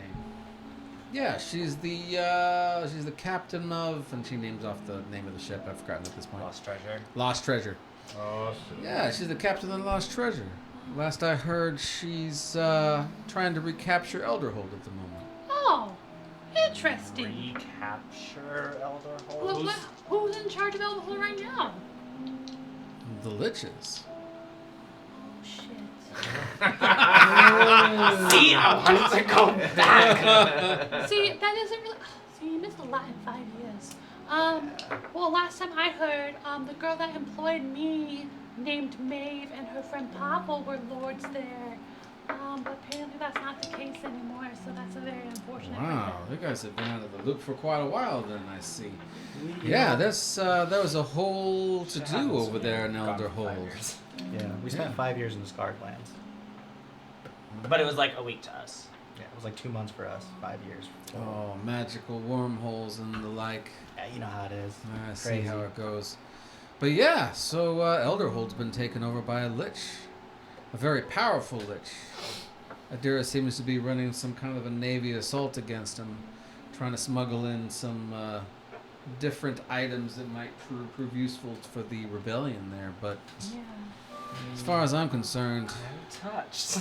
Yeah, she's the captain of, and she names off the name of the ship. I've forgotten at this point. Lost treasure. Lost Treasure. Oh, shit. Yeah, she's the captain of the Lost Treasure. Last I heard, she's trying to recapture Elderhold at the moment. Oh, interesting. Recapture Elderhold. Well, who's in charge of Elderhold right now? The Liches. Oh, shit. See, I wanted to go back. See, that isn't really. See, you missed a lot in 5 years. Well, last time I heard, the girl that employed me, named Maeve, and her friend Pavel were lords there. But apparently that's not the case anymore, so that's a very unfortunate. Wow, you guys have been out of the loop for quite a while then, I see. Yeah, there was a whole to-do over there in Elderhold. Yeah, we spent Yeah. 5 years in the Scarred Lands. But it was like a week to us. Yeah, it was like 2 months for us, 5 years. Oh, magical wormholes and the like. Yeah, you know how it is. I see Crazy. how it goes. But yeah, so Elderhold's been taken over by a lich. A very powerful lich. Adira seems to be running some kind of a navy assault against him, trying to smuggle in some different items that might prove useful for the rebellion there. But Yeah. as far as I'm concerned, I'm touched.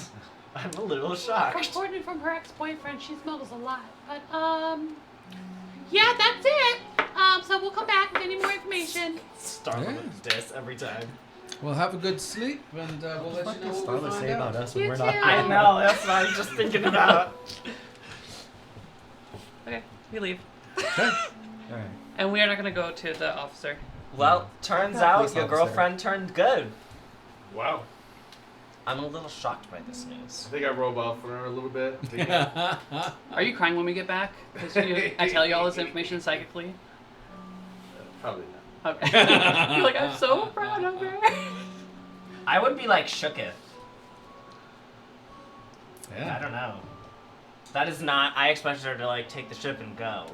I'm a little shocked. According from her ex-boyfriend, she smuggles a lot. But yeah, that's it. So we'll come back with any more information. Starla Yeah. with this every time. we'll have a good sleep, and we'll let you know what we Starla find say out. about us You when we're not too. I know, that's what I was just thinking about. Okay, we leave, Alright. and we are not gonna go to the officer. Well, turns Yeah, out police your officer. girlfriend turned good. Wow. I'm a little shocked by this I news. think I rub off on her a little bit. Are you crying when we get back? Because I tell you all this information psychically. Probably not. Okay. You're like, I'm so proud of her. I would be like shooketh. I Yeah. don't know. That is not. I expected her to like take the ship and go.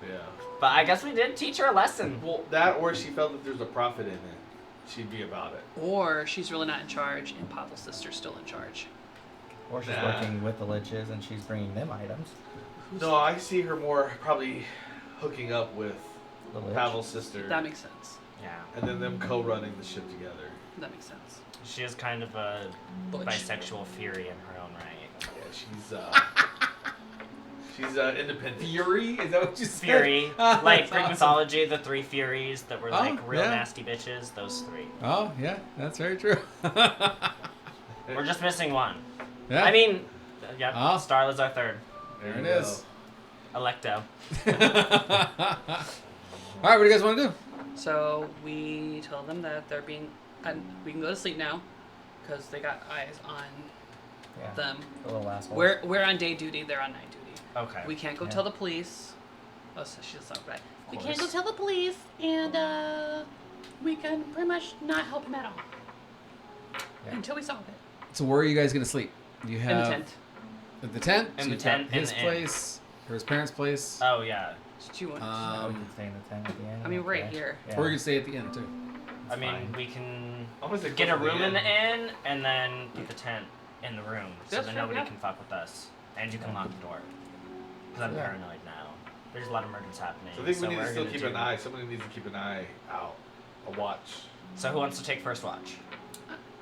Yeah. But I guess we did teach her a lesson. Well, that or she felt that there's a profit in it. she'd be about it. Or she's really not in charge, and Pavel's sister's still in charge. Or she's Nah. working with the Liches and she's bringing them items. No, I see her more probably hooking up with The Lich. Pavel's sister, That makes sense. Yeah. and then them co-running the ship together. That makes sense. She is kind of a Butch. bisexual fury in her own right. Yeah, she's independent. Fury? Is that what you said? Fury. Oh, Like that's Greek awesome. mythology, the 3 Furies that were Oh, like real yeah. nasty bitches, those 3. Oh, yeah, that's very true. We're just missing one. Yeah. I mean, yeah, Oh. Starla's our 3rd. there you it is. Electo. All right, what do you guys want to do? So we tell them that they're being, and we can go to sleep now, because they got eyes on Yeah. them. The little assholes. We're on day duty. They're on night duty. Okay. We can't go Yeah. tell the police. Oh, so she's not right. We can't go tell the police, and we can pretty much not help him at all Yeah. until we solve it. So where are you guys going to sleep? You have In the tent. At the tent? In So the you've got tent, in his the inn. place, or his parents' place. Oh, yeah. Do you want? we can stay in the tent at the end. I mean, right okay. here. Yeah. Or you can stay at the inn, too. I mean, Fine. we can I'm gonna say get a close to room the in the end. inn and then put the tent in the room so That's that fair, nobody yeah. can fuck with us. And you can lock the door. Because I'm Yeah. paranoid now. There's a lot of murders happening. So I think we need we're to still gonna keep an eye. Somebody needs to keep an eye out, a watch. So who wants to take first watch?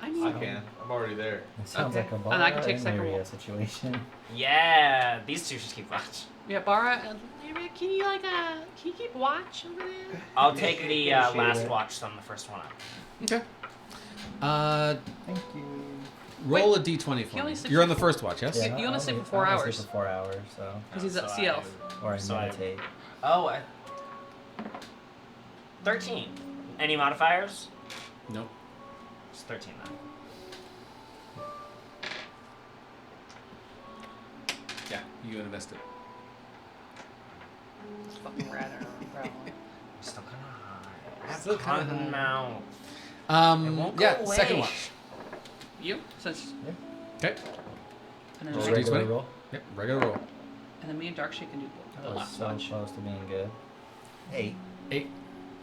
I mean, I can. I'm already there. It sounds Okay. like a And bar I can take and second Maria watch. situation. Yeah, these two should keep watch. Yeah, Bara and Lyra, can you keep watch over there? I'll take the Appreciate last it. watch, so I'm the first one up. Okay. Thank you. Roll Wait, a d20 he for only me. sleeps You're on the for- first watch, yes? You only sleep for 4 I only hours. sleep for 4 hours, so. Because he's a So sea elf. Or I So I- meditate. Oh, 13. Any modifiers? Nope. It's 13 then. Yeah, you invest it. It's fucking rad. Still kind of high. I have Still kinda cotton high. mouth. It won't go Yeah, second away. watch. You? Since. Okay. And then, Roll Just a regular d20. roll. Yep, regular roll. and then me and Darkshade can do the That was last so watch. close to being good. 8. 8.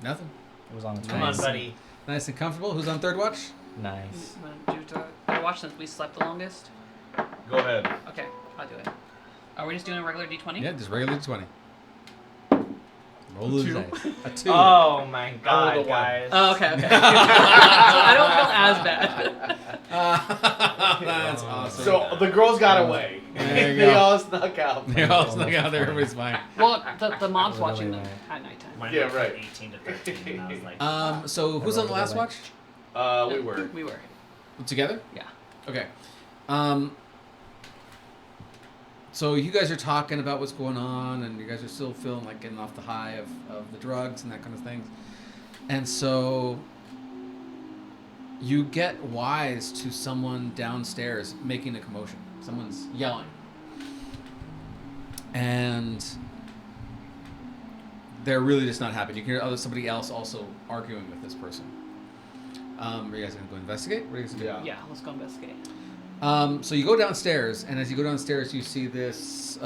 Nothing. It was on the Come Nice. on, buddy. Nice and comfortable. Who's on third watch? Nice. You wanna do the watch since we slept the longest? Go ahead. Okay, I'll do it. Are we just doing a regular d20? Yeah, just regular d20. Roll the Two. dice. A 2. Oh my rolled a god, one. guys. Oh, okay, okay. I don't feel as bad. That's awesome. So the girls got away. There you They go. all snuck out. They all snuck out there. Everybody's fine. Well, the mom's Literally watching them went. at nighttime. Mine Yeah, went from right. 18 to 13, and I was like, So who's on the last watch? We were. We were. Together? Yeah. Okay. So you guys are talking about what's going on, and you guys are still feeling like getting off the high of the drugs and that kind of thing. And so you get wise to someone downstairs making a commotion. Someone's yelling. And they're really just not happy. You can hear somebody else also arguing with this person. Are you guys going to go investigate? What are you guys going to do? Yeah. Yeah, let's go investigate. So you go downstairs, and as you go downstairs, you see this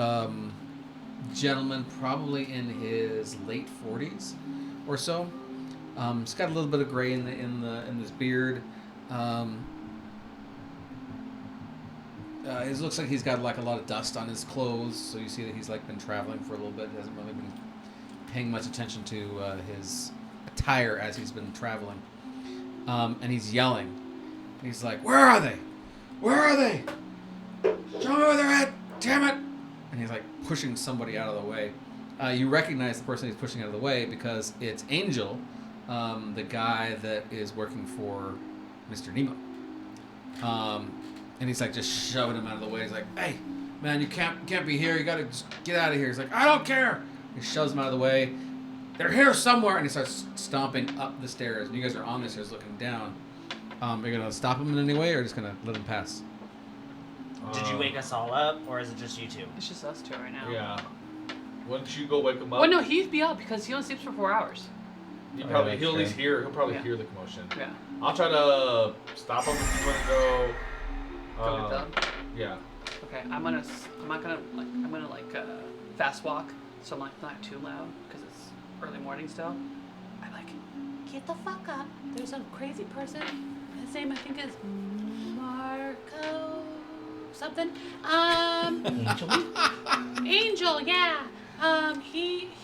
gentleman, probably in his late 40s or so. He's got a little bit of gray in his beard. It looks like he's got like a lot of dust on his clothes, so you see that he's like been traveling for a little bit. He hasn't really been paying much attention to his attire as he's been traveling. And he's yelling. And he's like, "Where are they? Where are they? Show me where they're at! Damn it!" And he's like pushing somebody out of the way. You recognize the person he's pushing out of the way because it's Angel, the guy that is working for Mr. Nemo. And he's like just shoving him out of the way. He's like, "Hey, man, you can't be here. You gotta just get out of here." He's like, "I don't care." He shoves him out of the way. "They're here somewhere," and he starts stomping up the stairs. And you guys are on the stairs looking down. You're gonna stop him in any way, or just gonna let him pass? did you wake us all up, or is it just you two? It's just us two right now. Yeah. Why don't you go wake him up? Well, no, he'd be up because he only sleeps for 4 hours. He Oh, probably yeah, he'll at least sure. hear. He'll probably Yeah. hear the commotion. Yeah. I'll try to stop him if you want to go. Go get them. Yeah. Okay, I'm gonna fast walk, so I'm like not too loud because it's early morning still. I like get the fuck up. There's a crazy person. His name I think is Marco something. Angel, yeah.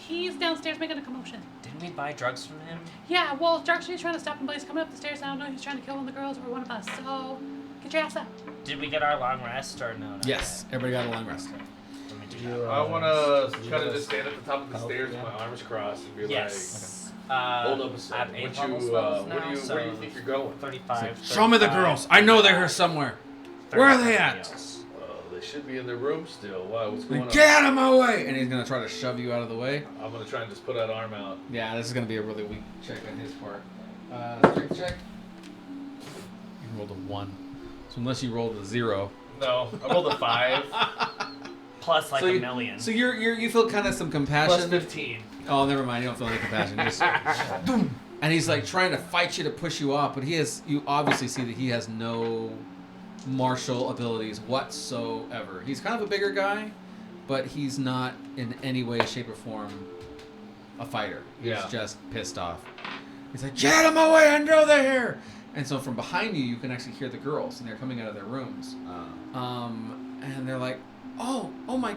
He's downstairs making a commotion. Didn't we buy drugs from him? Yeah, well, Darkshade trying to stop him, but he's coming up the stairs. I don't know if he's trying to kill one of the girls or one of us. So, get your ass up. Did we get our long rest or no? Not Yes, everybody got a long rest. yet? Let me do You, that. I want to kind of just stand at the top of the Oh, stairs with yeah. my arms crossed and be Yes. hold up a I second. have 8 What level you, spells where now, do so you think you're going? 35. Show me the 35, girls. I know they're here somewhere. Where are they 35 at? meals. They should be in their room still. Why? What's going on? Get out of my way! And he's gonna try to shove you out of the way. I'm gonna try and just put that arm out. Yeah, this is gonna be a really weak check on his part. Strength check. You rolled a 1. So unless you rolled a 0. No, I rolled a 5 Plus like so a million. So you feel kind of some compassion. plus 15. Oh, never mind. You don't feel any compassion. You just, and he's like trying to fight you to push you off, but you obviously see that he has no martial abilities whatsoever. He's kind of a bigger guy, but he's not in any way, shape, or form a fighter. He's Yeah. just pissed off. He's like, get out of my way! I know they're here! And so from behind you, you can actually hear the girls, and they're coming out of their rooms. And they're like, oh my...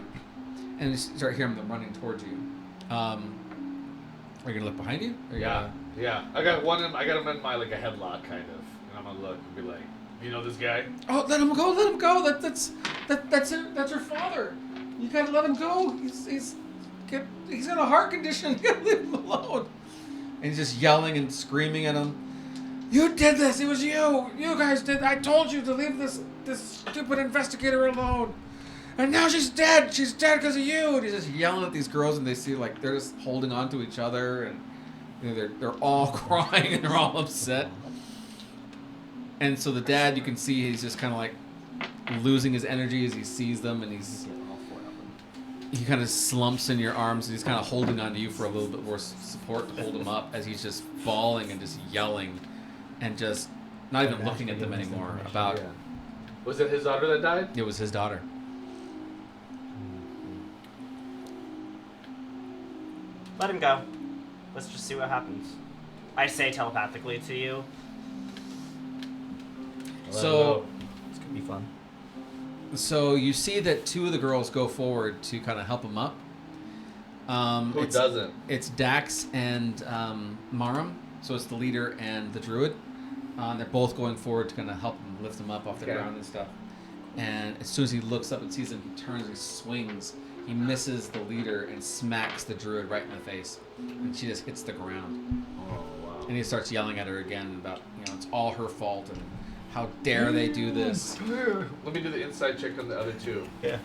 And you start hearing them running towards you. Are you gonna look behind you? Or you Yeah, yeah. I got him in my like a headlock kind of, and I'm gonna look and be like, you know this guy? Oh, let him go! Let him go! That's her father. You gotta let him go. He's got a heart condition. You gotta leave him alone. And he's just yelling and screaming at him. You did this. It was you. You guys did. I told you to leave this stupid investigator alone. And now she's dead. She's dead because of you. And he's just yelling at these girls, and they see like they're just holding on to each other, and you know, they're all crying and they're all upset. And so the dad, you can see he's just kind of like losing his energy as he sees them, and he kind of slumps in your arms, and he's kind of holding on to you for a little bit more support to hold him up as he's just bawling and just yelling and just not even looking at them anymore. About Yeah. Was it his daughter that died? it was his daughter. Let him go. Let's just see what happens. I say telepathically to you. So This could be fun. So you see that 2 of the girls go forward to kind of help him up. Who it's, doesn't? It's Dax and Maram. So it's the leader and the druid. They're both going forward to kind of help him lift him up off the Okay. ground and stuff. And as soon as he looks up and sees him, he turns and swings. He misses the leader and smacks the druid right in the face. And she just hits the ground. Oh wow. And he starts yelling at her again about, it's all her fault and how dare they do this. Let me do the inside check on the other 2. Yeah.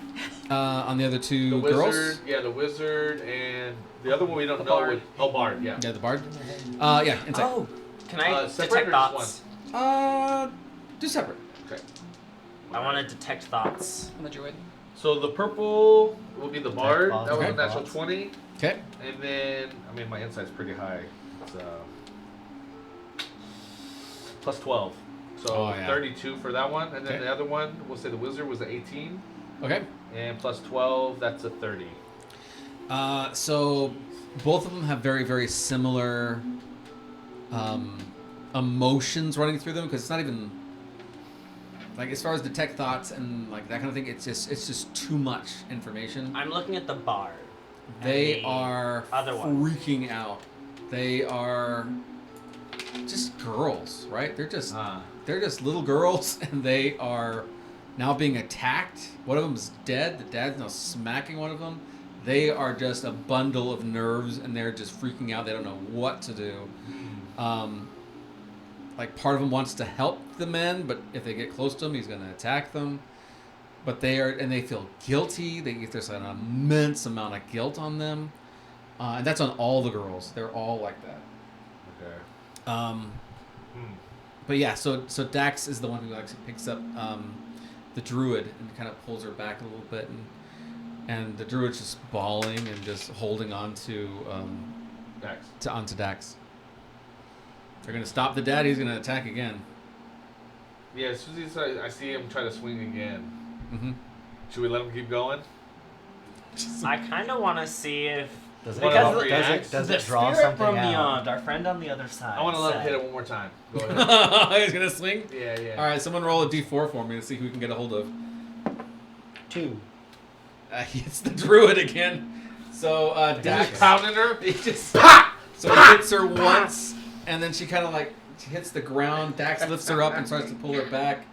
On the other 2 The girls. wizard, yeah, the wizard, and the other one we don't The know. bard. Bard, yeah. Yeah, the bard. Yeah, inside. Oh, can I separate detect or thoughts? just Do separate. Okay. I want to detect thoughts. I'm the druid. So the purple will be the bard. thoughts. That was Okay. a natural 20. Okay. And then, my insight's pretty high. It's plus 12. So Oh, yeah. 32 for that one. And then Okay. the other one, we'll say the wizard was an 18. Okay. And plus 12, that's a 30. So both of them have very, very similar emotions running through them because it's not even like as far as detect thoughts and like that kind of thing. It's just too much information. I'm looking at the bard. They and the are other one. freaking out. They are just girls, right? They're just little girls, and they are now being attacked. One of them's dead. The dad's now smacking one of them. They are just a bundle of nerves, and they're just freaking out. They don't know what to do. Like part of him wants to help the men, but if they get close to him, he's going to attack them. But they feel guilty. There's an immense amount of guilt on them, and that's on all the girls. They're all like that. Okay. But yeah, so Dax is the one who actually picks up the druid and kind of pulls her back a little bit, and the druid's just bawling and just holding on to Dax. onto Dax. They're gonna stop the dad. He's gonna attack again. Yeah, as soon as I see him try to swing again. Mm-hmm. Should we let him keep going? I kind of want to see if Does it, Wanna Because know the- reacts? does the it draw spirit something from out? beyond, our friend on the other side. I want to let him said- hit it one more time. Go ahead. He's gonna swing. Yeah, yeah. All right, someone roll a d4 for me to see who we can get a hold of. 2. It's the druid again. So Dax, Just pounding her. he just so he hits her once, and then she kind of like she hits the ground. Dax lifts her up and starts to pull her back,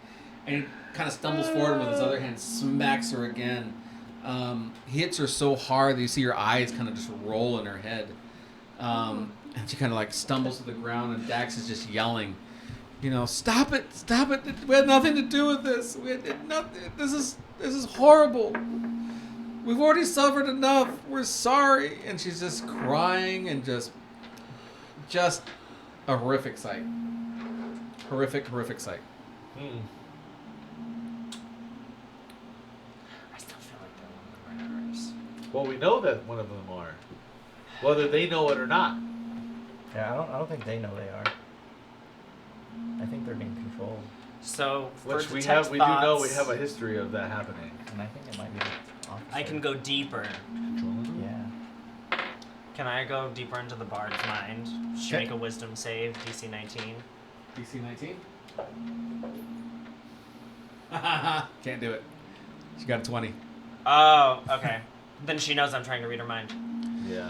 and he kind of stumbles forward and with his other hand smacks her again. He hits her so hard that you see her eyes kind of just roll in her head, and she kind of like stumbles to the ground, and Dax is just yelling, you know, stop it! We had nothing to do with this. This is horrible. We've already suffered enough. We're sorry. And she's just crying and just a horrific sight. Horrific sight. Hmm. I still feel like they're one of the murderers. Well, we know that one of them are. Whether they know it or not. Yeah, I don't think they know they are. I think they're being controlled, So for Which we detect do know we thoughts, have a history of that happening. and I think it might be the officer. I can go deeper. Yeah. Can I go deeper into the bard's mind? She Okay. make a wisdom save, DC 19. DC 19? Can't do it. She got a 20. Oh, okay. Then she knows I'm trying to read her mind. Yeah.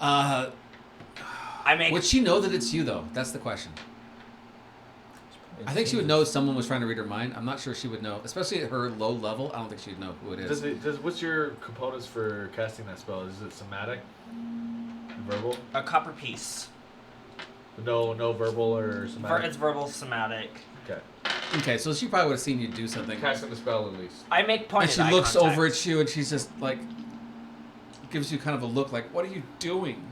I make. Would she know that it's you, though? That's the question. I think she would know if someone was trying to read her mind. I'm not sure she would know. Especially at her low level, I don't think she would know who it is. What's your components for casting that spell? Is it somatic? Verbal? A copper piece. No verbal or somatic? It's verbal, somatic. Okay. Okay, so she probably would have seen you do something. Casting the spell at least. I make And pointed she eye looks contact. over at you and she's just like, gives you kind of a look like, what are you doing?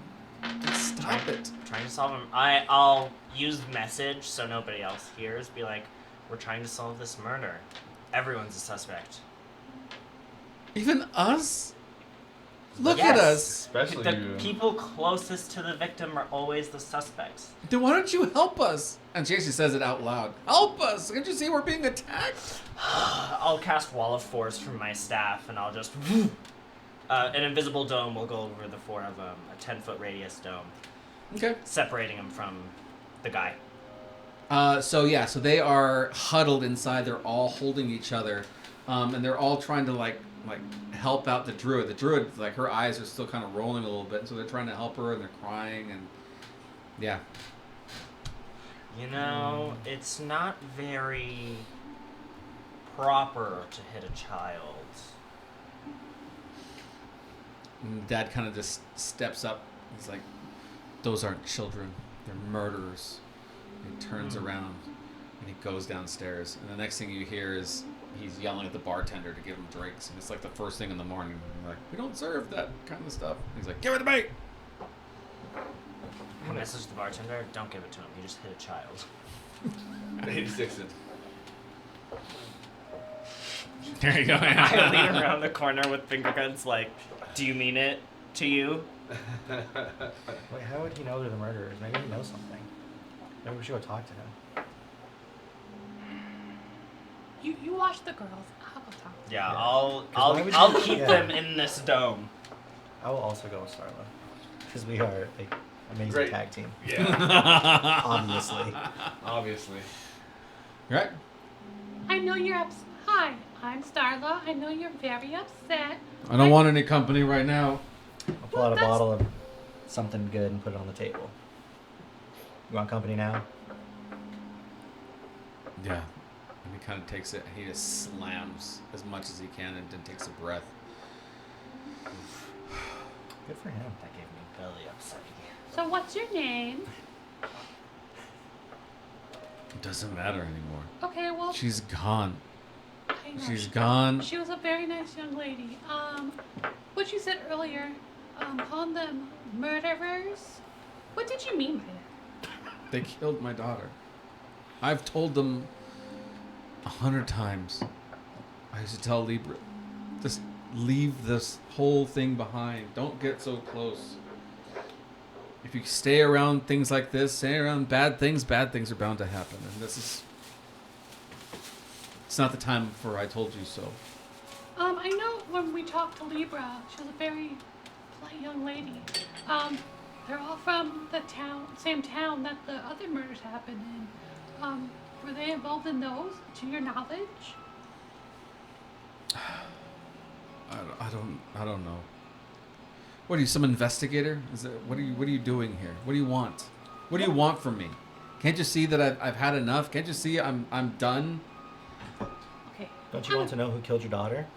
Just stop it. Trying to solve them. I'll use message so nobody else hears. Be like, we're trying to solve this murder. Everyone's a suspect. Even us? Look Yes. at us. Especially The you. people closest to the victim are always the suspects. Then why don't you help us? And she actually says it out loud. Help us! Can't you see we're being attacked? I'll cast Wall of Force from my staff, and I'll just... an invisible dome will go over the four of them. A 10-foot radius dome. Okay. Separating them from the guy. So they are huddled inside. They're all holding each other, and they're all trying to like help out the druid. The druid, like her eyes are still kind of rolling a little bit, so they're trying to help her, and they're crying, and yeah. You know, it's not very proper to hit a child. And Dad kind of just steps up. He's like, "Those aren't children. They're murderers." And he turns around and he goes downstairs. And the next thing you hear is he's yelling at the bartender to give him drinks. And it's like the first thing in the morning. I'm like, we don't serve that kind of stuff. He's like, give it to me. I message the bartender, don't give it to him. You just hit a child. 86 it. There you go. I lean around the corner with finger guns like, do you mean it to you? Wait, how would he know they're the murderers? Maybe he knows something. Maybe we should go talk to him. You watch the girls. I'll go talk. Yeah, Yeah. I'll 'Cause why would I'll you- keep yeah. them in this dome. I will also go with Starla. Because we are like amazing Great. tag team. Yeah. Obviously. Obviously. Right? I know you're upset. Hi, I'm Starla. I know you're very upset. I don't want any company right now. I'll pull out a That's- bottle of something good and put it on the table. You want company now? Yeah. And he kind of takes it. He just slams as much as he can and then takes a breath. Good for him. That gave me belly upsetting. So what's your name? It doesn't matter anymore. Okay, well, She's gone. I know She's she- gone. She was a very nice young lady. What you said earlier, calling them murderers. What did you mean by that? They killed my daughter. I've told them 100 times. I used to tell Libra, just leave this whole thing behind. Don't get so close. If you stay around things like this, stay around bad things are bound to happen. And this is... It's not the time for I told you so. I know when we talked to Libra, she was a very polite young lady. They're all from the same town that the other murders happened in. Were they involved in those, to your knowledge? I don't know. What are you, some investigator? What are you doing here? What do you want? What do you want from me? Can't you see that I've had enough? Can't you see I'm done? Okay. Don't you want to know who killed your daughter?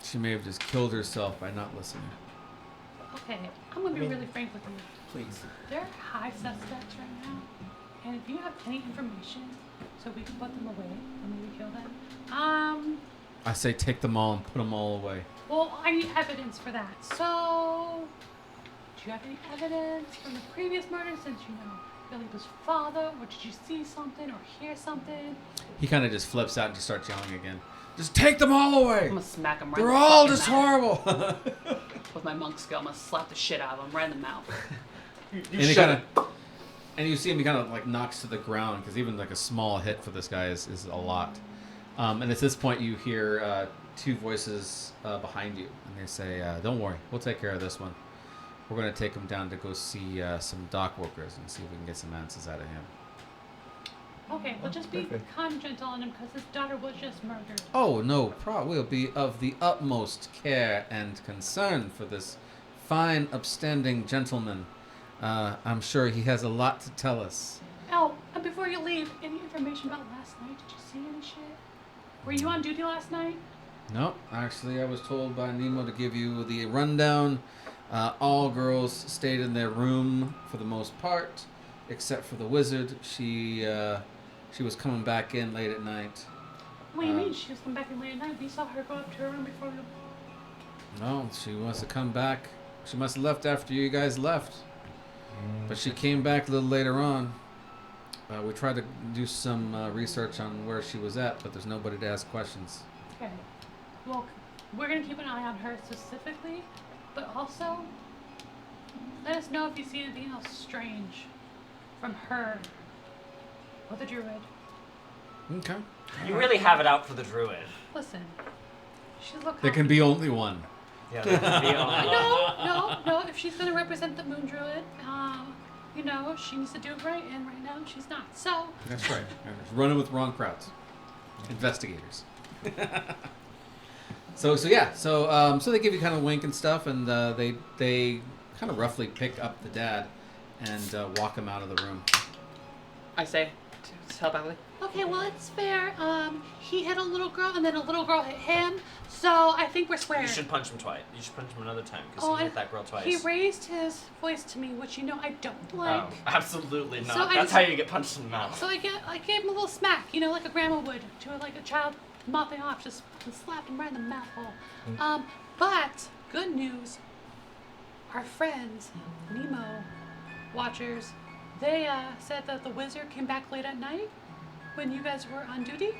She may have just killed herself by not listening. Okay, I'm gonna be really frank with you. Please. They're high suspects right now, and if you have any information, so we can put them away and maybe kill them. I say take them all and put them all away. Well, I need evidence for that. So, do you have any evidence from the previous murder since you know Billy's father, or did you see something or hear something? He kind of just flips out and just starts yelling again. Just take them all away! I'm gonna smack him right They're in the all fucking just mouth. horrible! With my monk skill, I'm gonna slap the shit out of him right in the mouth. And you see him, he kind of like knocks to the ground, because even like a small hit for this guy is a lot. And at this point you hear two voices behind you, and they say, don't worry, we'll take care of this one. We're going to take him down to go see some dock workers and see if we can get some answers out of him. Okay, well just be Perfect. kind and gentle on him because his daughter was just murdered. Oh, no, we'll be of the utmost care and concern for this fine, upstanding gentleman. I'm sure he has a lot to tell us. Oh, and before you leave, any information about last night? Did you see any shit? Were you on duty last night? No, actually, I was told by Nemo to give you the rundown. All girls stayed in their room for the most part, except for the wizard. She was coming back in late at night. What do you mean she was coming back in late at night? We saw her go up to her room before you... No, she wants to come back. She must have left after you guys left. But she came back a little later on. We tried to do some research on where she was at, but there's nobody to ask questions. Okay. Well, we're going to keep an eye on her specifically, but also let us know if you see anything else strange from her or the druid. Okay. You really have it out for the druid. Listen, she's a little There can be only one. Yeah, that would be No. If she's going to represent the moon druid, you know, she needs to do it right, and right now she's not. So, That's right. Running with wrong crowds. Investigators. So they give you kind of a wink and stuff, and they kind of roughly pick up the dad and walk him out of the room. I say, telepathically. okay, well, it's fair. He hit a little girl, and then a little girl hit him, so I think we're square. You should punch him twice. You should punch him another time because Oh, he hit that girl twice. He raised his voice to me, which you know I don't like. Oh, absolutely not. So I That's just- how you get punched in the mouth. So I gave him a little smack, you know, like a grandma would to like a child mopping off, just slapped him right in the mouth hole. But good news, our friends, Nemo watchers, they said that the wizard came back late at night when you guys were on duty.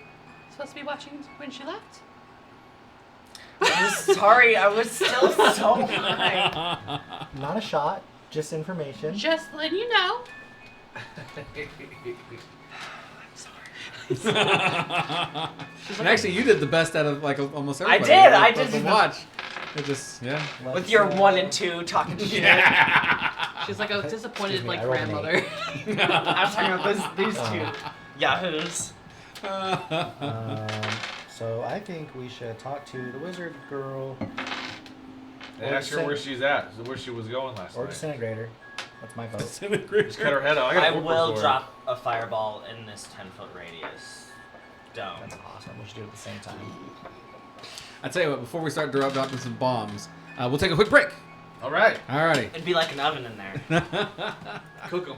Supposed to be watching when she left. I'm sorry, I was still so high. Not a shot, just information. Just letting you know. And actually, you did the best out of like almost everybody. did, Like, I the did. watch. It just With your 1 and 2 talking shit. She's like a disappointed Excuse me, like I rolled an grandmother. I was talking about these two yahoos. So I think we should talk to the wizard girl And ask her where she's at, where she was going last or night. disintegrator. That's my vote. Just cut her head off. I I got a whooper will for her. drop a fireball in this 10-foot radius. Dome. That's awesome. We should do it at the same time. I tell you what, before we start dropping some bombs, we'll take a quick break. All right. Alrighty. It'd be like an oven in there. Cook them.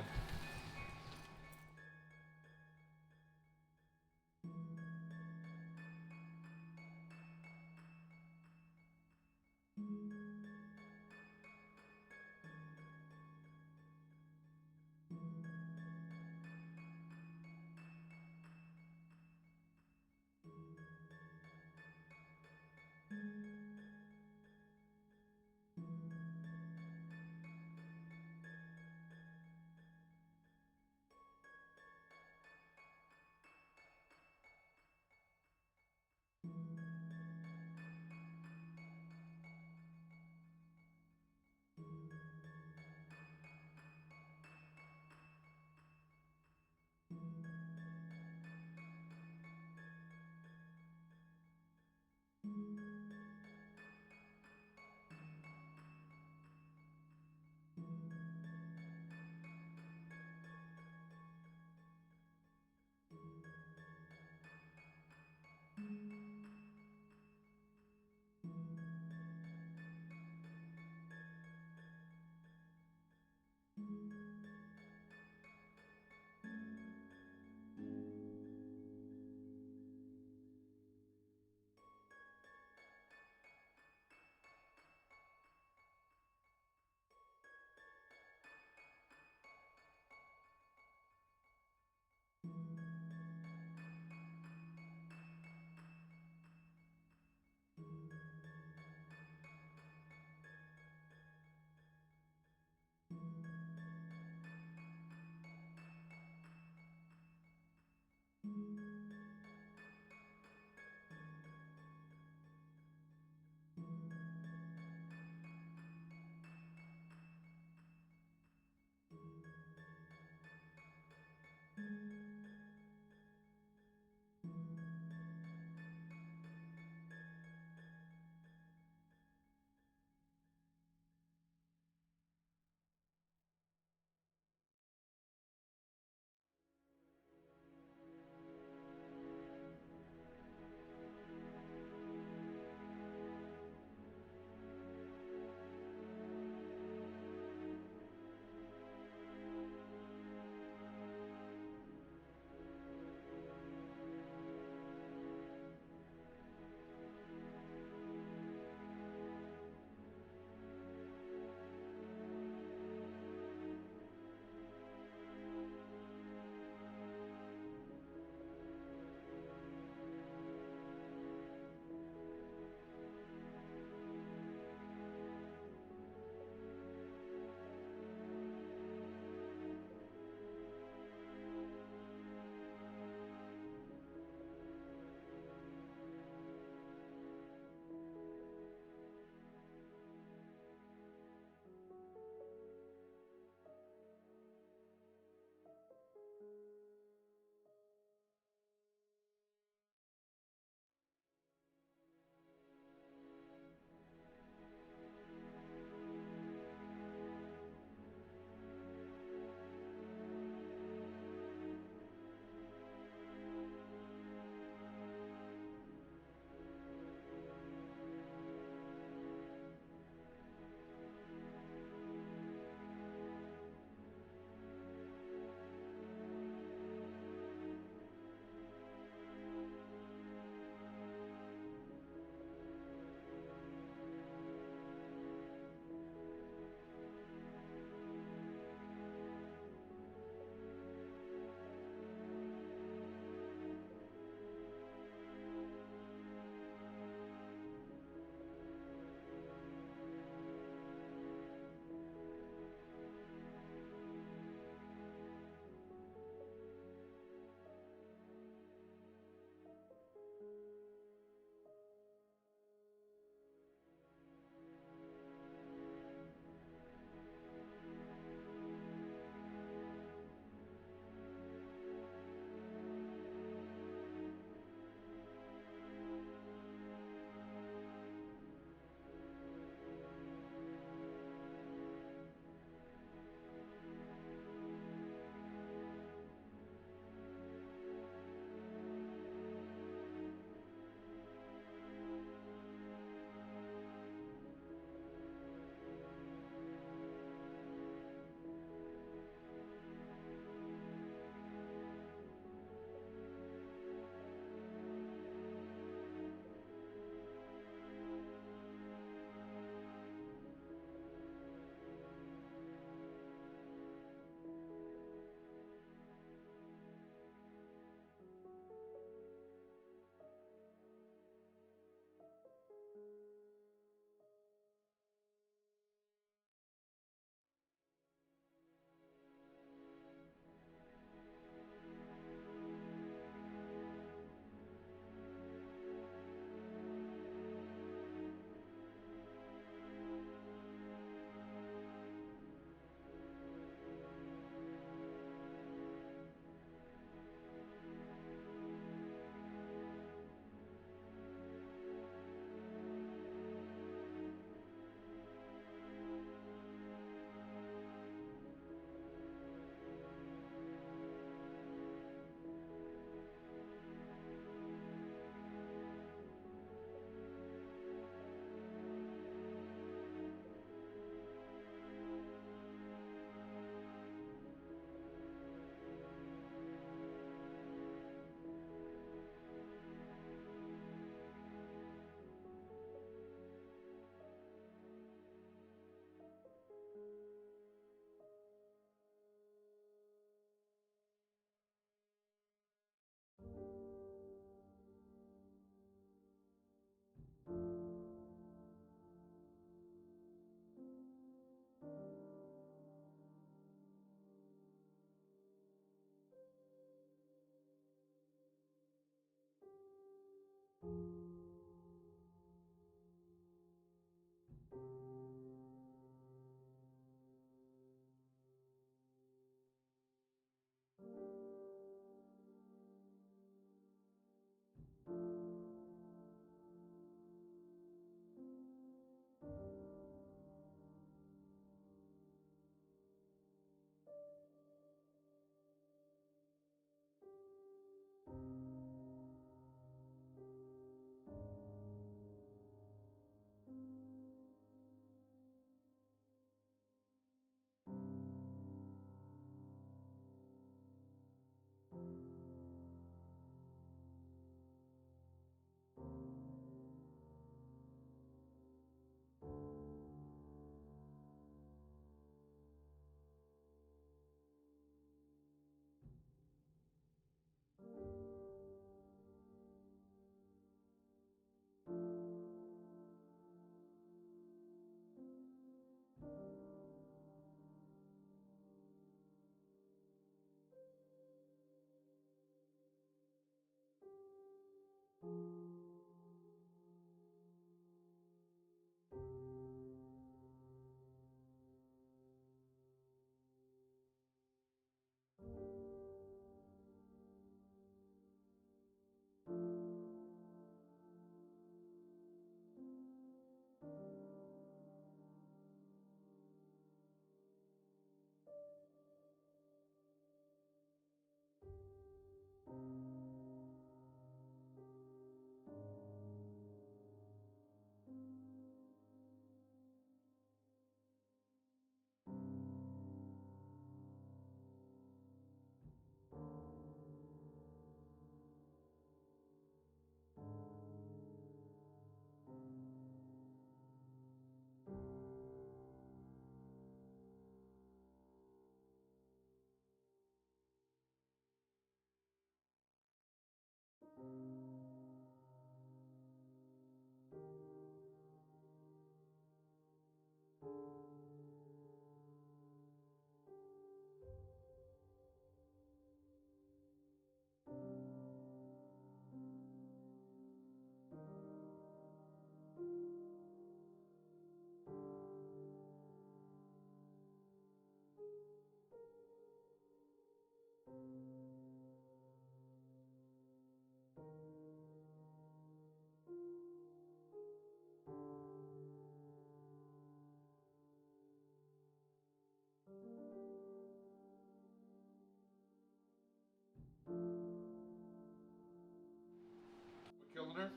Killing her.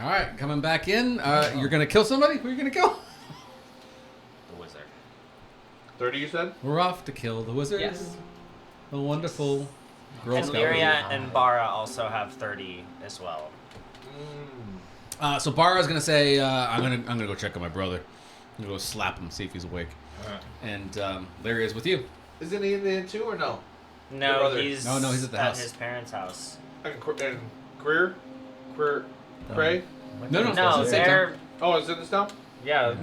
All right, coming back in. You're gonna kill somebody. Who are you gonna kill? The wizard. 30, you said? We're off to kill the wizard. Yes. The wonderful Girl And Scout Lyria wizard. and Bara also have 30 as well. So Bara's gonna say, I'm gonna go check on my brother. I'm gonna go slap him, see if he's awake. Alright. And Lyria's with you. Isn't he in the inn too, or no? Your No, brother. he's No, he's at the house. his parents' house. And Career? Cray? No, no, No, it's the same they're Oh, is it this now? yeah.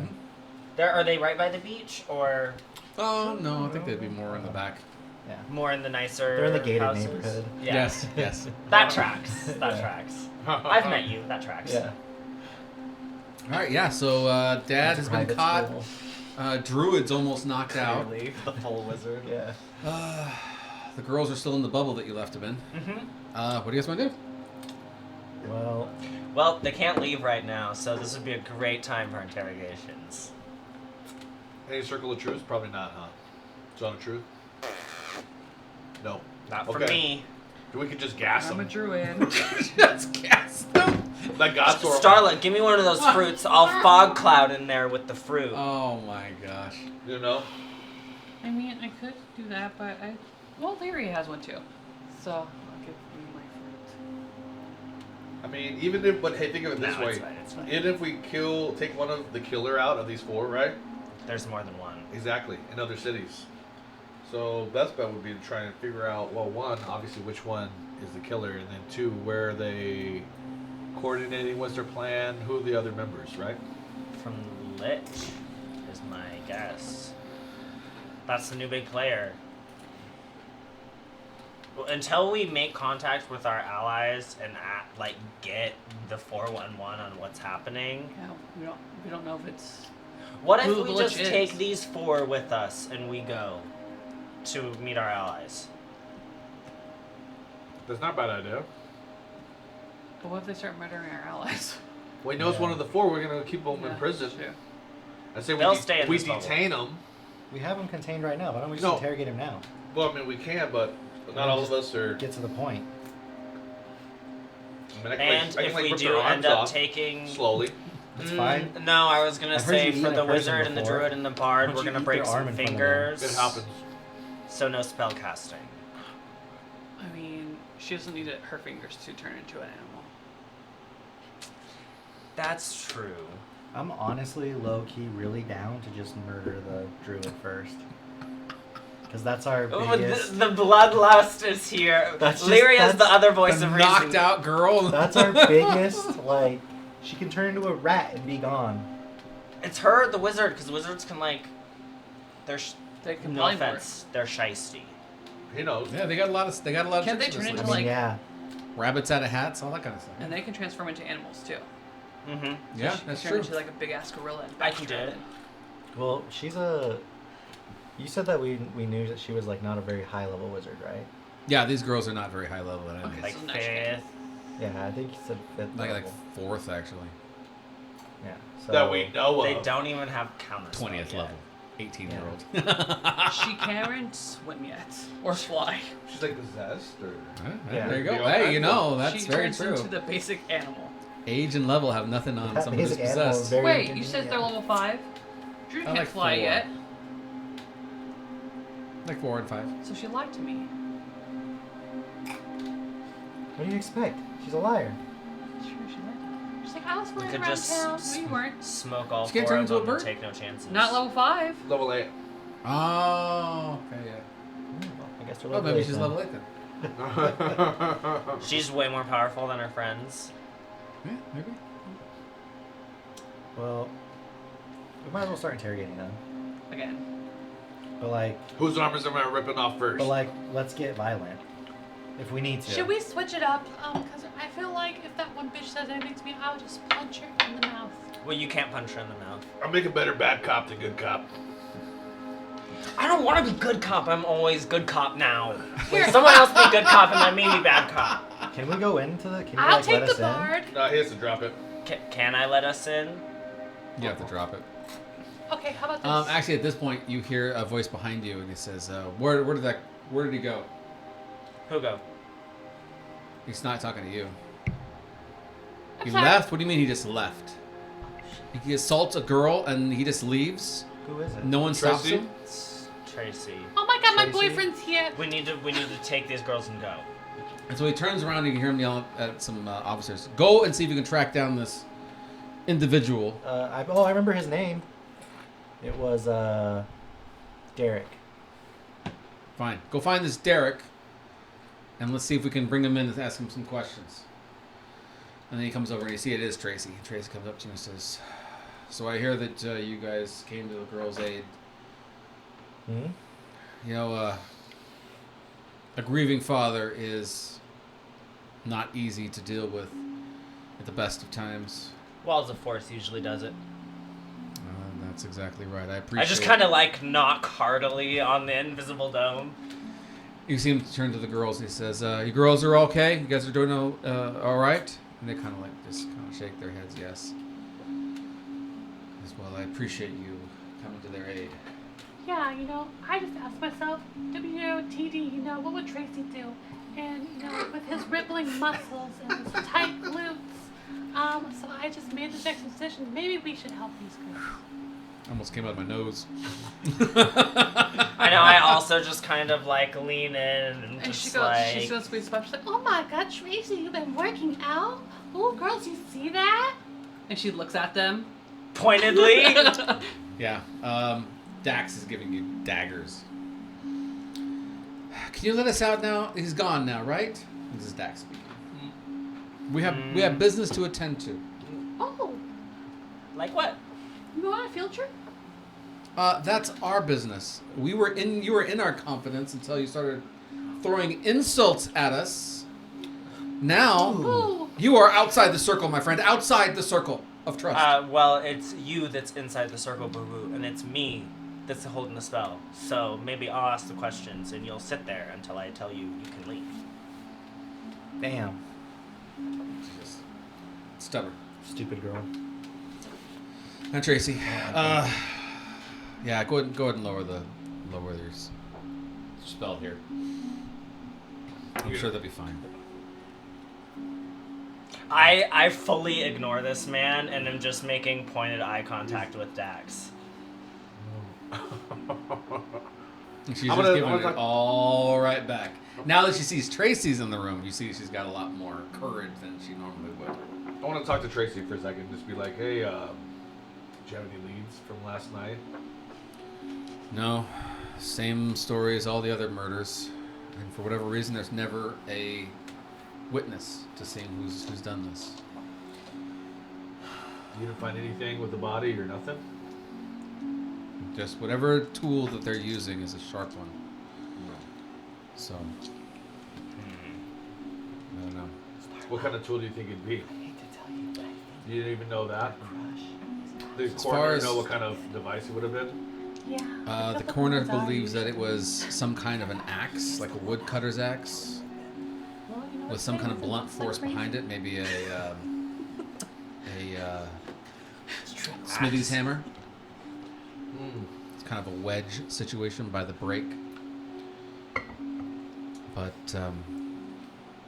Are they right by the beach or Oh no, I think they'd be more in the back. Yeah. more in the nicer? They're in the gated houses? neighborhood. Yeah. Yes, yes. That tracks. That Yeah. tracks. I've met you. That tracks. Yeah. All right, yeah. So Dad has been Private caught. school. Druid's almost knocked out. Clearly, the full wizard. Yeah. The girls are still in the bubble that you left them in. Mm-hmm. What do you guys want to do? Well, Well, they can't leave right now, so this would be a great time for interrogations. Any circle of truth? Probably not, huh? Zone of truth? No. Not for Okay. me. We could just gas I'm a them. druid. Just cast them. That got sort of. Starlet, give me one of those fruits. I'll fog cloud in there with the fruit. Oh my gosh. You know? I mean, I could do that, but Lyria has one too. So I'll give you my fruit. I mean, even if, but hey, think of it this No, way. it's fine, it's fine. Even if we take one of the killer out of these four, right? There's more than one. Exactly, in other cities. So best bet would be to try and figure out, well, one, obviously which one is the killer, and then two, where are they coordinating, what's their plan, who are the other members, right? From Lich is my guess. That's the new big player. Well, until we make contact with our allies and get the 411 on what's happening. Yeah, we don't know if it's. What if Who we the just lich is. take these 4 with us and we go to meet our allies? That's not a bad idea. But what if they start murdering our allies? Well, he knows Yeah. one of the 4. We're gonna keep them in prison. True. I say They'll stay in we this bubble. detain them. We have him contained right now. Why don't we just No. interrogate him now? Well, I mean, we can, but not all of us are. Get to the point. I mean, I can, And I can, if like, we rip do their end arms up off taking slowly. It's fine. No, I was gonna I've heard say you eat for a the person wizard and the before. druid and the bard, Why we're don't you gonna eat break their arm some in front of them? fingers. It happens. So no spell casting. I mean, she doesn't need her fingers to turn into an animal. That's true. I'm honestly low-key really down to just murder the druid first. Because that's our biggest... the bloodlust is here. That's just- Lyria's the that's other voice The of knocked reason. out girl. That's our biggest, like... She can turn into a rat and be gone. It's her, the wizard, because wizards can they're They can no polymorph. offense, they're shisty. He knows. Yeah, they got a lot of. They got a lot of. Can't they tricks in turn this into, list. I mean, like- yeah. Rabbits out of hats, all that kind of stuff. And they can transform into animals too. Mm-hmm. Yeah, She can that's turn true. into like a big ass gorilla. And I can do backstrap it. Well, she's a... You said that we knew that she was, like, not a very high-level wizard, right? Yeah, these girls are not very high level. Anyways. Okay. Like So nice fifth. Yeah, I think you said 5th Like level. 4th actually. Yeah. So... That we know They of. don't even have counters. 20th yet. level. 18-year-old. She can't swim yet or fly. She's like possessed, or Yeah. There you go. Yeah. Hey, you know, that's she very turns true. into the basic animal. Age and level have nothing on That someone who's basic animal is possessed. very Wait, you said inconvenient. they're level 5? Drew I can't like fly 4. yet, Like 4 and 5. so she lied to me. What do you expect? She's a liar. It's true, she lied to me. She's like, I was You flying could around just town. No, you weren't. smoke all She can't 4 turn of into a them and bird? take no chances. Not level 5. level 8. Oh, okay, yeah. I guess they're Oh, level maybe 8 she's then. level 8 then. She's way more powerful than her friends. Yeah, maybe. Well, we might as well start interrogating them. Again. But like, Whose armors am I ripping off first? let's get violent. If we need to. Should we switch it up? Because I feel like if that one bitch says anything to me, I'll just punch her in the mouth. Well, you can't punch her in the mouth. I'll make a better bad cop than good cop. I don't want to be good cop. I'm always good cop now. Wait, someone else be good cop and let me be bad cop. Can we go into the? Can you I'll like, take let the us in? bard. No, he has to drop it. Can I let us in? You have to drop it. Okay, how about this? Actually, at this point, you hear a voice behind you, and he says, "Where did he go?" Who go? He's not talking to you. I'm He sorry. left? What do you mean he just left? He assaults a girl and he just leaves? Who is it? No one stops Tracy? him? It's Tracy. Oh my god, my Tracy? boyfriend's here. We need to take these girls and go. And so he turns around and you can hear him yell at some officers. Go and see if you can track down this individual. I remember his name. It was Derek. Fine. Go find this Derek and let's see if we can bring him in and ask him some questions. And then he comes over and you see it is Tracy. Tracy comes up to you and says, "So I hear that you guys came to the girl's aid. Hmm. You know, a grieving father is not easy to deal with at the best of times." Walls of Force usually does it. That's exactly right. I appreciate I just kind of knock heartily on the invisible dome. You see him turn to the girls and he says, "You girls are okay? You guys are doing all right?" And they kind of just shake their heads, yes. As well, I appreciate you coming to their aid. Yeah, I just asked myself, WOTD, what would Tracy do? And, with his rippling muscles and his tight glutes. So I just made the next decision. Maybe we should help these girls. Almost came out of my nose. I know. I also just kind of lean in and And just she goes squeeze pop. She's like, Oh my god, Tracy, you've been working out? Oh, girls, you see that? and she looks at them. pointedly. Yeah. Dax is giving you daggers. Can you let us out now? He's gone now, right? This is Dax speaking. We have business to attend to. Oh, Like what? you go on a field trip? That's our business. You were in our confidence until you started throwing insults at us. Now, Ooh. you are outside the circle, my friend. Outside the circle of trust. Well, it's you that's inside the circle, Boo Boo, and it's me that's holding the spell. So maybe I'll ask the questions, and you'll sit there until I tell you can leave. Damn. Jesus. Stubborn. Stupid girl. And Tracy. Yeah, go ahead and lower your spell here. I'm sure that'll be fine. I fully ignore this man, and am just making pointed eye contact with Dax. And she's just giving it all right back. Now that she sees Tracy's in the room, you see she's got a lot more courage than she normally would. I want to talk to Tracy for a second. Just be like, hey, do you have any leads from last night? No, same story as all the other murders, and for whatever reason, there's never a witness to seeing who's done this. You didn't find anything with the body or nothing? Just whatever tool that they're using is a sharp one. So, I don't know. What kind of tool do you think it'd be? I hate to tell you, but I think You didn't even know that? crush. The As far coroner as- know what kind of device it would have been? Yeah. The coroner believes that it was some kind of an axe, like a woodcutter's axe, Well, you know with what some they kind of say, blunt it's like force crazy. behind it. Maybe a smithy's hammer. It's kind of a wedge situation by the break. But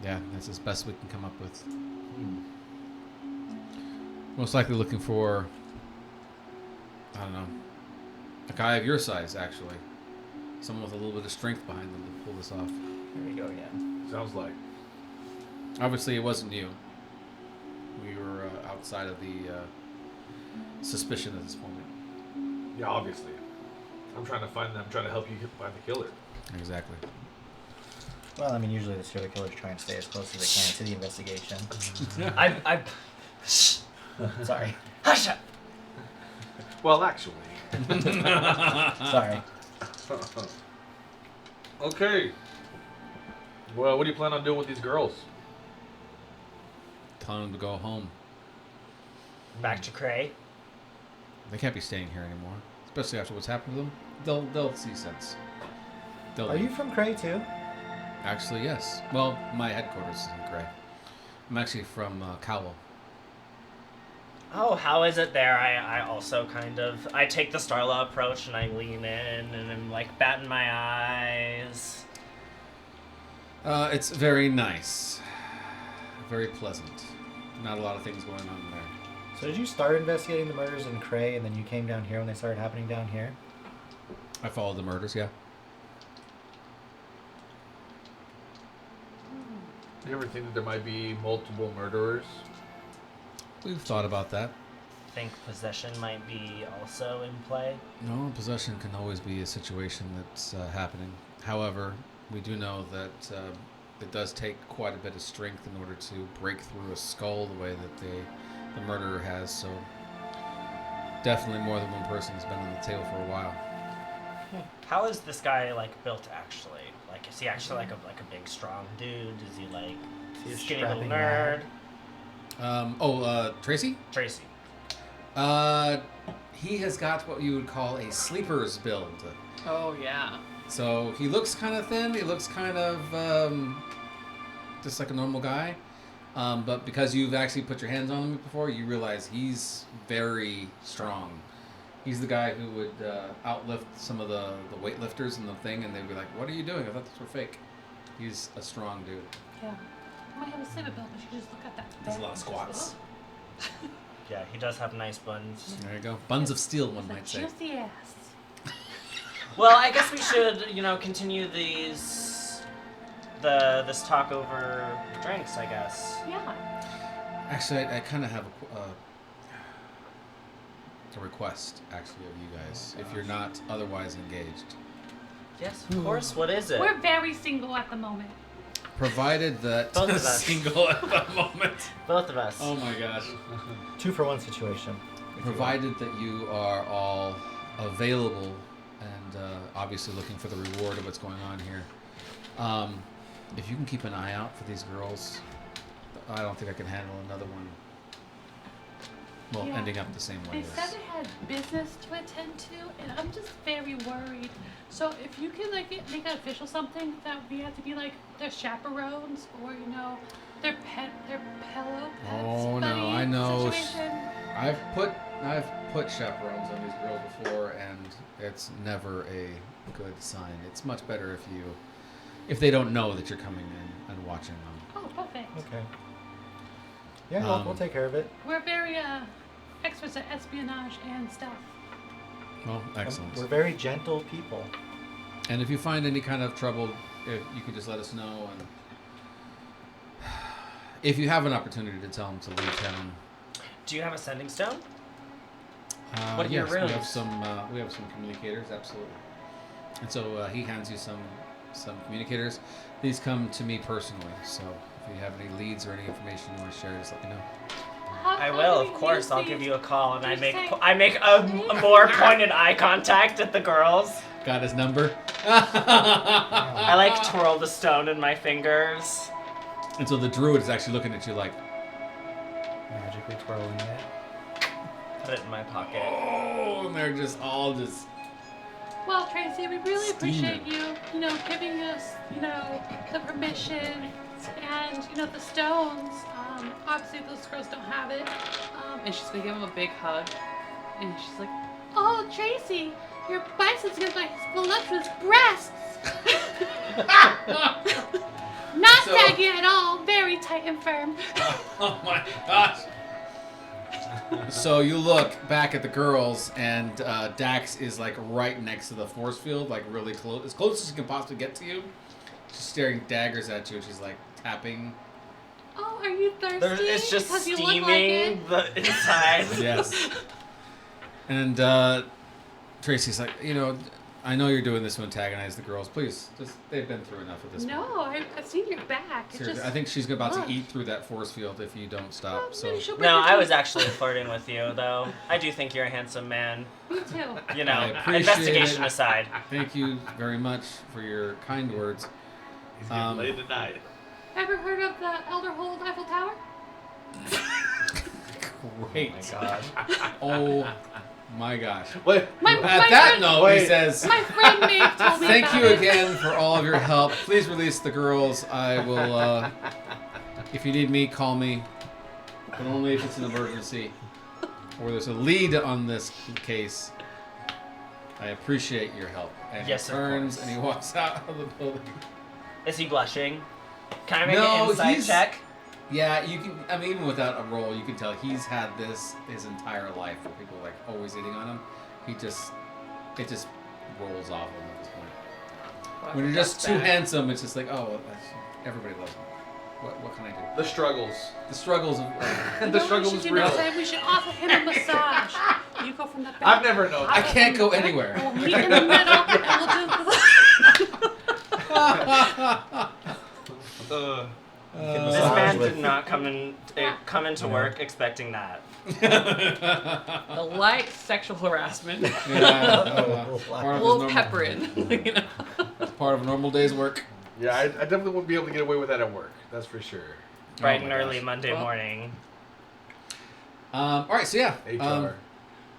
yeah, that's as best we can come up with. Most likely looking for, I don't know, a guy of your size, actually. Someone with a little bit of strength behind them to pull this off. Here we go again. Sounds like. Obviously, it wasn't you. We were outside of the suspicion at this moment. Yeah, obviously. I'm trying to find them. I'm trying to help you find the killer. Exactly. Well, I mean, usually the serial killers try and stay as close as they can to the investigation. I Sorry. hush up. Well, actually. Sorry. Okay. Well, what do you plan on doing with these girls? Telling them to go home. Back to Cray. They can't be staying here anymore, especially after what's happened to them. They'll see sense. They'll Are you leave. from Cray too? Actually, yes. Well, my headquarters is in Gray. I'm actually from Cowell. Oh, how is it there? I also kind of I take the Starla approach and I lean in and I'm like batting my eyes. It's very nice. Very pleasant. Not a lot of things going on there. So did you start investigating the murders in Cray and then you came down here when they started happening down here? I followed the murders, yeah. Do you ever think that there might be multiple murderers? We've thought about that. Think possession might be also in play. No, possession can always be a situation that's happening. However, we do know that it does take quite a bit of strength in order to break through a skull the way that the murderer has. So definitely more than one person has been on the table for a while. How is this guy like built actually? Like is he actually like a big strong dude? Is he like he a skinny little strapping nerd? man? Tracy? Tracy. He has got what you would call a sleeper's build. Oh yeah. So he looks kind of thin. He looks kind of just like a normal guy. But because you've actually put your hands on him before, you realize he's very strong. He's the guy who would outlift some of the weightlifters in the thing, and they'd be like, "What are you doing? I thought these were fake." He's a strong dude. Yeah. I might have a sleeper bill, but you just look at that. Does a lot of squats. Yeah, he does have nice buns. There you go. Buns of steel, one It's a might say. juicy ass. Well, I guess we should, continue this talk over drinks, I guess. Yeah. Actually, I kind of have a request, actually, of you guys, if you're not otherwise engaged. Yes, of course. What is it? We're very single at the moment. Provided that Both of us. single at the moment. Both of us. Oh my gosh. 2-for-1 situation. Provided that you are all available and obviously looking for the reward of what's going on here, If you can keep an eye out for these girls, I don't think I can handle another one. Well, Yeah. ending up the same way. They said they had business to attend to, and I'm just very worried. So if you could like make it official something that we have to be like their chaperones or their pillow pets. Oh, no, buddy I know. Situation. I've put chaperones on these girls before, and it's never a good sign. It's much better if they don't know that you're coming in and watching them. Oh, perfect. Okay. Yeah, we'll take care of it. We're very experts at espionage and stuff. Well, excellent. We're very gentle people. And if you find any kind of trouble, if you could just let us know. And if you have an opportunity to tell them to leave town. Do you have a sending stone? What are your yes, we rooms? have some communicators, absolutely. And so he hands you some communicators. These come to me personally. So if you have any leads or any information you want to share, just let me know. I will, of course. I'll give you a call, and I make a more pointed eye contact at the girls. Got his number. I like twirl the stone in my fingers. And so the druid is actually looking at you like, Magically twirling it. Put it in my pocket. oh, and they're just all just. Well, Tracy, we really appreciate Steaming. you, giving us, the permission and, the stones. Obviously, those girls don't have it. And she's gonna give him a big hug. And she's like, Oh, Tracy, your biceps against my voluptuous breasts. Not So- saggy at all, very tight and firm. Oh my gosh. So you look back at the girls, and Dax is like right next to the force field, like really close, as close as she can possibly get to you. She's staring daggers at you, and she's like tapping. Oh, are you thirsty? It's just Because you look like it. steaming the inside. Yes. And Tracy's like, I know you're doing this to antagonize the girls. Please, they've been through enough at this point. No, I've seen your back. It Seriously, just, I think she's about Ugh. to eat through that force field if you don't stop. Well, So maybe she'll break No, your I was teeth. actually flirting with you, though. I do think you're a handsome man. Me too. I appreciate Investigation it. aside. Thank you very much for your kind words. He's getting laid tonight. Ever heard of the Elderhold Eiffel Tower? Great. Oh my god. Oh my gosh. Wait, At that note, he Wait. says, My friend Maeve told me thank about you it. again for all of your help. Please release the girls. I will, if you need me, call me. But only if it's an emergency. Or there's a lead on this case. I appreciate your help. And Yes, he of turns course. and he walks out of the building. Is he blushing? Can I make No, an insight he's- check? Yeah, you can. I mean, even without a roll, you can tell he's had this his entire life, where people are like always hitting on him. It just rolls off him at this point. When you're just too handsome, it's just like, oh, everybody loves him. What can I do? The struggles. The struggles of. You know The what struggle we was should do real. next time? We should offer him a massage. You go from the back. I've never known. I can't go And anywhere. we'll meet in the middle, and we'll do. can This massage man with- did not come into work expecting that. the light sexual harassment. Yeah, part A of his little normal- pepper in. That's part of a normal day's work. Yeah, I definitely won't be able to get away with that at work. That's for sure. Bright Oh and my early gosh. Monday Well- morning. All right, so yeah. HR.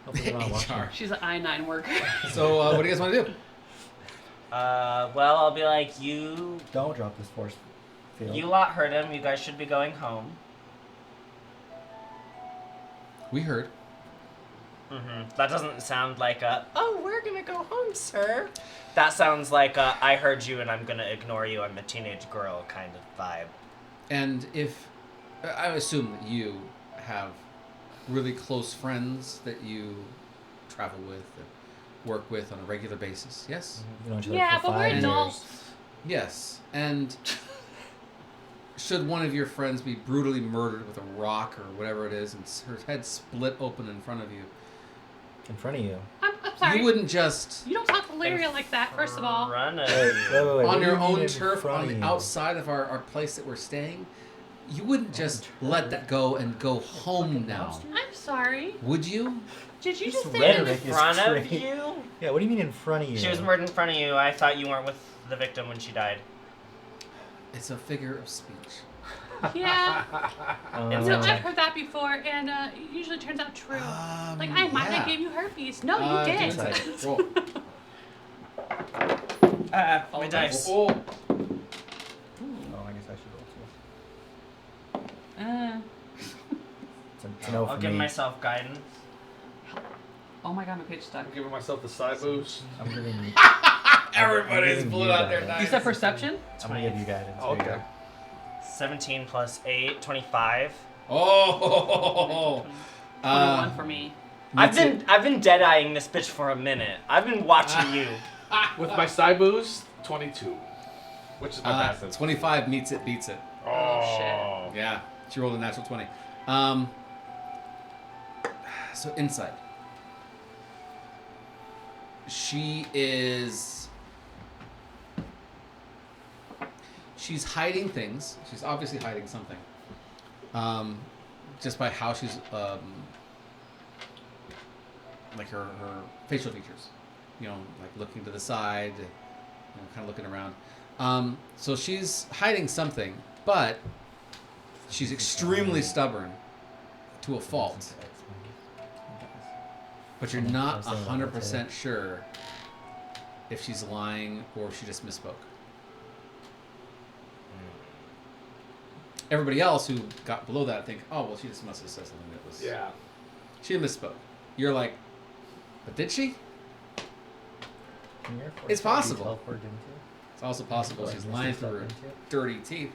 Hopefully they're not watching. HR. She's an I-9 worker. So what do you guys want to do? Well, I'll be like, you Don't drop this force field. lot hurt him. You guys should be going home. We heard. That doesn't sound like oh, we're gonna go home, sir. That sounds like I heard you and I'm gonna ignore you. I'm a teenage girl kind of vibe. And if I assume that you have really close friends that you travel with and work with on a regular basis, yes? You know each other Yeah, for but we're 5 years. adults. Yes. And should one of your friends be brutally murdered with a rock or whatever it is, and her head split open in front of you, In front of you. I'm sorry. you wouldn't just You don't talk to Lyria like that, first of all. Run Wait, wait, on what do your you mean own in turf front on of the you? outside of our place that we're staying, you wouldn't just let that go and go home now, I'm sorry. would you? Did you This just say rhetoric that? in is front of great. you. Yeah, what do you mean in front of you? She was murdered in front of you. I thought you weren't with the victim when she died. It's a figure of speech. Yeah. Um, So I've heard that before, and it usually turns out true. Like, I might have gave you herpes. No, you do did. insight. Roll. My dice. Oh. I guess I should roll too. It's a no I'll for give me. myself guidance. Oh my god, my pitch stuck. I'm giving myself the side moves. I'm giving you. Everybody's giving pulling you out their guidance. You said perception? I'm gonna give you guidance. Oh, There you okay. 17 plus 8, 25. Oh. 21 for me. I've been dead-eyeing this bitch for a minute. I've been watching you. With my side moves, 22. Which is my passive. 25 meets it, beats it. Oh, Yeah, she rolled a natural 20. So inside. She's hiding things. She's obviously hiding something. Just by how she's, like her facial features. You know, like looking to the side, you know, kind of looking around. So she's hiding something, but she's extremely stubborn to a fault. But you're not 100% sure if she's lying or if she just misspoke. Everybody else who got below that think, oh, well, she just must have said something that was... Yeah. She misspoke. You're like, but did she? It's possible. It's also possible she's lying through her dirty teeth.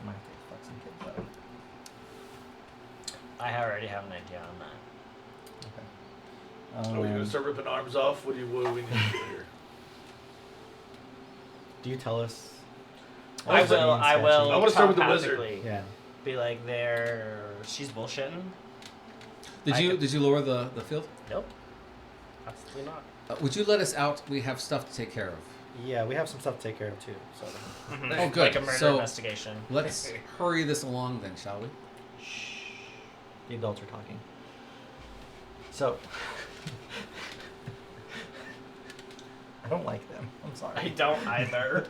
I might have to fuck some kids up. I already have an idea on that. Are we going to start ripping arms off? What do we need to do here? Do you tell us? I will. I wanna start with the wizard. telepathically Yeah. Be like, she's bullshitting. Did you lower the field? Nope. Absolutely not. Would you let us out? We have stuff to take care of. Yeah, we have some stuff to take care of too. So Oh, good. Like a murder So- investigation. Let's hurry this along then, shall we? the adults are talking. So I don't like them. I'm sorry. I don't either.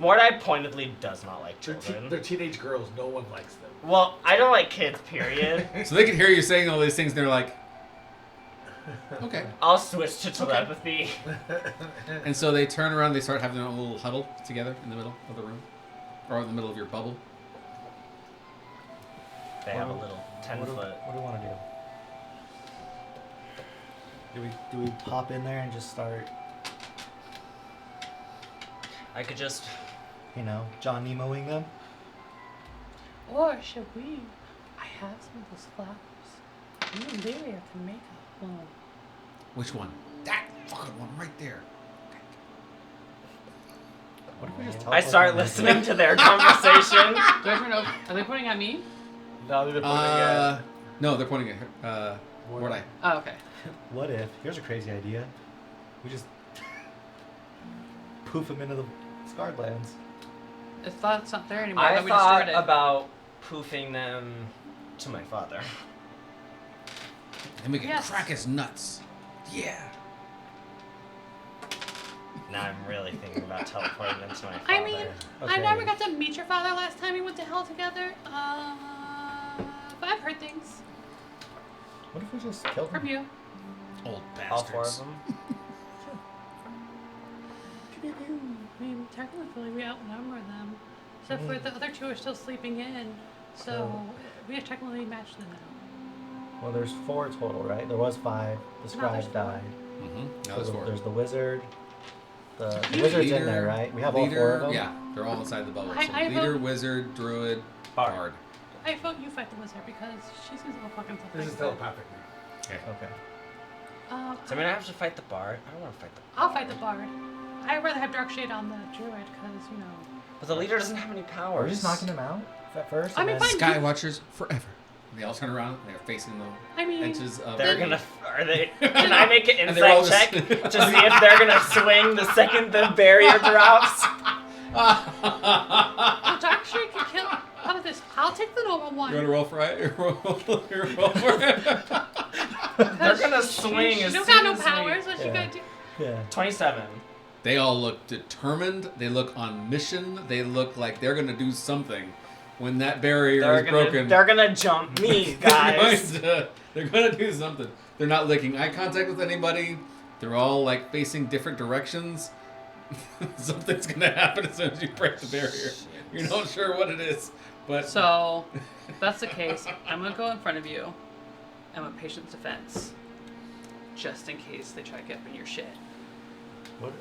Mordai pointedly does not like children. They're teenage girls. No one likes them. Well, I don't like kids, period. So they can hear you saying all these things, and they're like, okay. I'll switch to telepathy. And so they turn around, they start having their own little huddle together in the middle of the room. Or in the middle of your bubble. They have a little 10-foot. What do we want to do? Do we pop in there and just start, I could just... John Nemoing them? Or should we? I have some of those flowers. You and Lyria can make a home. Which one? That fucking one right there. What if we just I start listening to their conversation. Do I turn over? Are they pointing at me? No, they're pointing at... No, they're pointing at her. Mordai. Oh, okay. What if, here's a crazy idea, we just poof them into the Scarred Lands. If that's not there anymore, I then we thought destroyed it. about poofing them to my father. And we can Yes. crack his nuts. Yeah. Now I'm really thinking about teleporting them to my father. I mean, I Okay. never got to meet your father last time we went to hell together. But I've heard things What if we just kill them? from you. Old all four of bastards. them. I mean, technically we outnumber them. Except for the other two are still sleeping in. So we have technically matched them now. Well, there's 4 total, right? There was 5. The No, there's scribe 4. died. Mm-hmm. Now So there's 4. there's the wizard. The You- wizard's Leader, in there, right? We have all 4 of them? Yeah, they're all inside the bubble. I- So I leader, vote- wizard, druid, Bard. bard. I vote you fight the wizard because she seems all fucking tough. This is telepathic. Okay. Okay. So I'm gonna have to fight the bard. I don't want to fight the. I'll fight the bard. I'd rather have dark shade on the druid because, But the leader doesn't have any powers. Are we just knocking them out at first? I and mean, then- fine. Sky Watchers forever. They all turn around. They're facing the I mean, edges of. They're gonna. Are they? Can I make an And they're all insight just- check to see if they're gonna swing the second the barrier drops? the dark shade can kill. How about this? I'll take the normal one. You want to roll for it? Roll for it. They're gonna swing She as don't soon got no as we- powers. What she Yeah. gotta do? Yeah. 27. They all look determined. They look on mission. They look like they're going to do something. When that barrier is broken... They're gonna jump me, guys. they're going to do something. They're not making eye contact with anybody. They're all, like, facing different directions. Something's going to happen as soon as you break the barrier. You're not sure what it is, but... So, if that's the case, I'm going to go in front of you. I'm a patient's defense. Just in case they try to get up in your shit. What,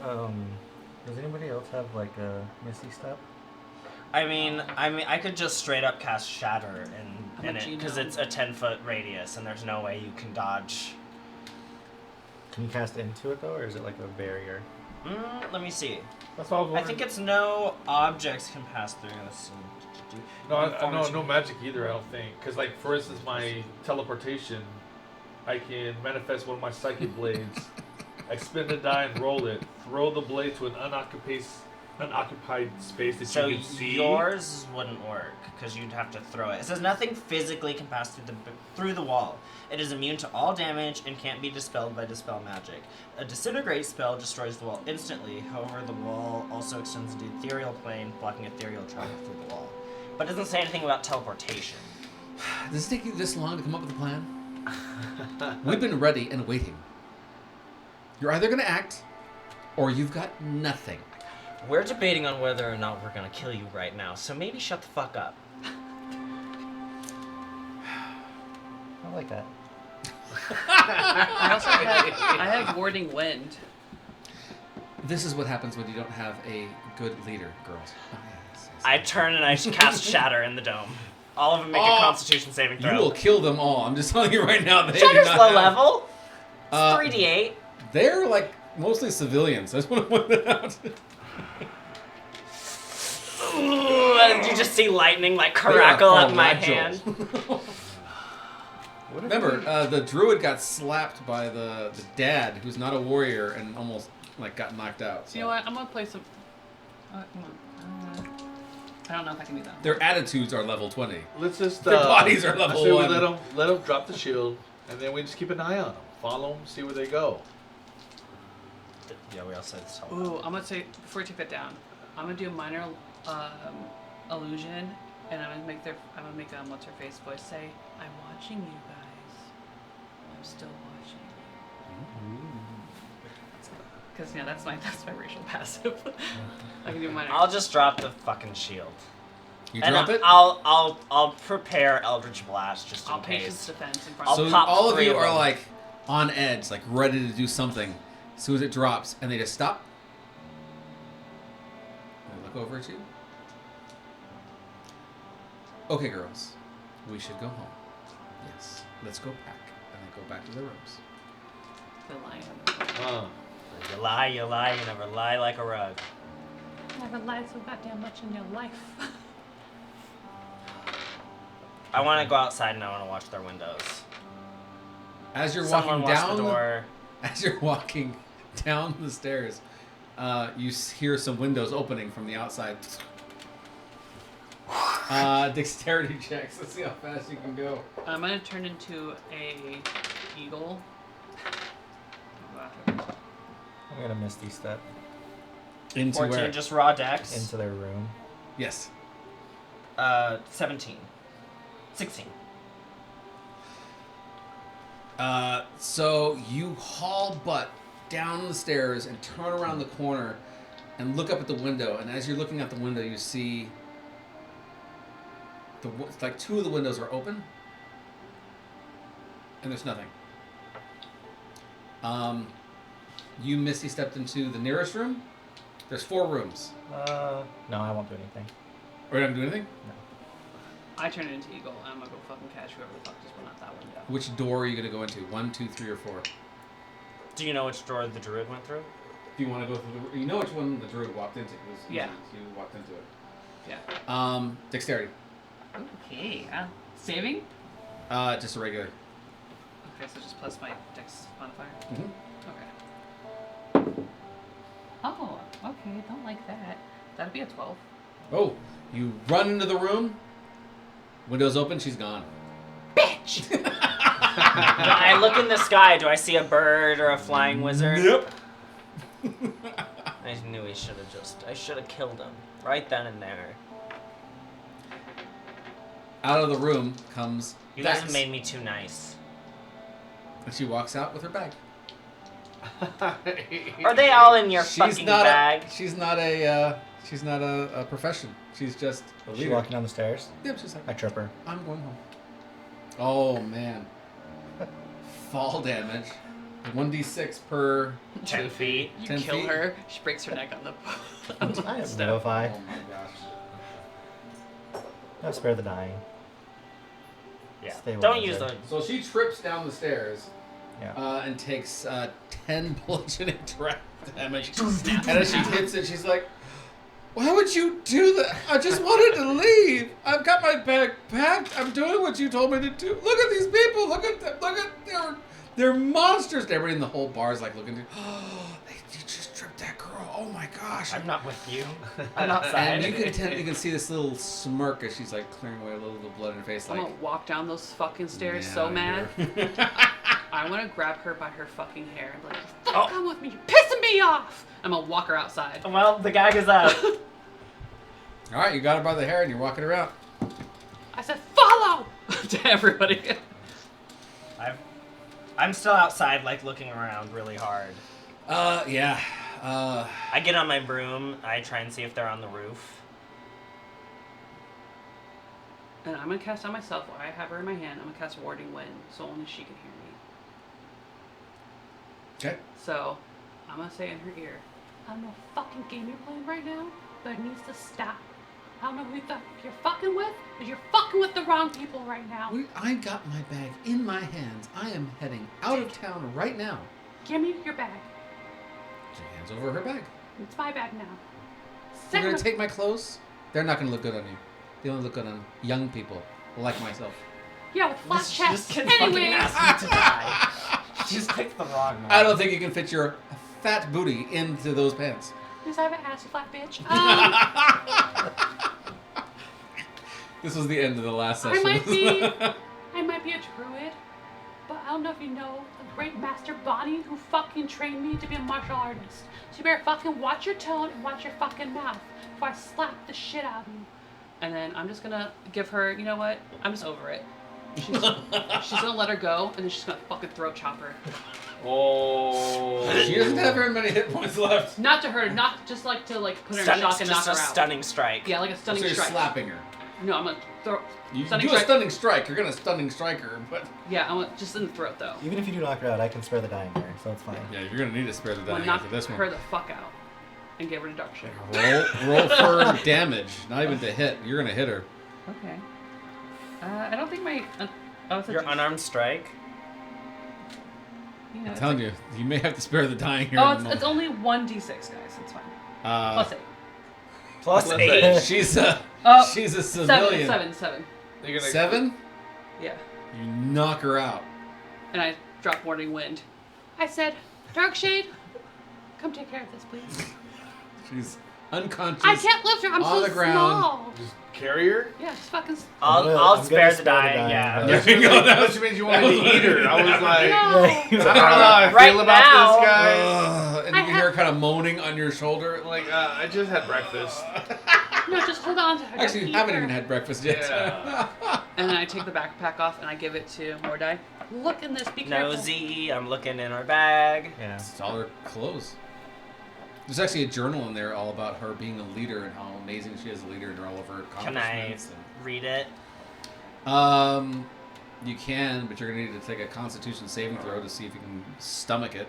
does anybody else have, like, a Misty Step? I mean, I could just straight up cast Shatter in it, because genome. it's a 10-foot radius, and there's no way you can dodge. Can you cast into it, though, or is it like a barrier? Let me see. That's all I was I wondering. think it's no objects can pass through. Let's see. No magic either, I don't think. Because, like, for instance, my teleportation, I can manifest one of my psychic blades, expend a die and roll it, throw the blade to an unoccupied space that So you can see. yours wouldn't work because you'd have to throw it. It says nothing physically can pass through the wall. It is immune to all damage and can't be dispelled by dispel magic. A disintegrate spell destroys the wall instantly. However, the wall also extends into the ethereal plane, blocking ethereal travel through the wall. But it doesn't say anything about teleportation. Does it take you this long to come up with a plan? We've been ready and waiting. You're either going to act, or you've got nothing. We're debating on whether or not we're gonna kill you right now, so maybe shut the fuck up. I like that. I have warding wind. This is what happens when you don't have a good leader, girls. Oh, yes. I turn and I cast Shatter in the dome. All of them make a Constitution saving throw. You will kill them all. I'm just telling you right now. They do Shatter's not low have- level. It's Uh, 3d8. They're like mostly civilians. I just want to point that out. Ooh, and you just see lightning like crackle up my hand. Remember, the druid got slapped by the dad, who's not a warrior, and almost like got knocked out. So you know what? I'm gonna play some. Come on. I don't know if I can do that. Their attitudes are level 20. Let's just. Their bodies are I level say we 1. let them drop the shield, and then we just keep an eye on them. Follow them, see where they go. Yeah, we all said it's Ooh, I'm gonna say before you take that down, I'm gonna do a minor illusion, and I'm gonna make what's her face voice say, "I'm watching you guys. I'm still watching." Because that's my racial passive. I can do minor. I'll just drop the fucking shield. You And drop it? I'll prepare Eldritch Blast just in I'll patience case. defense in front I'll of So me. pop all of 3 you of are them. like on edge, like ready to do something. As soon as it drops, and they just stop. They look over at you. Okay, girls, we should go home. Yes, let's go pack, and then go back to their rooms. The lion. You lie, you never lie like a rug. Never lied so goddamn much in your life. I want to go outside and I want to watch their windows. As you're Someone walking watch down the door. as you're walking down the stairs, you hear some windows opening from the outside. Dexterity checks. Let's see how fast you can go. I'm gonna turn into a eagle. I'm gonna Misty Step Into 14, where? just raw dex. into their room. Yes. 17. 16. So you haul butt down the stairs and turn around the corner and look up at the window. And as you're looking out the window, you see like 2 of the windows are open, and there's nothing. You Misty stepped into the nearest room. There's 4 rooms. No, I won't do anything. Or you don't do anything? I turn it into eagle, and I'm gonna go fucking catch whoever the fuck just went out that window. Which door are you going to go into? 1, 2, 3, or 4? Do you know which door the druid went through? If you want to go through you know which one the druid walked into. Yeah. You walked into it. Yeah. Dexterity. Okay. Saving? Just a regular. Okay, so just plus my dex modifier. Mm-hmm. Okay. Oh, okay. Don't like that. That'd be a 12. Oh, you run into the room. Windows open. She's gone. Bitch! I look in the sky. Do I see a bird or a flying wizard? Yep. I I knew I should have killed him right then and there. Out of the room comes You guys Dex, have made me too nice. and she walks out with her bag. Are they all in your She's fucking not bag? she's not a profession. She's just a Is she leader. walking down the stairs? Yep, she's like, I trip her. I'm going home. Oh man. Fall damage. 1d6 per 10 feet. You 10 kill feet. her. She breaks her neck on the. on the I have step. no Oh fi. my gosh. No, spare the dying. Yeah. Stay Don't with use her. the. So she trips down the stairs Yeah. and takes 10 bludgeoning damage. And as she hits it, she's like, why would you do that? I just wanted to leave. I've got my bag packed. I'm doing what you told me to do. Look at these people. Look at them. Look at they're monsters. Everybody in the whole bar is like looking at, oh, you just tripped that girl. Oh my gosh. I'm not with you. I'm outside. And you can see this little smirk as she's like clearing away a little of the blood in her face. I'm Like, gonna walk down those fucking stairs "Get so outta mad. here." I want to grab her by her fucking hair and be like, Oh. "Fuck, come with me. You're pissing me off." I'm gonna walk her outside. Well, the gag is up. All right, you got her by the hair and you're walking her out. I said, follow! To everybody. I'm still outside, like looking around really hard. Yeah. I get on my broom. I try and see if they're on the roof. And I'm gonna cast on myself while I have her in my hand. I'm gonna cast Warding Wind, so only she can hear me. Okay. So I'm gonna say in her ear, I don't know what fucking game you're playing right now, but it needs to stop. I don't know who you're fucking with, but you're fucking with the wrong people right now. I got my bag in my hands. I am heading out of town right now. Give me your bag. She hands over her bag. It's my bag now. You're Second gonna of- take my clothes? They're not gonna look good on you. They only look good on young people like myself. yeah, with flat This chest. kid fucking Anyways, asked me to die. She just picked the wrong one. I don't think you can fit your fat booty into those pants. at least I have an ass flat bitch. This was the end of the last I session. might be a druid, but I don't know if you know the great master Bonnie who fucking trained me to be a martial artist. So you better fucking watch your tone and watch your fucking mouth before I slap the shit out of you. and then I'm just gonna give her. You know what? I'm just over it. She's gonna let her go, and then she's gonna fucking throat chop her. Oh. She doesn't have very many hit points left. Not to her, not just like to like put her in Stunning, shock and knock just her a out. stunning strike. Yeah, like a So stunning you're strike. slapping her. No, I'm gonna throw. You Stunning do a strike. stunning strike. You're gonna stunning strike her, but Yeah, I'm gonna, just in the throat though. Even if you do knock her out, I can spare the dying here, so it's fine. yeah, you're gonna need to spare the I'm gonna dying knock after this one. her the fuck out and give her to dark shit. Roll for damage, not even to hit. You're gonna hit her. Okay. I don't think my. Oh, it's a Your D- unarmed strike. yeah, I'm it's telling you, you may have to spare the dying here. Oh, in a it's only 1d6, guys. It's fine. moment. Plus 8. Plus Plus 8. She's a Oh, she's a civilian. 7. You're gonna, 7? Yeah. You knock her out. And I drop Warding Wind. I said, Darkshade, come take care of this, please. She's unconscious. I can't lift her. I'm on so the ground. small. Just carry her? Yeah, it's fucking. I'll I'm spare gonna the dying, dying, yeah. yeah. There you go. That Which means you wanted to eat her. I was like, I No. don't know how I Right feel about now. this guy. And you I can hear her kind of moaning on your shoulder. Like, I just had breakfast. No, just hold on to her. Actually, Don't you eat haven't her. even had breakfast yet. Yeah. And then I take the backpack off and I give it to Mordai. Look in this. Be careful. Nosy. I'm looking in her bag. Yeah. It's all her clothes. There's actually a journal in there all about her being a leader and how amazing she is a leader and all of her Can I accomplishments. read it? You can, but you're gonna need to take a Constitution saving throw to see if you can stomach it.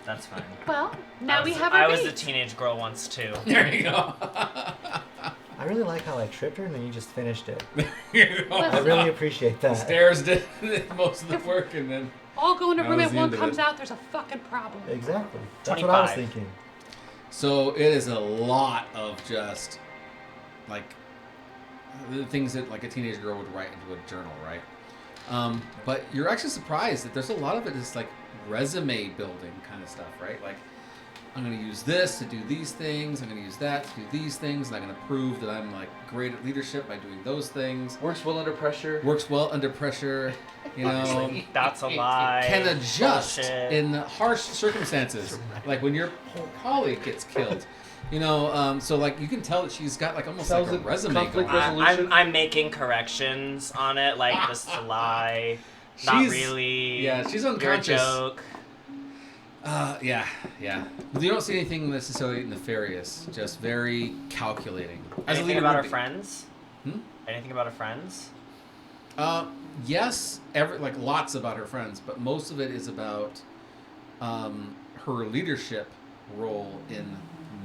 That's fine. Well, now we have I our was a bait. teenage girl once too. There you go. I really like how I tripped her and then you just finished it. There you go. I really appreciate that. Stairs did most of the work, and then All go in a That room was at the one end of comes it. out. There's a fucking problem. Exactly. That's what I was 25. thinking. so it is a lot of just like the things that like a teenage girl would write into a journal, right? But you're actually surprised that there's a lot of it is like resume building kind of stuff, right? Like I'm going to use this to do these things. I'm going to use that to do these things. And I'm going to prove that I'm like great at leadership by doing those things. Works well under pressure. Works well under pressure. You know, That's a lie. can adjust Bullshit. in harsh circumstances, like when your colleague gets killed. You know, so like you can tell that she's got like almost like a Sounds like resume conflict going. resolution. I'm making corrections on it, like this is a lie. Not She's- really. yeah, she's You're a unconscious. joke. Yeah. You don't see anything necessarily nefarious, just very calculating. As a Anything leader about would her be. friends? Hmm? Anything about her friends? Yes, like lots about her friends, but most of it is about her leadership role in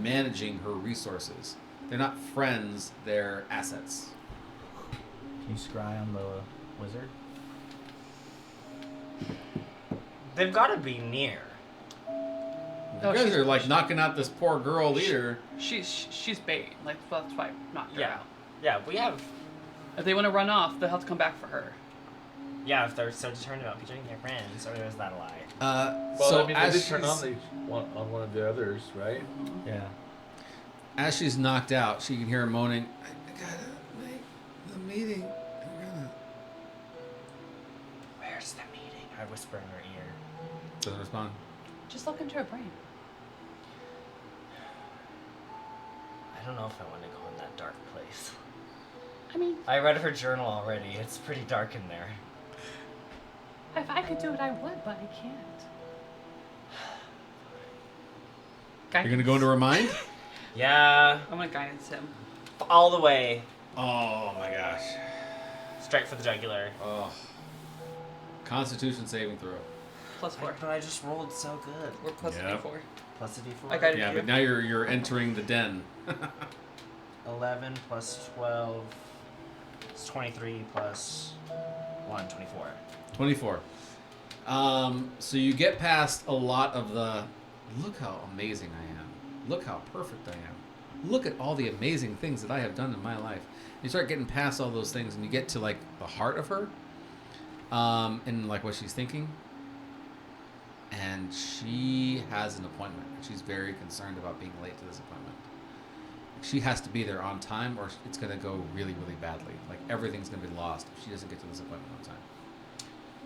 managing her resources. They're not friends; they're assets. Can you scry on the wizard? They've got to be near. No, You guys she's- are like knocking out this poor girl leader. She's bait. Like that's why I knocked her Yeah. out. Yeah, we have. If they want to run off, they'll have to come back for her. Yeah, if they're so determined about protecting their friends, or is that a lie? Well, So I mean, as they did turn on she's- on one of the others, right? Yeah. as she's knocked out, she can hear her moaning. I gotta make the meeting. Where's the meeting? I whisper in her ear. Doesn't respond. Just look into her brain. I don't know if I want to go in that dark place. I mean, I read her journal already. It's pretty dark in there. if I could do it, I would, but I can't. You're gonna go into her mind? Yeah, I'm gonna guidance him. all the way. Oh my gosh. Strike for the jugular. Oh. Constitution saving throw. +4. But I just rolled so good. We're plus Yeah. +4. Plus a d4. I got it. Yeah, you. but now you're entering the den. 11 plus 12. It's 23 plus 1, 24. 24. So you get past a lot of the look how amazing I am. Look how perfect I am. Look at all the amazing things that I have done in my life. You start getting past all those things and you get to like the heart of her. And like what she's thinking. And she has an appointment. She's very concerned about being late to this appointment. She has to be there on time or it's going to go really, really badly. Like everything's going to be lost if she doesn't get to this appointment on time.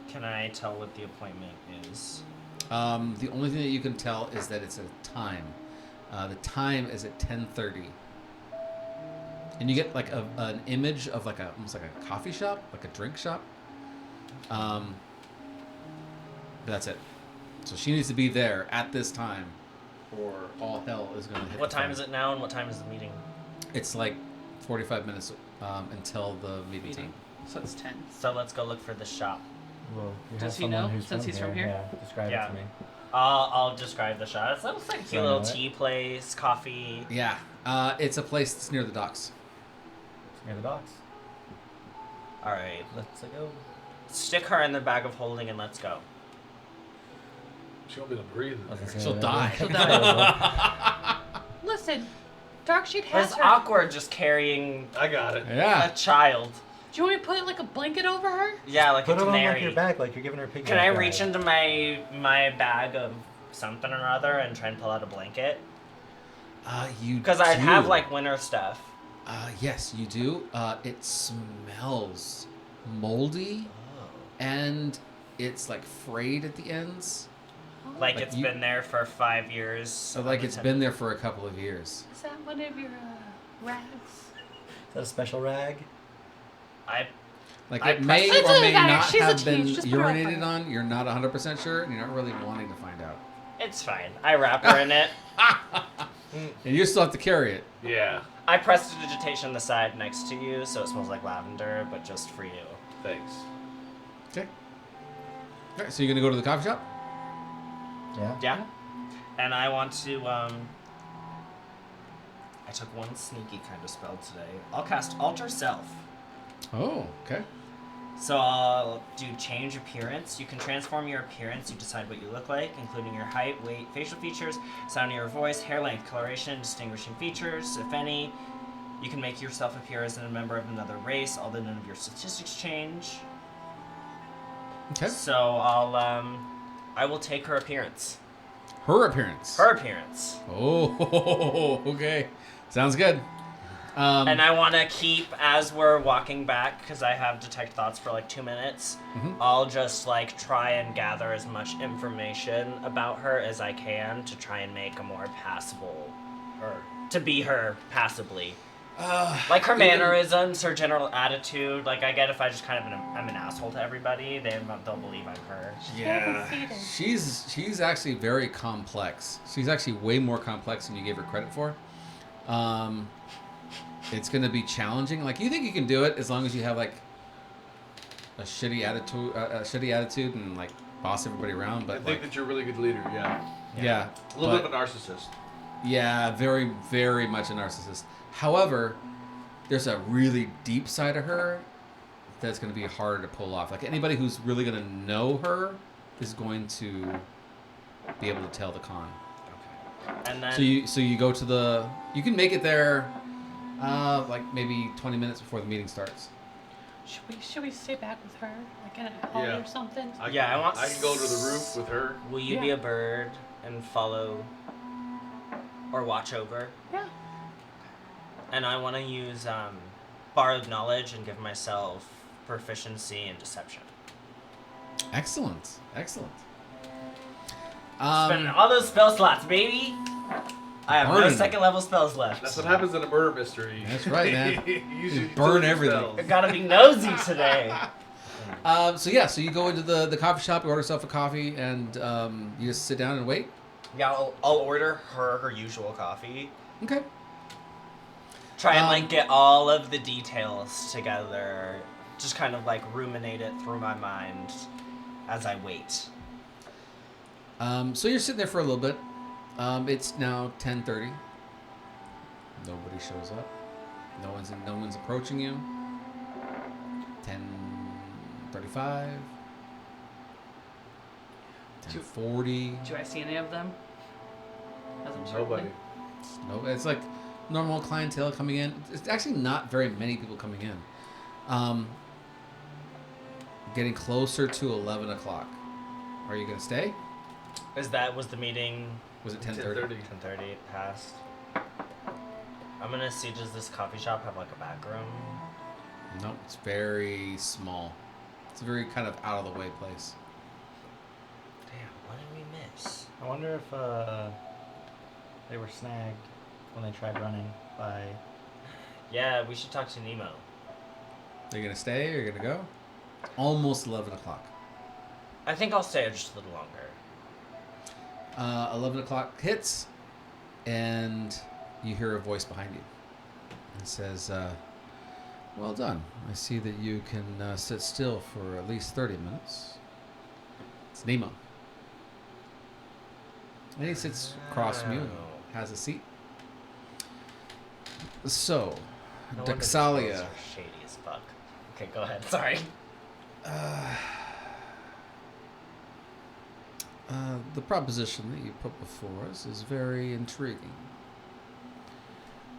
Can I tell what the appointment is? The only thing that you can tell is that it's a time. The time is at 10:30. And you get like an image of like almost like a coffee shop, like a drink shop. But that's it. So she needs to be there at this time, or all hell is going to hit. What time is it now and what time is the meeting? It's like 45 minutes until the meeting time. So it's 10. So let's go look for the shop. Well, you Does have he someone know, who's since he's from here? Yeah, describe Yeah. it to me. I'll describe the shop. It looks like a Do cute I little know it? tea place, coffee. Yeah, it's a place that's near the docks. It's near the docks. Alright. Let's go. Stick her in the bag of holding and let's go. She won't be able to breathe. I was gonna say, She'll die. She'll die. Listen, Darksheet has It's her. awkward just carrying I got it. a Yeah. child. Do you want me to put like a blanket over her? Yeah, like Put a it on like canary. your back, like you're giving her a piggy. Can I bank reach ride. into my bag of something or other and try and pull out a blanket? You Because I have do. like winter stuff. Yes, you do. It smells moldy and it's like frayed at the ends. Like Like it's you- been there for 5 years. So like it's been there for a couple of years. Is that one of your rags? Is that a special rag? Like I it may pressed- or may It doesn't matter. not She's a have been teen. Just put her on urinated fire. on. You're not 100% sure, and you're not really wanting to find out. It's fine. I wrap her in it. And you still have to carry it. Yeah. I prestidigitation the side next to you so it smells like lavender, but just for you. Thanks. Okay. All right, so you're gonna go to the coffee shop? Yeah. Yeah. And I want to, I took one sneaky kind of spell today. I'll cast Alter Self. Oh, okay. So I'll do change appearance. You can transform your appearance. You decide what you look like, including your height, weight, facial features, sound of your voice, hair length, coloration, distinguishing features, if any. You can make yourself appear as a member of another race, although none of your statistics change. Okay. So I will take her appearance. Her appearance. Her appearance. Oh, okay. Sounds good. And I want to keep, as we're walking back, because I have detect thoughts for like 2 minutes, I'll just like try and gather as much information about her as I can to try and make a more passable, or to be her passably. Like her mannerisms, her general attitude. Like I get if I just kind of I'm an asshole to everybody, they'll believe I'm her. Yeah, she's actually very complex. She's actually way more complex than you gave her credit for. It's gonna be challenging. Like you think you can do it as long as you have like a shitty attitude and like boss everybody around. But I think that you're a really good leader. yeah, A little bit of a narcissist. Yeah, very, very much a narcissist. However, there's a really deep side of her that's going to be harder to pull off. Like anybody who's really going to know her is going to be able to tell the con. Okay. And then So you go to you can make it there, like maybe 20 minutes before the meeting starts. Should we stay back with her, like in a hall Yeah. or something? I can go to the roof with her. Will you be a bird and follow or watch over? Yeah. And I want to use borrowed knowledge and give myself proficiency in deception. Excellent. Spending all those spell slots, baby. I have no Burn. second level spells left. That's what happens in a murder mystery. That's right, man. You usually burn use everything. spells. I gotta be nosy today. So you go into the coffee shop, you order yourself a coffee, and you just sit down and wait. Yeah, I'll order her usual coffee. Okay. Try and like get all of the details together. Just kind of like ruminate it through my mind as I wait. So you're sitting there for a little bit. It's now 10:30. Nobody shows up. No one's approaching you. 10:35. 10:40. Do I see any of them? As I'm Nobody. circling? It's like normal clientele coming in. It's actually not very many people coming in. Getting closer to 11 o'clock. Are you gonna stay? Was the meeting Was it 10:30? 10:30 past? I'm gonna see, does this coffee shop have like a back room? No, it's very small. It's a very kind of out of the way place. Damn, what did we miss? I wonder if they were snagged when they tried running by. Yeah, we should talk to Nemo. Are you gonna stay or are you gonna go? It's almost 11 o'clock. I think I'll stay just a little longer. 11 o'clock hits, and you hear a voice behind you. It says, well done. I see that you can sit still for at least 30 minutes. It's Nemo. And he sits across from you and has a seat. So, No wonder these Dexalia. girls are shady as fuck. Okay, go ahead. Sorry. The proposition that you put before us is very intriguing.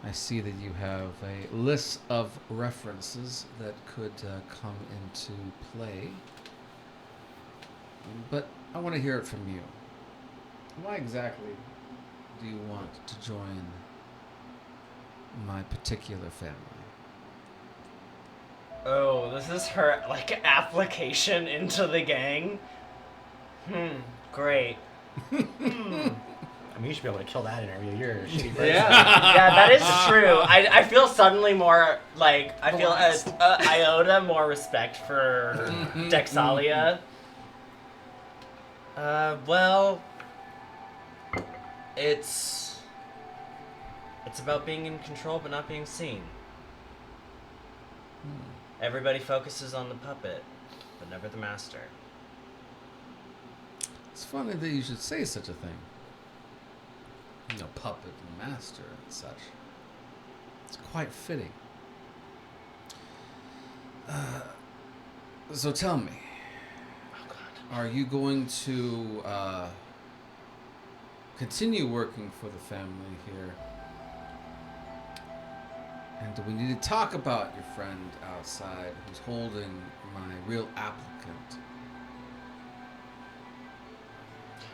I see that you have a list of references that could come into play. But I want to hear it from you. Why exactly do you want to join my particular family? Oh, this is her like application into the gang. Great. I mean, you should be able to kill that interview. You're a shitty person. Yeah. Yeah, that is true. I feel suddenly more like I feel iota more respect for Dexalia. Well, it's about being in control but not being seen. Everybody focuses on the puppet, but never the master. It's funny that you should say such a thing. You know, puppet and master and such. It's quite fitting. So tell me, are you going to continue working for the family here? And do we need to talk about your friend outside who's holding my real applicant?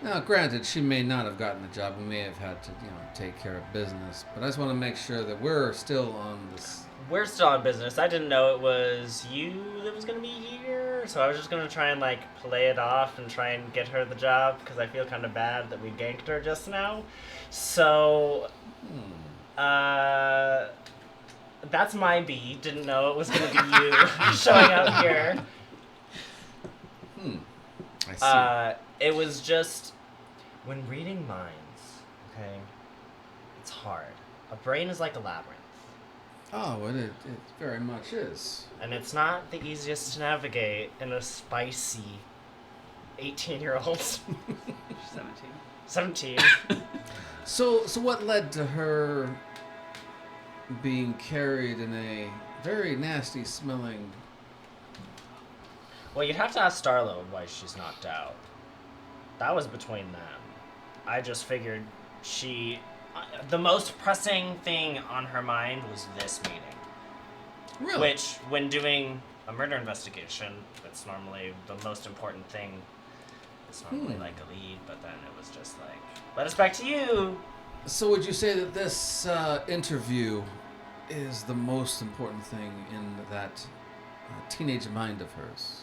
Now, granted, she may not have gotten the job. We may have had to, take care of business. But I just want to make sure that we're still on this. We're still on business. I didn't know it was you that was going to be here. So I was just going to try and, play it off and try and get her the job because I feel kind of bad that we ganked her just now. So, that's my B. Didn't know it was going to be you showing up here. I see. It was just, when reading minds, okay, it's hard. A brain is like a labyrinth. Oh, it very much is. And it's not the easiest to navigate in a spicy 18-year-old. 17. So what led to her being carried in a very nasty smelling... Well, you'd have to ask Starlo why she's knocked out. That was between them. I just figured the most pressing thing on her mind was this meeting. Really? Which, when doing a murder investigation, it's normally the most important thing. It's normally like a lead, but then it was just like, let us back to you. So would you say that this interview is the most important thing in that teenage mind of hers?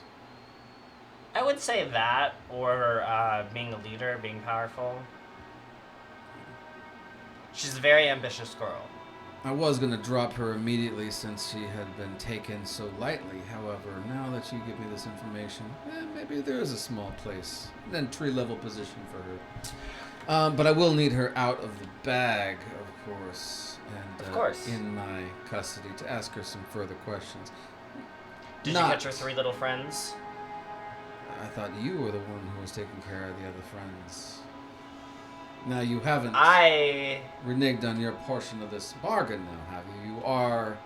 I would say that, or being a leader, being powerful. She's a very ambitious girl. I was going to drop her immediately since she had been taken so lightly. However, now that you give me this information, maybe there is a small place, an entry-level position for her. But I will need her out of the bag, of course, and Of course. in my custody to ask her some further questions. Did you catch her 3 little friends? I thought you were the one who was taking care of the other friends. Now, you haven't reneged on your portion of this bargain now, have you? You are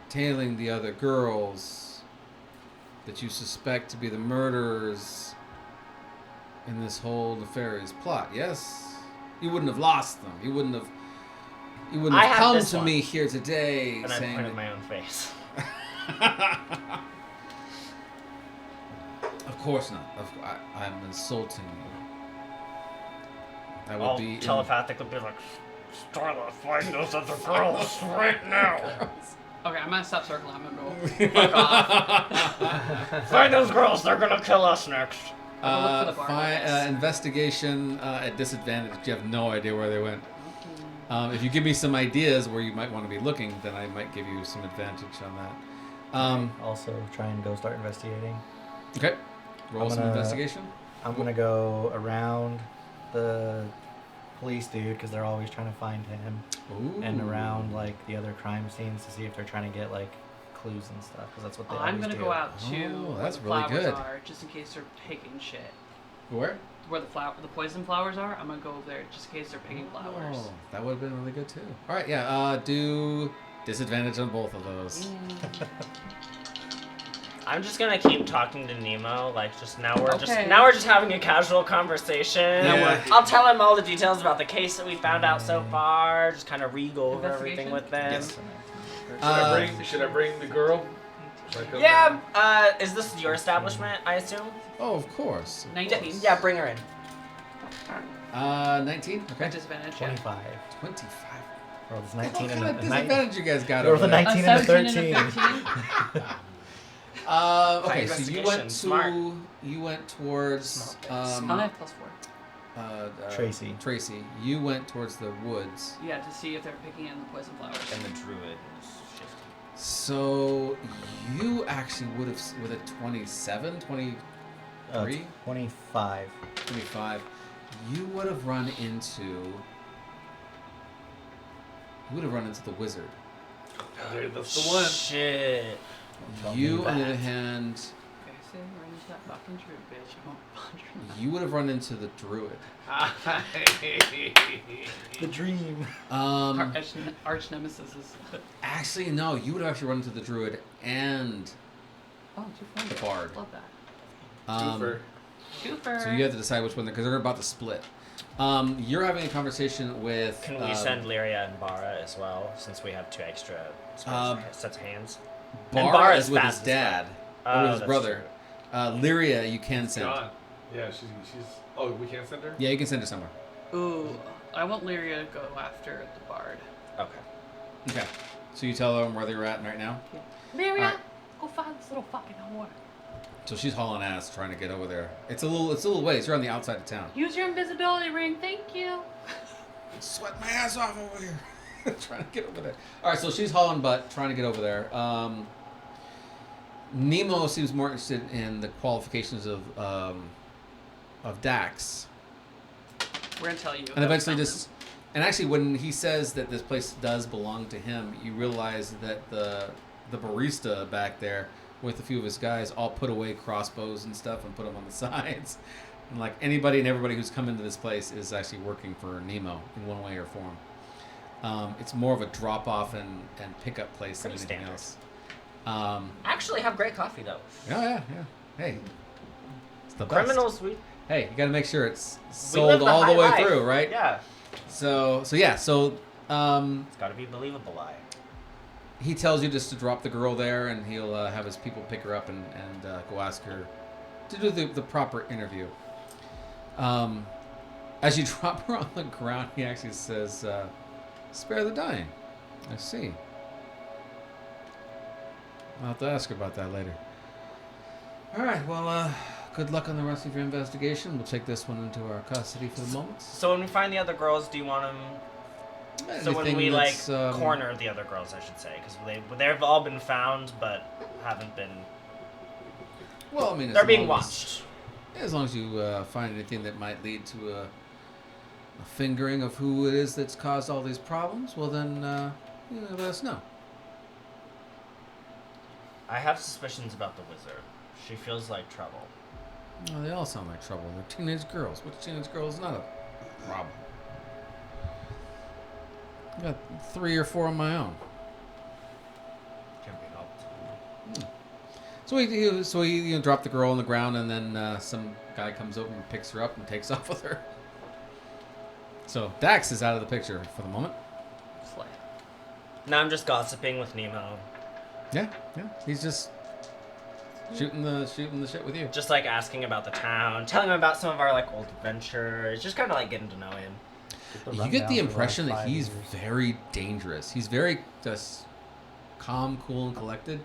tailing the other girls that you suspect to be the murderers in this whole nefarious plot, yes? You wouldn't have lost them. You wouldn't have come to me here today and saying... I pointed my own face. Of course not. I'm insulting you. I would I'll be telepathically be like, Starla, find those other girls right now. Okay, I'm gonna stop circling. I'm gonna go fuck off. Find those girls. They're gonna kill us next. I'll look for the bar. Investigation at disadvantage. You have no idea where they went. If you give me some ideas where you might want to be looking, then I might give you some advantage on that. Also, try and go start investigating. Okay. Roll some investigation. I'm gonna go around the police dude because they're always trying to find him. Ooh. And around the other crime scenes to see if they're trying to get clues and stuff because that's what they always I'm gonna do. go out to Oh, where that's the really flowers good. are, just in case they're picking shit. Where? Where the poison flowers are, I'm gonna go over there just in case they're picking flowers. Oh, that would have been really good too. All right, yeah. Do disadvantage on both of those. I'm just gonna keep talking to Nemo. Now we're just having a casual conversation. Yeah. I'll tell him all the details about the case that we found out so far. Just kind of re-go over everything with them. Yes. Should I bring the girl? Should I come Yeah. Is this your establishment? I assume. Oh, of course. 19. Yeah. Bring her in. 19. Okay. Disadvantage. Yeah. 25. 25. Or it's What 19 kind and of disadvantage you guys got Or over the there? 19 and the 17 and 13. Okay, so you went towards I have +4. Tracy. Tracy, you went towards the woods. Yeah, to see if they're picking in the poison flowers. And the druid is shifty. So you actually would have with a 27, 23, 25. 25. You would have run into the wizard. That's the one. Shit. You, on the other hand, Okay, say run into that fucking druid, bitch. I won't punch her. you would have run into the druid. The dream. Arch nemesis is. Actually, no. You would have actually run into the druid and Oh, the bard. Love that. Twofer. So you have to decide which one because they're about to split. You're having a conversation with. Can we send Lyria and Bara as well, since we have 2 extra sets of hands? And Bara Bara is is with fast his as dad fuck. or with his That's brother. Lyria, you can send. Gone. Yeah, she's. Oh, we can't send her. Yeah, you can send her somewhere. Ooh, I want Lyria to go after the bard. Okay. Okay. So you tell them where they're at right now. Lyria, Alright. go find this little fucking whore. So she's hauling ass trying to get over there. It's a little ways. You're on the outside of town. Use your invisibility ring. Thank you. Sweat my ass off over here. Trying to get over there. All right, so she's hauling butt, trying to get over there. Nemo seems more interested in the qualifications of Dax, We're gonna tell you. and eventually this. And actually, when he says that this place does belong to him, you realize that the barista back there with a few of his guys all put away crossbows and stuff and put them on the sides. And like anybody and everybody who's come into this place is actually working for Nemo in one way or form. It's more of a drop-off and pick-up place Pretty than anything standard. else. Actually, have great coffee though. Yeah. Hey, it's the best. Criminals, Hey, you got to make sure it's we sold live the all high the way life. through, right? Yeah. So It's got to be believable. he tells you just to drop the girl there, and he'll have his people pick her up and go ask her to do the proper interview. As you drop her on the ground, he actually says, "Spare the dying." I see. I'll have to ask her about that later. All right. Well, good luck on the rest of your investigation. We'll take this one into our custody for the moment. So when we find the other girls, do you want them? So when we corner the other girls, I should say, because they've all been found, but haven't been. Well, I mean, They're being watched. As long as you find anything that might lead to a fingering of who it is that's caused all these problems, well then, let us know. I have suspicions about the wizard. She feels like trouble. Well, they all sound like trouble. They're teenage girls. Which teenage girl is not a problem? I got 3 or 4 of my own. Can be helped. So he dropped the girl on the ground, and then some guy comes over and picks her up and takes off with her. So Dax is out of the picture for the moment. Slay. Now I'm just gossiping with Nemo. Yeah. He's just shooting the shit with you. Just like asking about the town, telling him about some of our like old adventures, just kind of like getting to know him. You get the impression that he's very dangerous. He's very just calm, cool, and collected,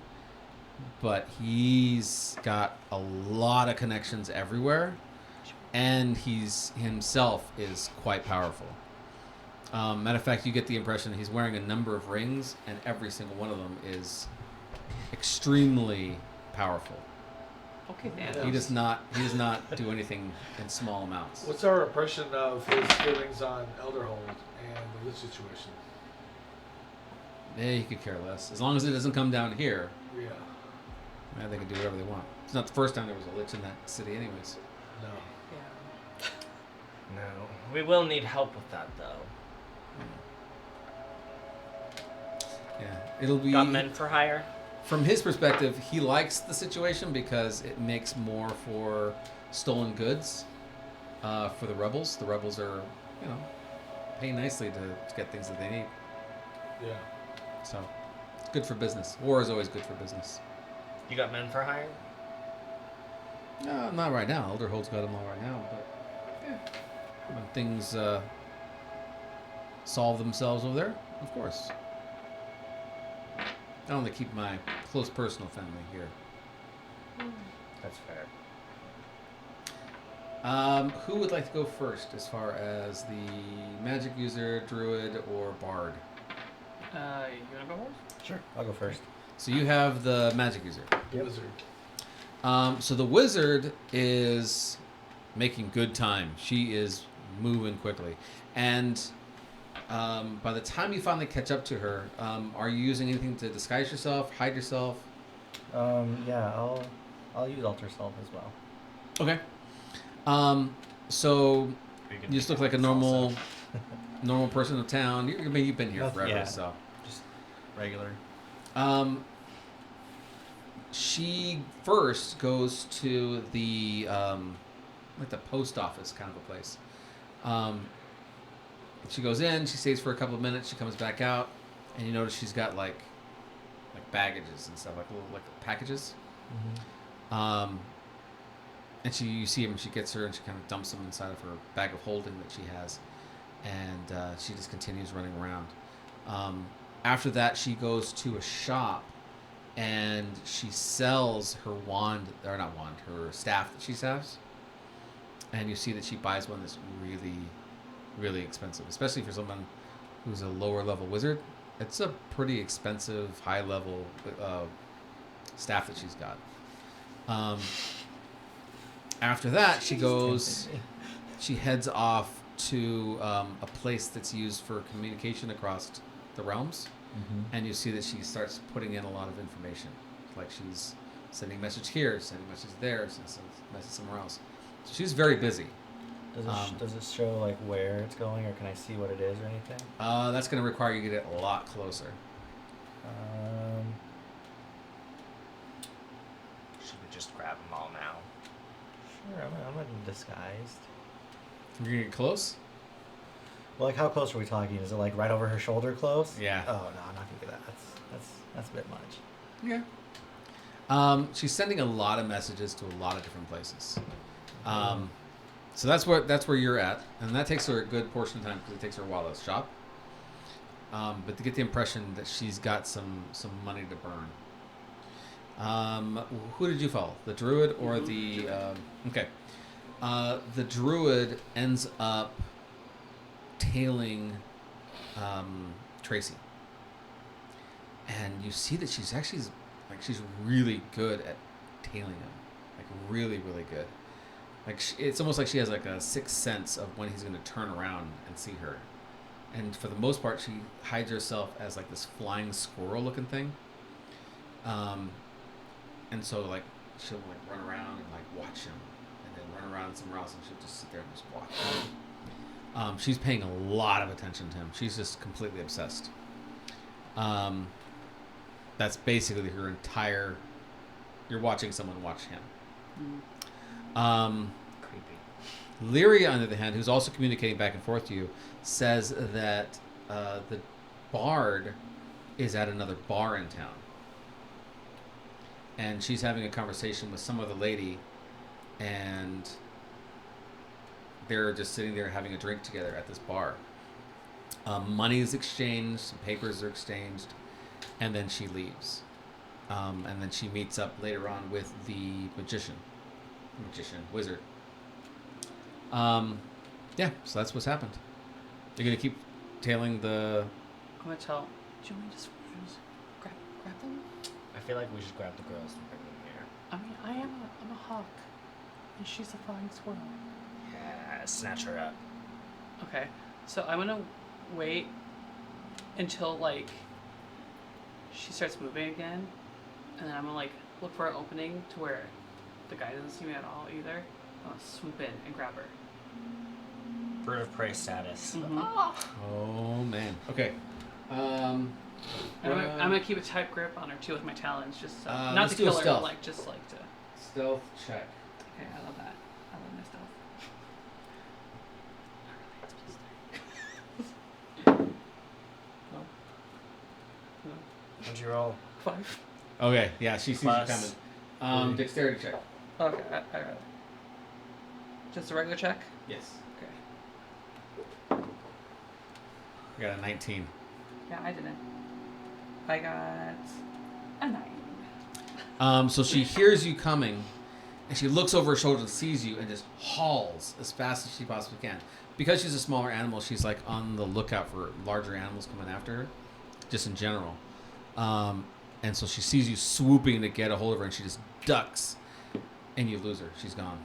but he's got a lot of connections everywhere, and he's himself is quite powerful. Matter of fact, you get the impression that he's wearing a number of rings, and every single one of them is extremely powerful. Okay, man. He does not do anything in small amounts. What's our impression of his feelings on Elderhold and the lich situation? Yeah, he could care less. As long as it doesn't come down here, Yeah. they can do whatever they want. It's not the first time there was a lich in that city anyways. No. Yeah. No, we will need help with that though. Yeah, it'll be... Got men for hire? From his perspective, he likes the situation because it makes more for stolen goods for the rebels. The rebels are, pay nicely to get things that they need. Yeah. So, it's good for business. War is always good for business. You got men for hire? No, not right now. Elderhold's got them all right now, but when things solve themselves over there, of course. I only keep my close personal family here. That's fair. Who would like to go first as far as the magic user, druid, or bard? You wanna go first? Sure, I'll go first. So you have the magic user. The wizard. So the wizard is making good time. She is moving quickly. And by the time you finally catch up to her, are you using anything to disguise yourself, hide yourself? Yeah, I'll use alter self as well. Okay. So you just look like a normal person of town. You've been here Nothing- forever, yeah. so. Just regular. She first goes to the like the post office kind of a place. She goes in, she stays for a couple of minutes, she comes back out, and you notice she's got like baggages and stuff, like little like packages. Mm-hmm. and you see him. She gets her and she kind of dumps him inside of her bag of holding that she has, and she just continues running around. After that, she goes to a shop, and she sells her her staff that she has, and you see that she buys one that's really, really expensive, especially for someone who's a lower level wizard. It's a pretty expensive, high level staff that she's got. After that, she heads off to a place that's used for communication across the realms, and you see that she starts putting in a lot of information. Like she's sending a message here, sending a message there, sending a message somewhere else. So she's very busy. Does it show like where it's going, or can I see what it is or anything? That's going to require you to get a lot closer. Should we just grab them all now? Sure, I'm disguised. You're going to get close? Well, like how close are we talking? Is it like right over her shoulder close? Yeah. Oh no, I'm not gonna do that. That's a bit much. Yeah. She's sending a lot of messages to a lot of different places. So that's where you're at, and that takes her a good portion of time because it takes her a while to shop. But to get the impression that she's got some money to burn. Who did you follow? The druid or the? Okay. The druid ends up tailing Tracy, and you see that she's really good at tailing him, like really, really good. Like it's almost like she has like a sixth sense of when he's going to turn around and see her. And for the most part, she hides herself as like this flying squirrel looking thing. And so like she'll like run around and like watch him, and then run around somewhere else, and she'll just sit there and just watch him. She's paying a lot of attention to him. She's just completely obsessed. That's basically her entire. You're watching someone watch him. Creepy. Lyria, on the other hand, who's also communicating back and forth to you, says that the bard is at another bar in town. And she's having a conversation with some other lady, and they're just sitting there having a drink together at this bar. Money is exchanged, some papers are exchanged, and then she leaves. And then she meets up later on with the wizard. Yeah, so that's what's happened. You're gonna keep tailing the. I'm gonna tell. Do you want me to just grab them? I feel like we should grab the girls and bring them here. I mean, I'm a hawk, and she's a flying squirrel. Yeah, snatch her up. Okay, so I'm gonna wait until like she starts moving again, and then I'm gonna like look for an opening to where the guy doesn't see me at all either. I'll swoop in and grab her. Bird of prey status. Mm-hmm. Oh man. Okay. I'm gonna keep a tight grip on her too with my talons, just not let's to do a kill her, stealth. but like just like to. Stealth check. Okay, I love that. I love my stealth. No. What'd you roll? 5. Okay. Yeah, she sees Plus you coming. Dexterity check. Okay, I got it. Just a regular check? Yes. Okay. I got a 19. Yeah, I didn't. I got a 9. So she hears you coming, and she looks over her shoulder and sees you, and just hauls as fast as she possibly can. Because she's a smaller animal, she's like on the lookout for larger animals coming after her, just in general. And so she sees you swooping to get a hold of her, and she just ducks, and you lose her. She's gone.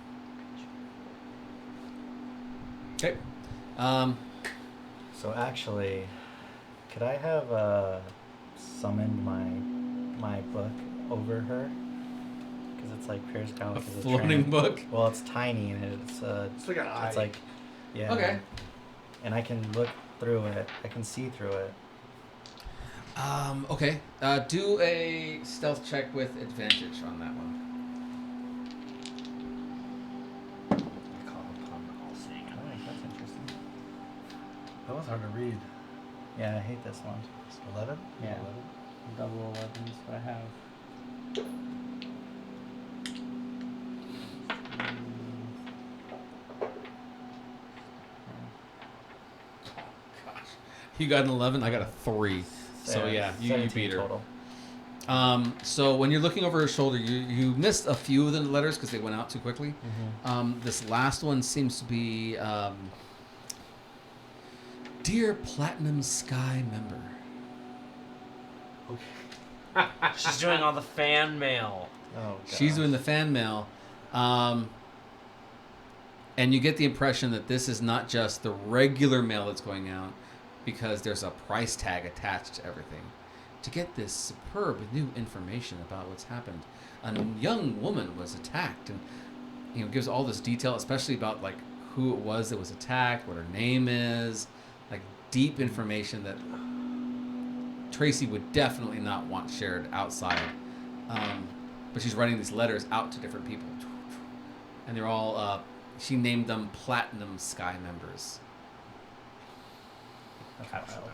Okay. So actually, could I have summoned my book over her? Because it's like Pierce A Comics is floating book. Well, it's tiny and it's It's like an eye. it's like yeah. Okay. And I can look through it. I can see through it. Okay. Do a stealth check with advantage on that one. I call upon all seeing Oh, eye. that's interesting. That one's hard to read. Yeah, I hate this one. 11? Yeah. 11? Double 11 is what I have. You got an 11. I got a 3. So yeah, you 17 beat her. total. So when you're looking over her shoulder, you missed a few of the letters because they went out too quickly. Mm-hmm. This last one seems to be, Dear Platinum Sky member. She's doing all the fan mail. Oh, She's gosh. doing the fan mail. And you get the impression that this is not just the regular mail that's going out, because there's a price tag attached to everything. To get this superb new information about what's happened, a young woman was attacked, and gives all this detail, especially about like who it was that was attacked, what her name is, like deep information that Tracy would definitely not want shared outside. But she's writing these letters out to different people, and they're all. She named them Platinum Sky members. That's wild.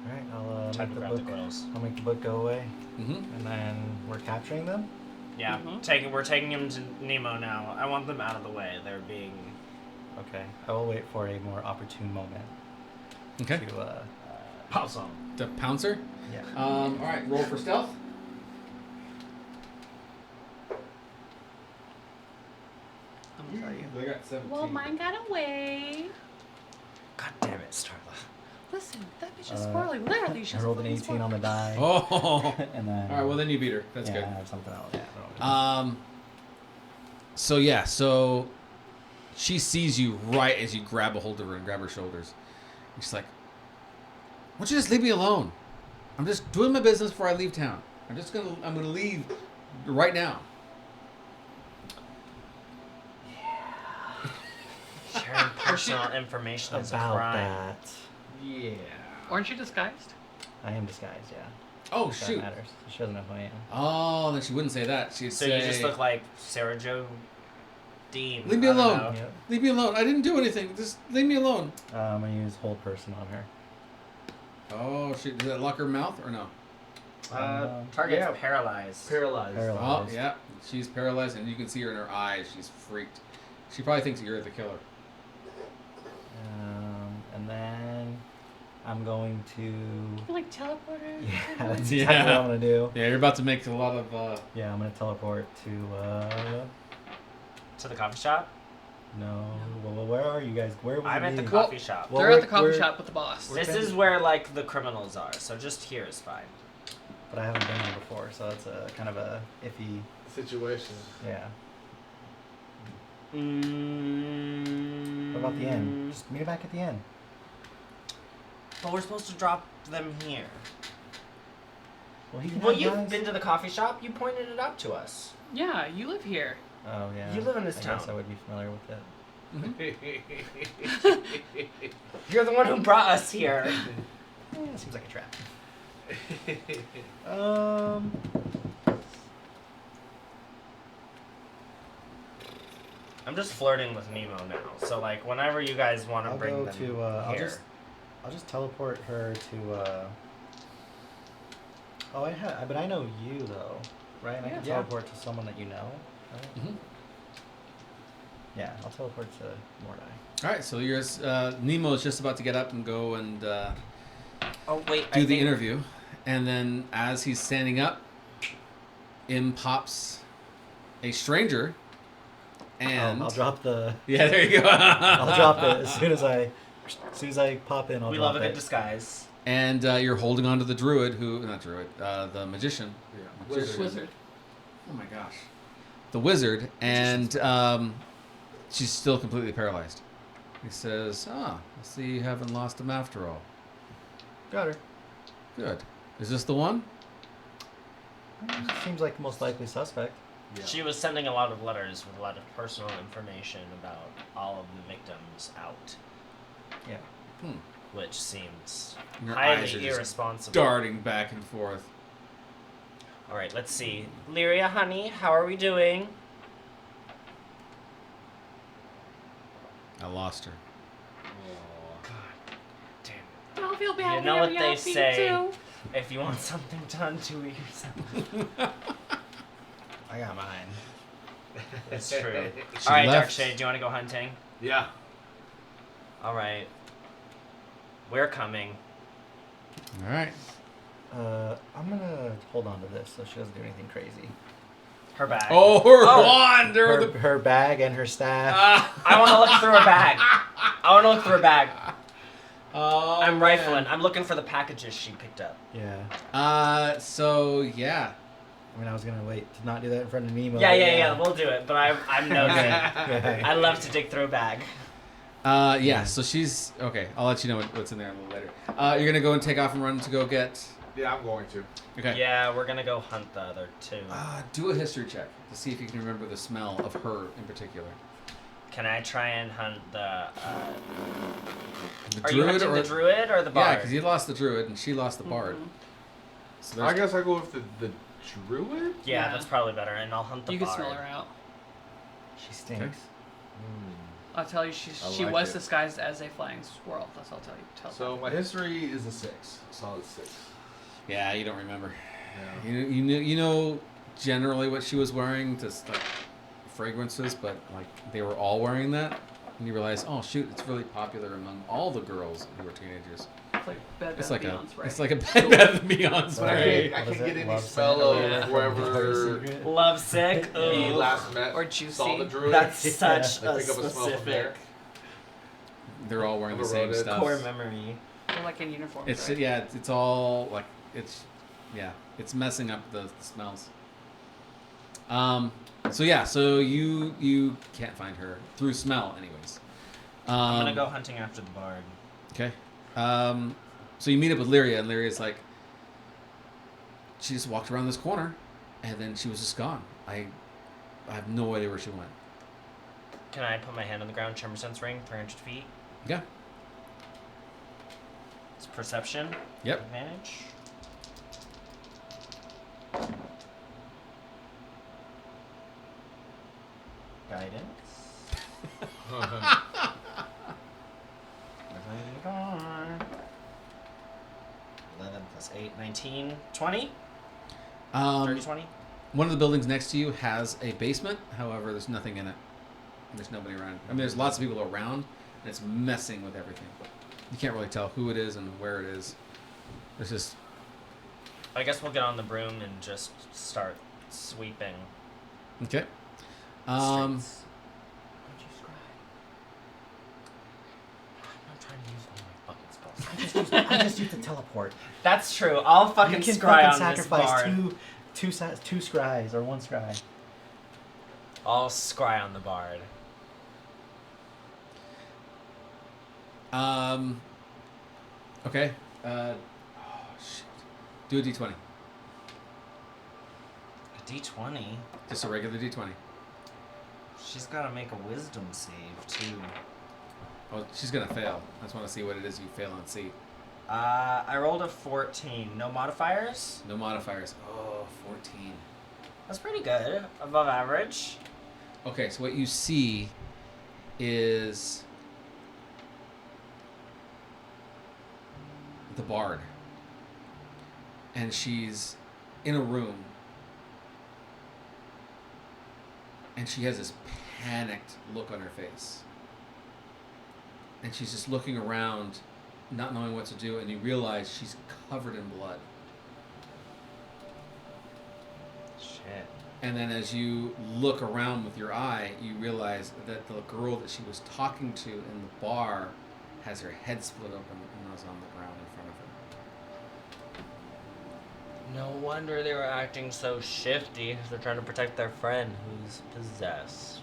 Alright, I'll Time make to the grab the book. quills. I'll make the book go away, Mm-hmm. and then we're capturing them. Yeah, we're taking him to Nemo now. I want them out of the way. They're being. Okay, I will wait for a more opportune moment Okay. to. Pounce on 'em. The pouncer. Yeah. All right. Roll for stealth. I'm gonna tell you. They got 17. Well, mine got away. God damn it, Starla. Listen, that bitch is squirrely. Literally, she's I rolled an 18 on the die. Oh. And then. All right. Well, then you beat her. That's yeah, good. I have something else. Yeah, I don't know. So she sees you right as you grab a hold of her and grab her shoulders. And she's like, "Why don't you just leave me alone? I'm just doing my business before I leave town. I'm gonna leave right now." Sharing personal information is a About crime. that. Yeah. Aren't you disguised? I am disguised, yeah. Oh If that shoot. matters. She doesn't know who I am. Oh, then she wouldn't say that. She'd So say, you just look like Sarah Jo Dean. "Leave me I don't alone. know. Yep. Leave me alone. I didn't do anything. Just leave me alone." I'm gonna use hold person on her. Oh shoot. Does that lock her mouth or no? Target's Yeah. paralyzed. Paralyzed. Oh Paralyzed. yeah. She's paralyzed, and you can see her in her eyes. She's freaked. She probably thinks you're the killer. And then I'm going to. You like teleport her? Yeah, or that's something? exactly what I'm gonna do. Yeah, you're about to make a lot of. Yeah, I'm gonna teleport to. To the coffee shop? No. Well, where are you guys? Where would I'm you at the be? coffee shop. Well, They're at the we're- coffee we're- shop with the boss. This is where, like, the criminals are, so just here is fine. But I haven't been here before, so it's a kind of a iffy. Situation. Yeah. Mm, What about the end? Just meet back at the end. But we're supposed to drop them here. Well, he can Well, have you've guys. been to the coffee shop. You pointed it out to us. Yeah, you live here. Oh yeah. You live in this I town. guess I would be familiar with it. You're the one who brought us here. Seems like a trap. Um. I'm just flirting with Nemo now. So, like, whenever you guys want to I'll bring go them to. I'll here. just teleport her to. Oh, but I know you though, right? And I can Yeah. teleport to someone that you know. Right? Mhm. Yeah, I'll teleport to Mordai. All right, so Nemo is just about to get up and go and Oh, wait. do I the think- interview, and then as he's standing up, in pops a stranger, and I'll drop the. yeah, there you go. I'll drop it as soon as I pop in. I'll We drop love a it. good disguise. And you're holding on to the the magician. Yeah. Wizard. Oh my gosh. The wizard, and she's still completely paralyzed. He says, I see you haven't lost him after all. Got her. Good. Is this the one? Seems like the most likely suspect. Yeah. She was sending a lot of letters with a lot of personal information about all of the victims out, Yeah. which seems Your eyes are highly just irresponsible. darting back and forth. All right, let's see. Lyria, honey, how are we doing? I lost her. God damn it. Don't feel bad. You know what Lyria, they me say. Too. If you want something done to yourself. I got mine. It's true. She All right, left. Darkshade, do you want to go hunting? Yeah. All right. We're coming. All right. I'm gonna hold on to this so she doesn't do anything crazy. Her bag. Oh, her wand or Her bag and her staff. I want to look through her bag. I want to look through her bag. Oh, I'm rifling. man. I'm looking for the packages she picked up. Yeah. So yeah. I mean, I was gonna wait to not do that in front of Nemo. Yeah. We'll do it. But I'm nosy. Yeah. I love to dig through a bag. Yeah. So she's okay. I'll let you know what's in there a little later. You're gonna go and take off and run to go get. Yeah, I'm going to. Okay. Yeah, we're gonna go hunt the other two. Do a history check to see if you can remember the smell of her in particular. Can I try and hunt the? The Are you druid hunting or the druid or the yeah, bard? because you lost the druid and she lost the bard. So I there's guess I go with the druid? Yeah, Yeah. that's probably better, and I'll hunt the You can bard. smell her out. She stinks. I'll tell you, I she like was it. disguised as a flying squirrel. That's all I'll tell you. So my history is a 6. Solid 6. yeah, you don't remember. Yeah. You know generally what she was wearing, just like fragrances, but like they were all wearing that, and you realize, oh shoot, it's really popular among all the girls who were teenagers. It's like Bed It's Bath like Beyond spray. it's like a Bed Bath & Beyond But I spray. can't, I What is can't it? get any Love spell scent? of Yeah. whoever Love sick. he Ooh. last met Or juicy. saw the druid. That's such Like, a pick up a smell from there. specific They're all wearing the Overrode same it. stuff. core memory. They're like in uniforms, It's right? yeah, it's all like it's messing up the smells. So yeah, so you can't find her through smell, anyways. I'm gonna go hunting after the bard. Okay. So you meet up with Lyria, and Lyria's like, she just walked around this corner, and then she was just gone. I have no idea where she went. Can I put my hand on the ground? Tremor sense ring, 300 feet. Yeah. It's perception. Yep. Advantage. Guidance. 11 plus 8, 19, 20? 30, 20? One of the buildings next to you has a basement. However, there's nothing in it. There's nobody around. I mean, there's lots of people around, and it's messing with everything. You can't really tell who it is and where it is. There's just I guess we'll get on the broom and just start sweeping. okay. Streets. How'd you scry? I'm not trying to use all my fucking spells. I just used to teleport. That's true. I'll fucking You can scry fucking on this sacrifice bard. two scries or one scry. I'll scry on the bard. Okay. Oh shit. Do a d20. A D20? Just a regular d20. She's gotta make a wisdom save, too. Oh, she's gonna fail. I just want to see what it is you fail and see. I rolled a 14. No modifiers? No modifiers. Oh, 14. That's pretty good. Above average. Okay, so what you see is the bard. And she's in a room. And she has this panicked look on her face. And she's just looking around, not knowing what to do, and you realize she's covered in blood. Shit. And then as you look around with your eye, you realize that the girl that she was talking to in the bar has her head split open and was on the ground in front of her. No wonder they were acting so shifty. They're trying to protect their friend who's possessed.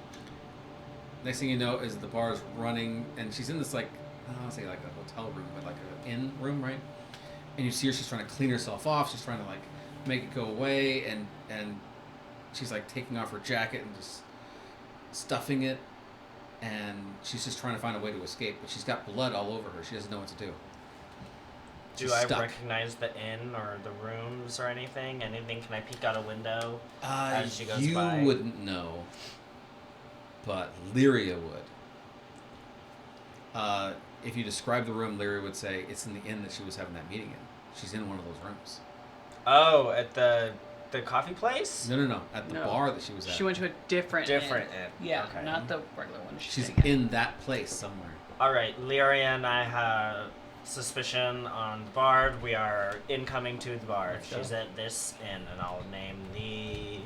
Next thing you know is the bar's running, and she's in this, like, I don't want to say like a hotel room, but like an inn room, right? And you see her, she's trying to clean herself off. She's trying to, like, make it go away, and she's, like, taking off her jacket and just stuffing it, and she's just trying to find a way to escape, but she's got blood all over her. She doesn't know what to do. Do She's I stuck. recognize the inn or the rooms or anything? Anything? Can I peek out a window? As she goes you by. wouldn't know, but Lyria would. If you describe the room, Lyria would say it's in the inn that she was having that meeting in. She's in one of those rooms. Oh, at the coffee place? No. At the No. bar that she was at. She went to a different Different inn. inn. Yeah, Okay. not the regular one. She's staying at. in that place somewhere. All right, Lyria and I have suspicion on the bard. We are incoming to the bard. Let's go. She's at this inn, and I'll name the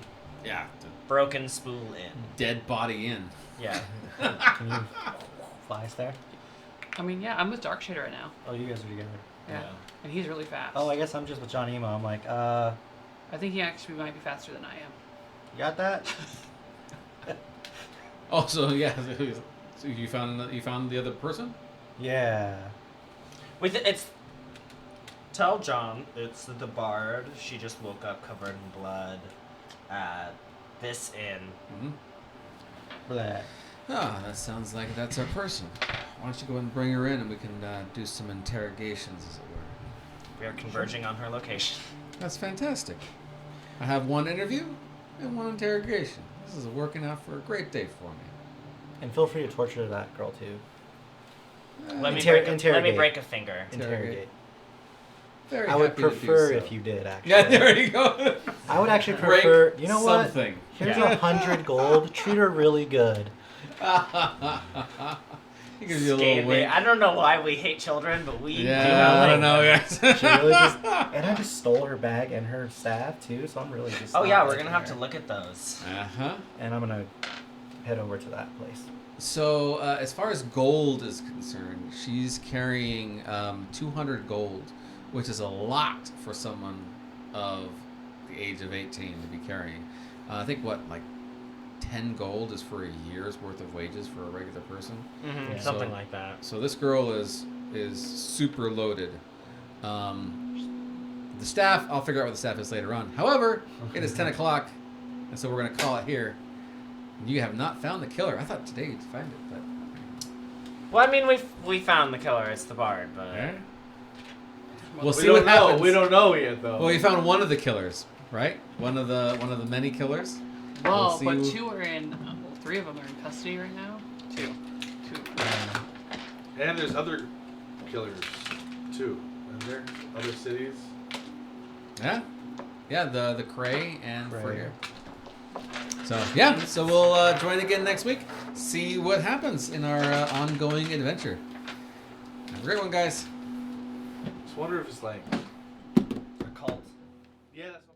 Yeah. The Broken Spool Inn. dead body in. Yeah. Can you fly us there? I mean, yeah, I'm with Darkshader right now. Oh, you guys are together. Yeah. And he's really fast. Oh, I guess I'm just with John Emo. I'm like, I think he actually might be faster than I am. you got that? Oh, so yeah. So you found the other person? Yeah. It's tell John it's the bard. She just woke up covered in blood at this inn. Mm-hmm. Bleh. Ah, that sounds like that's our person. Why don't you go and bring her in, and we can do some interrogations, as it were. We are converging on her location. That's fantastic. I have one interview and one interrogation. This is working out for a great day for me. And feel free to torture that girl too. Let me interrogate. break a finger. Interrogate. Very I would happy to prefer do so. if you did, actually. Yeah, there you go. I would actually Break prefer. You know what? something. Here's Yeah. 100 gold. Treat her really good. He gives you a Scared little me. wink. I don't know why we hate children, but we do not Yeah, I like don't know, them. guys. She really just. And I just stole her bag and her staff too, so I'm really just. Oh not yeah, we're liking gonna have her. to look at those. Uh-huh. And I'm gonna head over to that place. So, as far as gold is concerned, she's carrying 200 gold, which is a lot for someone of the age of 18 to be carrying. I think, what, like 10 gold is for a year's worth of wages for a regular person? Mm-hmm. Yeah. Something So- like that. So this girl is super loaded. The staff, I'll figure out what the staff is later on. However, it is 10 o'clock, and so we're going to call it here. You have not found the killer. I thought today you'd find it, but... Well, I mean, we found the killer. It's the bard, but We'll We see don't what know. happens. We don't know yet, though. Well, you found one of the killers, right? One of the many killers. Well, We'll see but who- two are in. Well, three of them are in custody right now. Two. And there's other killers, too. Are there other cities? Yeah, yeah. The Cray and Cray. Freer. So yeah, so we'll join again next week. See what happens in our ongoing adventure. Have a great one, guys. Just wonder if it's like. a cult. Yeah, that's